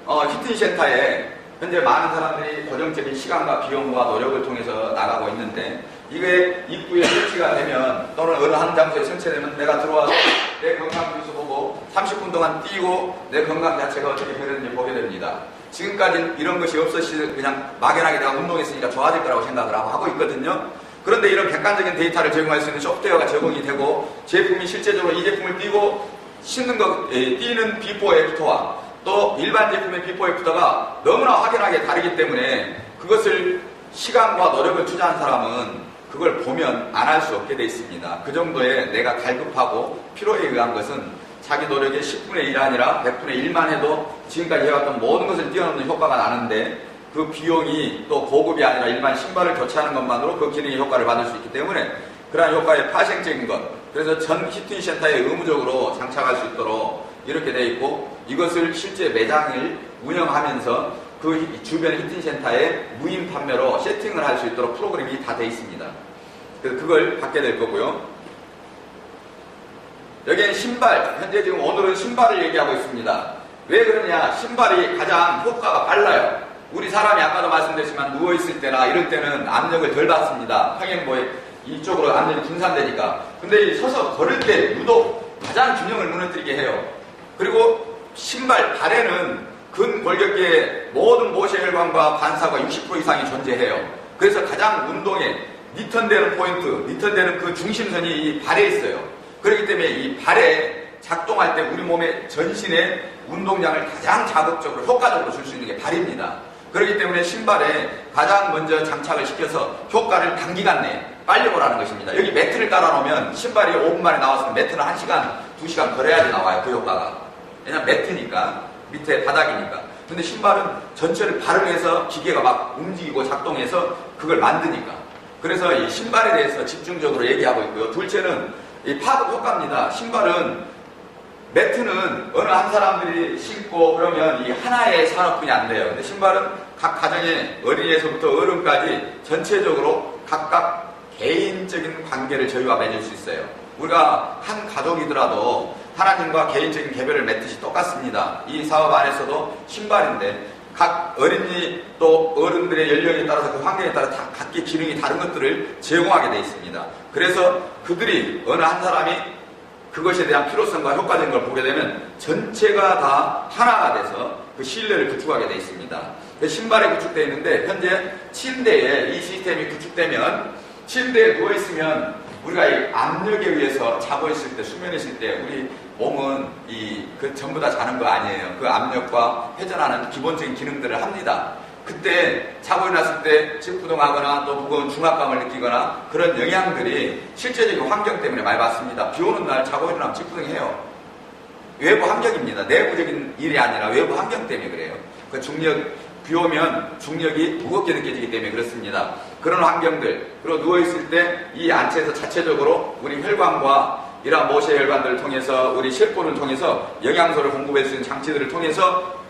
히팅센터에 현재 많은 사람들이 고정적인 시간과 비용과 노력을 통해서 나가고 있는데 이게 입구에 설치가 되면 또는 어느 한 장소에 설치되면 내가 들어와서 내 건강 뉴스 보고 30분 동안 뛰고 내 건강 자체가 어떻게 변했는지 보게 됩니다. 지금까지는 이런 것이 없었지 그냥 막연하게 내가 운동했으니까 좋아질 거라고 생각을 하고 있거든요. 그런데 이런 객관적인 데이터를 제공할 수 있는 소프트웨어가 제공이 되고 제품이 실제적으로 이 제품을 뛰고 뛰는 비포 애프터와 또 일반 제품의 비포 애프터가 너무나 확연하게 다르기 때문에 그것을 시간과 노력을 투자한 사람은 그걸 보면 안 할 수 없게 돼 있습니다. 그 정도의 내가 갈급하고 필요에 의한 것은 자기 노력의 10분의 1 아니라 100분의 1만 해도 지금까지 해왔던 모든 것을 뛰어넘는 효과가 나는데 그 비용이 또 고급이 아니라 일반 신발을 교체하는 것만으로 그 기능의 효과를 받을 수 있기 때문에 그러한 효과의 파생적인 것, 그래서 전 히팅센터에 의무적으로 장착할 수 있도록 이렇게 되어 있고 이것을 실제 매장을 운영하면서 그 주변 히팅센터에 무인 판매로 세팅을 할 수 있도록 프로그램이 다 되어 있습니다. 그래서 그걸 받게 될 거고요. 여기는 신발, 현재 지금 오늘은 신발을 얘기하고 있습니다. 왜 그러냐? 신발이 가장 효과가 빨라요. 우리 사람이 아까도 말씀드렸지만 누워있을 때나 이럴 때는 압력을 덜 받습니다. 평행보에 이쪽으로 압력이 분산되니까. 근데 이 서서 걸을 때 유독 가장 균형을 무너뜨리게 해요. 그리고 신발, 발에는 근골격계의 모든 모세혈관과 반사가 60% 이상이 존재해요. 그래서 가장 운동에 리턴되는 포인트, 리턴되는 그 중심선이 이 발에 있어요. 그렇기 때문에 이 발에 작동할 때 우리 몸의 전신의 운동량을 가장 자극적으로 효과적으로 줄 수 있는 게 발입니다. 그렇기 때문에 신발에 가장 먼저 장착을 시켜서 효과를 단기간 내에 빨리 보라는 것입니다. 여기 매트를 깔아놓으면 신발이 5분 만에 나왔으면 매트는 1시간, 2시간 걸어야지 나와요. 그 효과가. 왜냐면 매트니까, 밑에 바닥이니까. 근데 신발은 전체를 발을 해서 기계가 막 움직이고 작동해서 그걸 만드니까. 그래서 이 신발에 대해서 집중적으로 얘기하고 있고요. 둘째는 이 파급 효과입니다. 신발은 매트는 어느 한 사람들이 신고 그러면 이 하나의 산업뿐이 안 돼요. 근데 신발은 각 가정의 어린이에서부터 어른까지 전체적으로 각각 개인적인 관계를 저희와 맺을 수 있어요. 우리가 한 가족이더라도 하나님과 개인적인 개별을 맺듯이 똑같습니다. 이 사업 안에서도 신발인데 각 어린이 또 어른들의 연령에 따라서 그 환경에 따라 다 각기 기능이 다른 것들을 제공하게 되어 있습니다. 그래서 그들이 어느 한 사람이 그것에 대한 필요성과 효과적인 걸 보게 되면 전체가 다 하나가 돼서 그 신뢰를 구축하게 되어 있습니다. 신발에 구축되어 있는데 현재 침대에 이 시스템이 구축되면 침대에 누워있으면 우리가 이 압력에 의해서 자고 있을 때, 수면에 있을 때 우리 몸은 그 전부 다 자는 거 아니에요. 그 압력과 회전하는 기본적인 기능들을 합니다. 그때 자고 일어났을 때 찌뿌둥하거나 또 무거운 중압감을 느끼거나 그런 영향들이 실제적인 환경 때문에 많이 받습니다. 비 오는 날 자고 일어나면 찌뿌둥해요. 외부 환경입니다. 내부적인 일이 아니라 외부 환경 때문에 그래요. 그 중력, 비 오면 중력이 무겁게 느껴지기 때문에 그렇습니다. 그런 환경들, 그리고 누워있을 때 이 안체에서 자체적으로 우리 혈관과 이러한 모세혈관들을 통해서 우리 셰포를 통해서 영양소를 공급할 수 있는 장치들을 통해서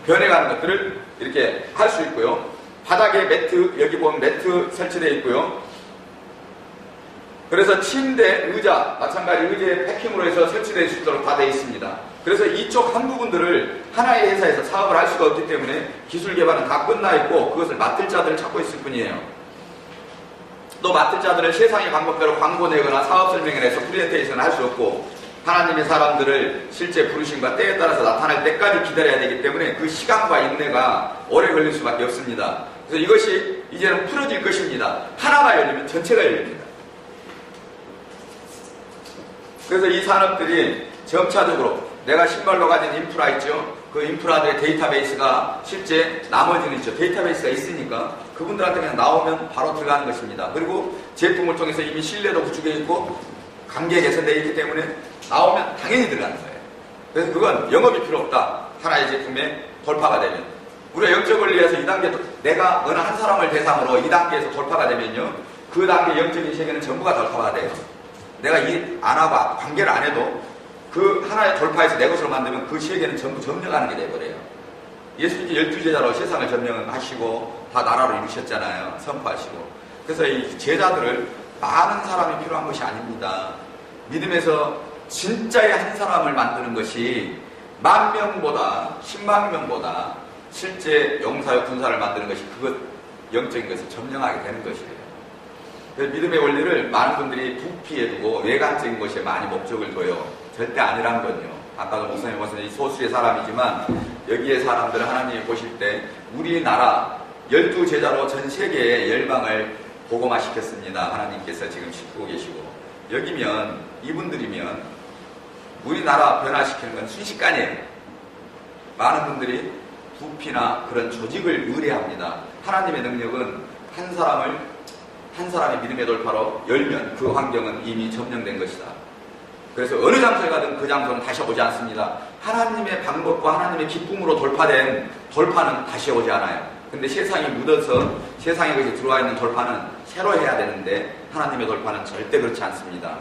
변해가는 것들을 이렇게 할 수 있고요. 바닥에 매트, 여기 보면 매트 설치되어 있고요. 그래서 침대, 의자, 마찬가지 의자에 패킹으로 해서 설치될 수 있도록 다 되어 있습니다. 그래서 이쪽 한 부분들을 하나의 회사에서 사업을 할 수가 없기 때문에 기술 개발은 다 끝나 있고 그것을 맡을 자들을 찾고 있을 뿐이에요. 또 맡을 자들을 세상의 방법대로 광고 내거나 사업 설명을 해서 프레젠테이션을 할 수 없고 하나님의 사람들을 실제 부르심과 때에 따라서 나타날 때까지 기다려야 되기 때문에 그 시간과 인내가 오래 걸릴 수밖에 없습니다. 그래서 이것이 이제는 풀어질 것입니다. 하나가 열리면 전체가 열립니다. 그래서 이 산업들이 점차적으로 내가 신발로 가진 인프라 있죠. 그 인프라들의 데이터베이스가 실제 나머지는 있죠. 데이터베이스가 있으니까 그분들한테 그냥 나오면 바로 들어가는 것입니다. 그리고 제품을 통해서 이미 신뢰도 구축해 있고 관계 개선되어 있기 때문에 나오면 당연히 들어가는 거예요. 그래서 그건 영업이 필요 없다. 하나의 제품에 돌파가 되면. 우리가 영적 원리에서 2단계, 내가 어느 한 사람을 대상으로 2단계에서 돌파가 되면요. 그 단계 영적인 세계는 전부가 돌파가 돼요. 내가 일 안 하고 관계를 안 해도 그 하나의 돌파에서 내 것으로 만들면 그 세계는 전부 점령하는 게 돼버려요. 예수님께 12제자로 세상을 점령하시고 다 나라로 이루셨잖아요. 선포하시고. 그래서 이 제자들을 많은 사람이 필요한 것이 아닙니다. 믿음에서 진짜의 한 사람을 만드는 것이 10,000명보다 10만 명보다 실제 용사요 군사를 만드는 것이 그것 영적인 것을 점령하게 되는 것이에요. 그래서 믿음의 원리를 많은 분들이 부피에 두고 외관적인 것에 많이 목적을 둬요. 절대 아니란 건요. 아까도 목사님 말씀하신 소수의 사람이지만 여기에 사람들을 하나님이 보실 때 우리나라 12제자로 전 세계의 열방을 복음화시켰습니다. 하나님께서 지금 싣고 계시고 여기면 이분들이면 우리나라 변화시키는 건 순식간이에요. 많은 분들이 부피나 그런 조직을 의뢰합니다. 하나님의 능력은 한 사람의 믿음의 돌파로 열면 그 환경은 이미 점령된 것이다. 그래서 어느 장소에 가든 그 장소는 다시 오지 않습니다. 하나님의 방법과 하나님의 기쁨으로 돌파된 돌파는 다시 오지 않아요. 근데 세상이 묻어서 세상에 그렇게 들어와 있는 돌파는 새로 해야 되는데 하나님의 돌파는 절대 그렇지 않습니다.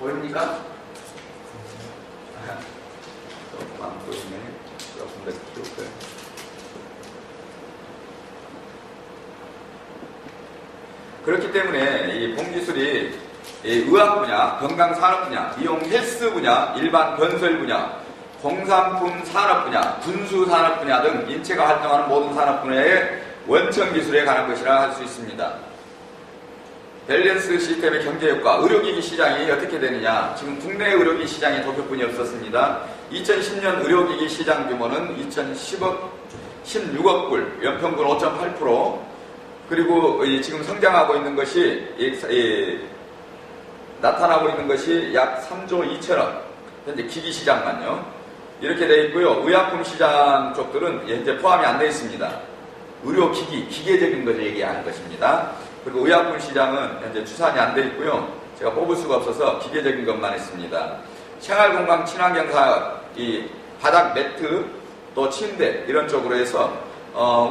보입니까? 조금 안 보이네. 조금 더 키울까요? 그렇기 때문에 이 봉기술이 의학 분야, 건강산업 분야, 이용 헬스 분야, 일반 건설 분야, 공산품 산업 분야, 군수 산업 분야 등 인체가 활동하는 모든 산업 분야의 원천 기술에 관한 것이라 할 수 있습니다. 밸런스 시스템의 경제효과, 의료기기 시장이 어떻게 되느냐. 지금 국내 의료기기 시장이 도쿄뿐이 없었습니다. 2010년 의료기기 시장 규모는 16억 불, 연평균 5.8%. 그리고 지금 성장하고 있는 것이 나타나고 있는 것이 약 3조 2천억. 현재 기기 시장만요. 이렇게 되어 있고요. 의약품 시장 쪽들은 현재 포함이 안 되어 있습니다. 의료기기, 기계적인 것을 얘기하는 것입니다. 그리고 의약품 시장은 현재 추산이 안 돼 있고요. 제가 뽑을 수가 없어서 기계적인 것만 있습니다. 생활건강 친환경 사업, 이 바닥 매트, 또 침대 이런 쪽으로 해서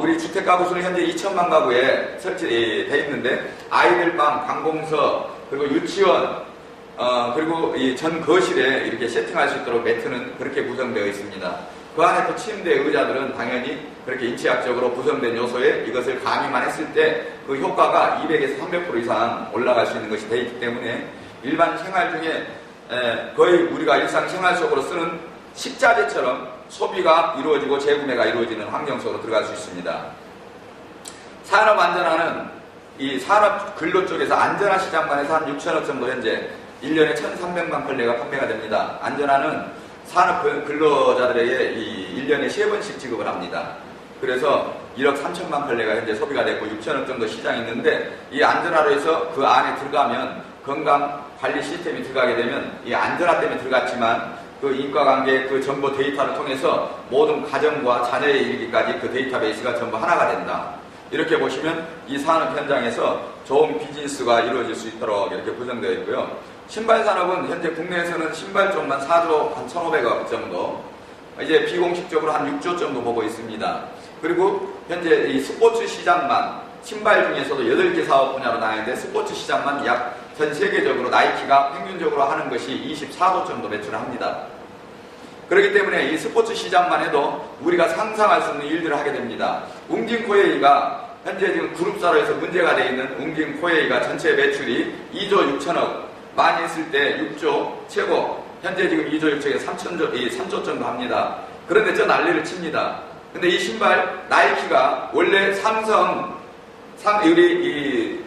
우리 주택 가구 수는 현재 2천만 가구에 설치되어 있는데 아이들 방, 관공서, 그리고 유치원, 그리고 이 전 거실에 이렇게 세팅할 수 있도록 매트는 그렇게 구성되어 있습니다. 그 안에 또 침대, 의자들은 당연히 그렇게 인체학적으로 구성된 요소에 이것을 가미만 했을 때 그 효과가 200에서 300% 이상 올라갈 수 있는 것이 되어 있기 때문에 일반 생활 중에 거의 우리가 일상생활 속으로 쓰는 식자재처럼 소비가 이루어지고 재구매가 이루어지는 환경 속으로 들어갈 수 있습니다. 산업안전화는 이 산업 근로 쪽에서 안전화 시장만 해서 한 6천억 정도 현재 1년에 1,300만 컬레가 판매가 됩니다. 안전화는 산업 근로자들에게 이 1년에 3번씩 지급을 합니다. 그래서 1억 3천만 컬레가 현재 소비가 됐고 6천억 정도 시장이 있는데 이 안전화로 해서 그 안에 들어가면 건강관리 시스템이 들어가게 되면 이 안전화 때문에 들어갔지만 그 인과관계 그 정보 데이터를 통해서 모든 가정과 자녀에 이르기까지 그 데이터베이스가 전부 하나가 된다. 이렇게 보시면 이 산업 현장에서 좋은 비즈니스가 이루어질 수 있도록 이렇게 구성되어 있고요. 신발 산업은 현재 국내에서는 신발 쪽만 4조 한 1,500억 정도, 이제 비공식적으로 한 6조 정도 보고 있습니다. 그리고 현재 이 스포츠 시장만 신발 중에서도 8개 사업 분야로 나뉘는데 스포츠 시장만 약 전 세계적으로 나이키가 평균적으로 하는 것이 24조 정도 매출을 합니다. 그렇기 때문에 이 스포츠 시장만 해도 우리가 상상할 수 없는 일들을 하게 됩니다. 웅진 코웨이가 현재 지금 그룹사로에서 문제가 되어 있는 웅진 코웨이가 전체 매출이 2조 6천억, 많이 있을 때 6조 최고, 현재 지금 2조 6천에 3조 정도 합니다. 그런데 저 난리를 칩니다. 근데 이 신발 나이키가 원래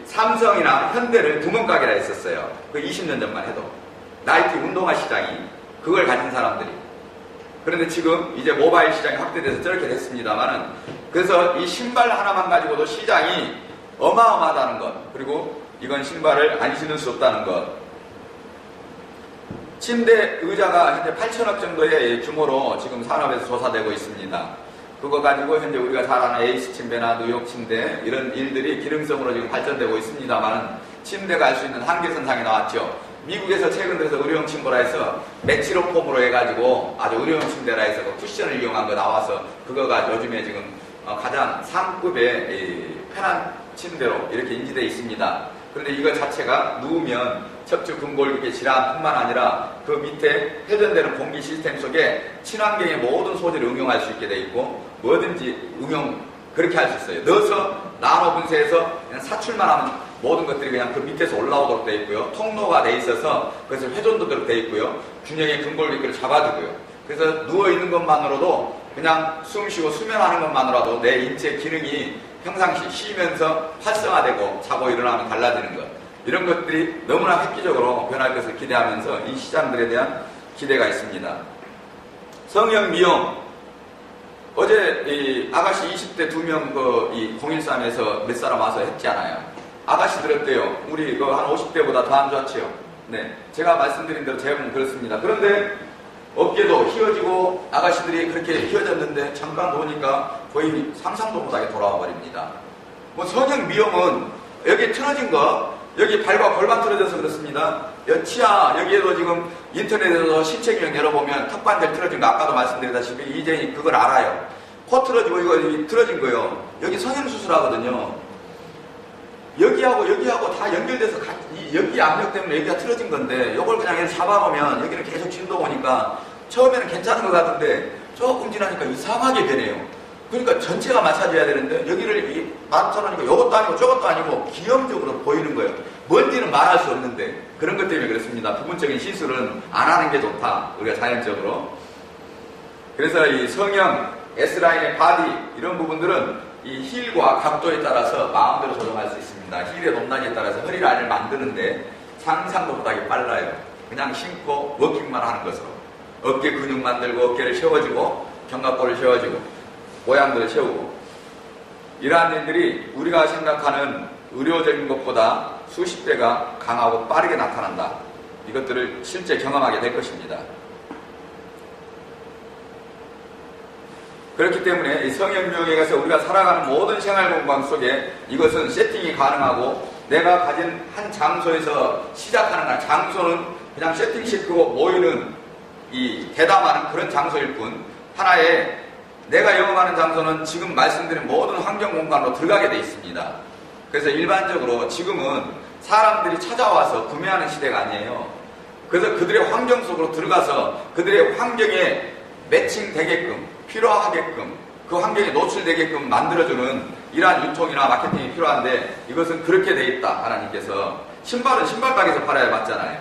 삼성이나 현대를 구멍가게라 했었어요. 그 20년 전만 해도. 나이키 운동화 시장이 그걸 가진 사람들이. 그런데 지금 이제 모바일 시장이 확대돼서 저렇게 됐습니다만은, 그래서 이 신발 하나만 가지고도 시장이 어마어마하다는 것, 그리고 이건 신발을 안 신을 수 없다는 것. 침대 의자가 현재 8천억 정도의 규모로 지금 산업에서 조사되고 있습니다. 그거 가지고 현재 우리가 잘 아는 에이스 침대나 뉴욕 침대 이런 일들이 기능성으로 지금 발전되고 있습니다만은, 침대가 할 수 있는 한계선상에 나왔죠. 미국에서 최근 들어서 의료용 침대라 해서 메치로 폼으로 해가지고 아주 의료용 침대라 해서 그 쿠션을 이용한 거 나와서, 그거가 요즘에 지금 가장 상급의 편한 침대로 이렇게 인지되어 있습니다. 그런데 이거 자체가 누우면 척추 근골격의 질환뿐만 아니라 그 밑에 회전되는 공기 시스템 속에 친환경의 모든 소재를 응용할 수 있게 되어 있고, 뭐든지 응용 그렇게 할 수 있어요. 넣어서 나노 분쇄해서 그냥 사출만 하면 모든 것들이 그냥 그 밑에서 올라오도록 되어 있고요. 통로가 되어 있어서 그래서 회전도도록 되어 있고요. 균형의 근골격을 잡아주고요. 그래서 누워있는 것만으로도 그냥 숨 쉬고 수면하는 것만으로도 내 인체 기능이 평상시 쉬면서 활성화되고 자고 일어나면 달라지는 것, 이런 것들이 너무나 획기적으로 변할 것을 기대하면서 이 시장들에 대한 기대가 있습니다. 성형 미용, 어제 이 아가씨 20대 2명 이 013에서 몇 사람 와서 했잖아요. 아가씨들 어때요? 우리 한 50대보다 더 안 좋았지요? 네, 제가 말씀드린 대로 대부분 그렇습니다. 그런데 어깨도 휘어지고 아가씨들이 그렇게 휘어졌는데 잠깐 보니까 거의 상상도 못하게 돌아와 버립니다. 뭐 성형 미용은 여기 틀어진 거, 여기 발과 골반 틀어져서 그렇습니다. 치아 여기에도 지금 인터넷에서 신체 기능 열어보면 턱관절 틀어진 거 아까도 말씀드렸다시피 이제 그걸 알아요. 코 틀어지고 이거 틀어진 거요. 여기 성형 수술하거든요. 여기하고 다 연결돼서 여기 압력 때문에 여기가 틀어진 건데, 이걸 그냥 이렇게 잡아보면 여기는 계속 진동 오니까 처음에는 괜찮은 것 같은데 조금 지나니까 이상하게 되네요. 그러니까 전체가 맞춰져야 되는데 여기를 맞춰놓으니까 이것도 아니고 저것도 아니고 기형적으로 보이는 거예요. 뭔지는 말할 수 없는데, 그런 것 때문에 그렇습니다. 부분적인 시술은 안 하는 게 좋다, 우리가 자연적으로. 그래서 이 성형, S라인의 바디 이런 부분들은 이 힐과 각도에 따라서 마음대로 조정할 수 있습니다. 힐의 높낮이에 따라서 허리 라인을 만드는데 상상도 못하게 빨라요. 그냥 신고 워킹만 하는 것으로 어깨 근육 만들고 어깨를 세워주고 견갑골을 세워주고 모양들을 세우고, 이러한 일들이 우리가 생각하는 의료적인 것보다 수십 배가 강하고 빠르게 나타난다. 이것들을 실제 경험하게 될 것입니다. 그렇기 때문에 이 성형미용에 가서 우리가 살아가는 모든 생활 공간 속에 이것은 세팅이 가능하고, 내가 가진 한 장소에서 시작하는 날, 장소는 그냥 세팅시키고 모이는 이 대담하는 그런 장소일 뿐, 하나의 내가 영업하는 장소는 지금 말씀드린 모든 환경 공간으로 들어가게 되어 있습니다. 그래서 일반적으로 지금은 사람들이 찾아와서 구매하는 시대가 아니에요. 그래서 그들의 환경 속으로 들어가서 그들의 환경에 매칭되게끔, 필요하게끔, 그 환경에 노출되게끔 만들어주는 이러한 유통이나 마케팅이 필요한데, 이것은 그렇게 돼 있다. 하나님께서 신발은 신발 가게에서 팔아야 맞잖아요.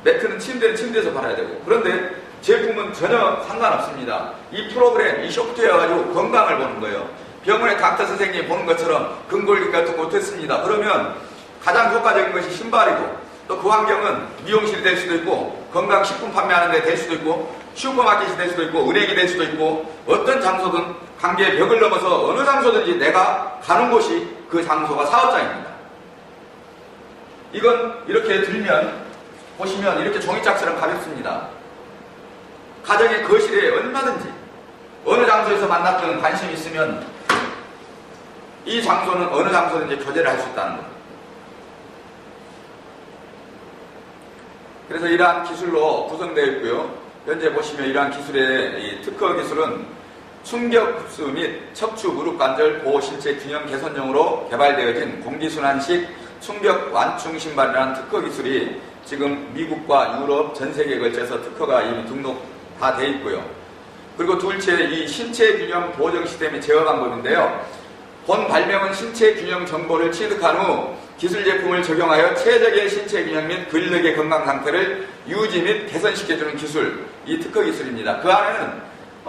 매트는 침대는 침대에서 팔아야 되고. 그런데 제품은 전혀 상관없습니다. 이 프로그램, 이 소프트웨어 가지고 건강을 보는 거예요. 병원의 닥터 선생님이 보는 것처럼 근골격 같은 거 어떻습니다. 그러면 가장 효과적인 것이 신발이고, 또 그 환경은 미용실이 될 수도 있고, 건강식품 판매하는 데 될 수도 있고, 슈퍼마켓이 될 수도 있고, 은행이 될 수도 있고, 어떤 장소든 관계의 벽을 넘어서 어느 장소든지 내가 가는 곳이 그 장소가 사업장입니다. 이건 이렇게 들면, 보시면 이렇게 종이짝처럼 가볍습니다. 가정의 거실에 얼마든지 어느 장소에서 만났던 관심이 있으면 이 장소는 어느 장소든지 교제를 할 수 있다는 것. 그래서 이러한 기술로 구성되어 있고요. 현재 보시면 이러한 기술의 이 특허 기술은 충격 흡수 및 척추 무릎 관절 보호 신체 균형 개선용으로 개발되어진 공기순환식 충격 완충 신발이라는 특허 기술이 지금 미국과 유럽 전 세계에 걸쳐서 특허가 이미 등록 다 돼 있고요. 그리고 둘째, 이 신체 균형 보정 시스템의 제어 방법인데요. 본 발명은 신체 균형 정보를 취득한 후 기술 제품을 적용하여 최적의 신체 균형 및 근력의 건강 상태를 유지 및 개선시켜주는 기술, 이 특허 기술입니다. 그 안에는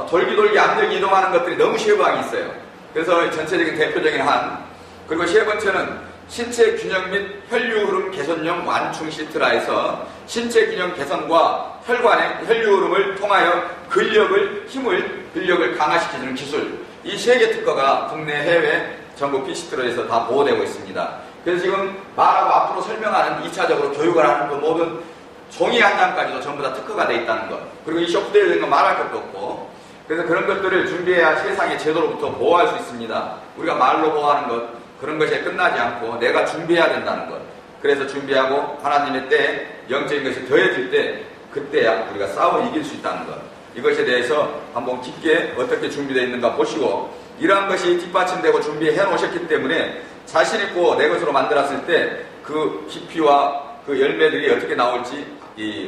돌기돌기 암벽이 이동하는 것들이 너무 쉐부항이 있어요. 그래서 전체적인 대표적인 한, 그리고 세 번째는 신체 균형 및 혈류 흐름 개선용 완충 시트라 해서 신체 균형 개선과 혈관의 혈류 흐름을 통하여 근력을 강화시키는 기술, 이 세 개 특허가 국내 해외 전국 PC트로에서 다 보호되고 있습니다. 그래서 지금 말하고 앞으로 설명하는 2차적으로 교육을 하는 그 모든 종이 한 장까지도 전부 다 특허가 돼 있다는 것, 그리고 이 쇼프되어 있는 건 말할 것도 없고, 그래서 그런 것들을 준비해야 세상의 제도로부터 보호할 수 있습니다. 우리가 말로 보호하는 것, 그런 것에 끝나지 않고 내가 준비해야 된다는 것. 그래서 준비하고 하나님의 때에 영적인 것이 더해질 때, 그때야 우리가 싸워 이길 수 있다는 것. 이것에 대해서 한번 깊게 어떻게 준비되어 있는가 보시고, 이러한 것이 뒷받침되고 준비해 놓으셨기 때문에 자신 있고 내 것으로 만들었을 때 그 깊이와 그 열매들이 어떻게 나올지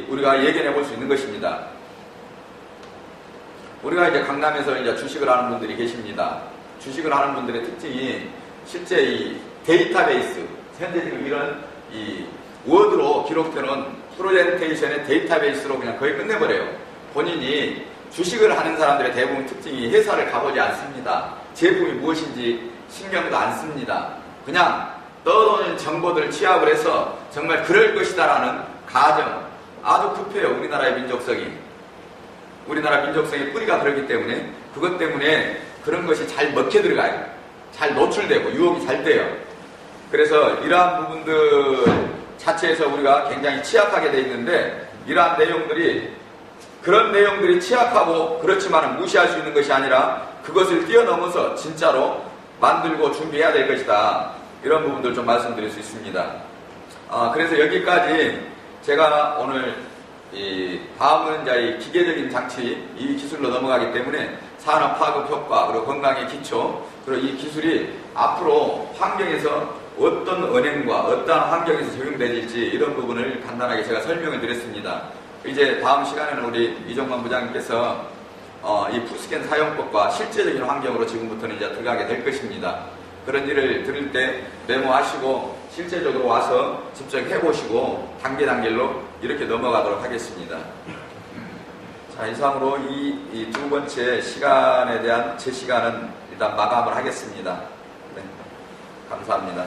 우리가 예견해 볼 수 있는 것입니다. 우리가 이제 강남에서 이제 주식을 하는 분들이 계십니다. 주식을 하는 분들의 특징이 실제 이 데이터베이스, 현재 지금 이런 이 워드로 기록되는 프레젠테이션의 데이터베이스로 그냥 거의 끝내버려요. 본인이 주식을 하는 사람들의 대부분 특징이 회사를 가보지 않습니다. 제품이 무엇인지 신경도 안 씁니다. 그냥 떠도는 정보들을 취합을 해서 정말 그럴 것이다라는 가정, 아주 급해요. 우리나라의 민족성이. 우리나라 민족성의 뿌리가 그렇기 때문에, 그것 때문에 그런 것이 잘 먹혀 들어가요. 잘 노출되고 유혹이 잘 돼요. 그래서 이러한 부분들 자체에서 우리가 굉장히 취약하게 돼 있는데, 이러한 내용들이, 그런 내용들이 취약하고 그렇지만 무시할 수 있는 것이 아니라 그것을 뛰어넘어서 진짜로 만들고 준비해야 될 것이다. 이런 부분들 좀 말씀드릴 수 있습니다. 그래서 여기까지 제가 오늘 다음은 이제 이 기계적인 장치, 이 기술로 넘어가기 때문에 산업 파급 효과, 그리고 건강의 기초, 그리고 이 기술이 앞으로 환경에서 어떤 은행과 어떤 환경에서 적용될지 이런 부분을 간단하게 제가 설명을 드렸습니다. 이제 다음 시간에는 우리 이종만 부장님께서 이 푸스캔 사용법과 실제적인 환경으로 지금부터는 이제 들어가게 될 것입니다. 그런 일을 들을 때 메모하시고 실제적으로 와서 직접 해보시고 단계로 이렇게 넘어가도록 하겠습니다. 자, 이상으로 이 두 번째 시간에 대한 제 시간은 일단 마감을 하겠습니다. 네, 감사합니다.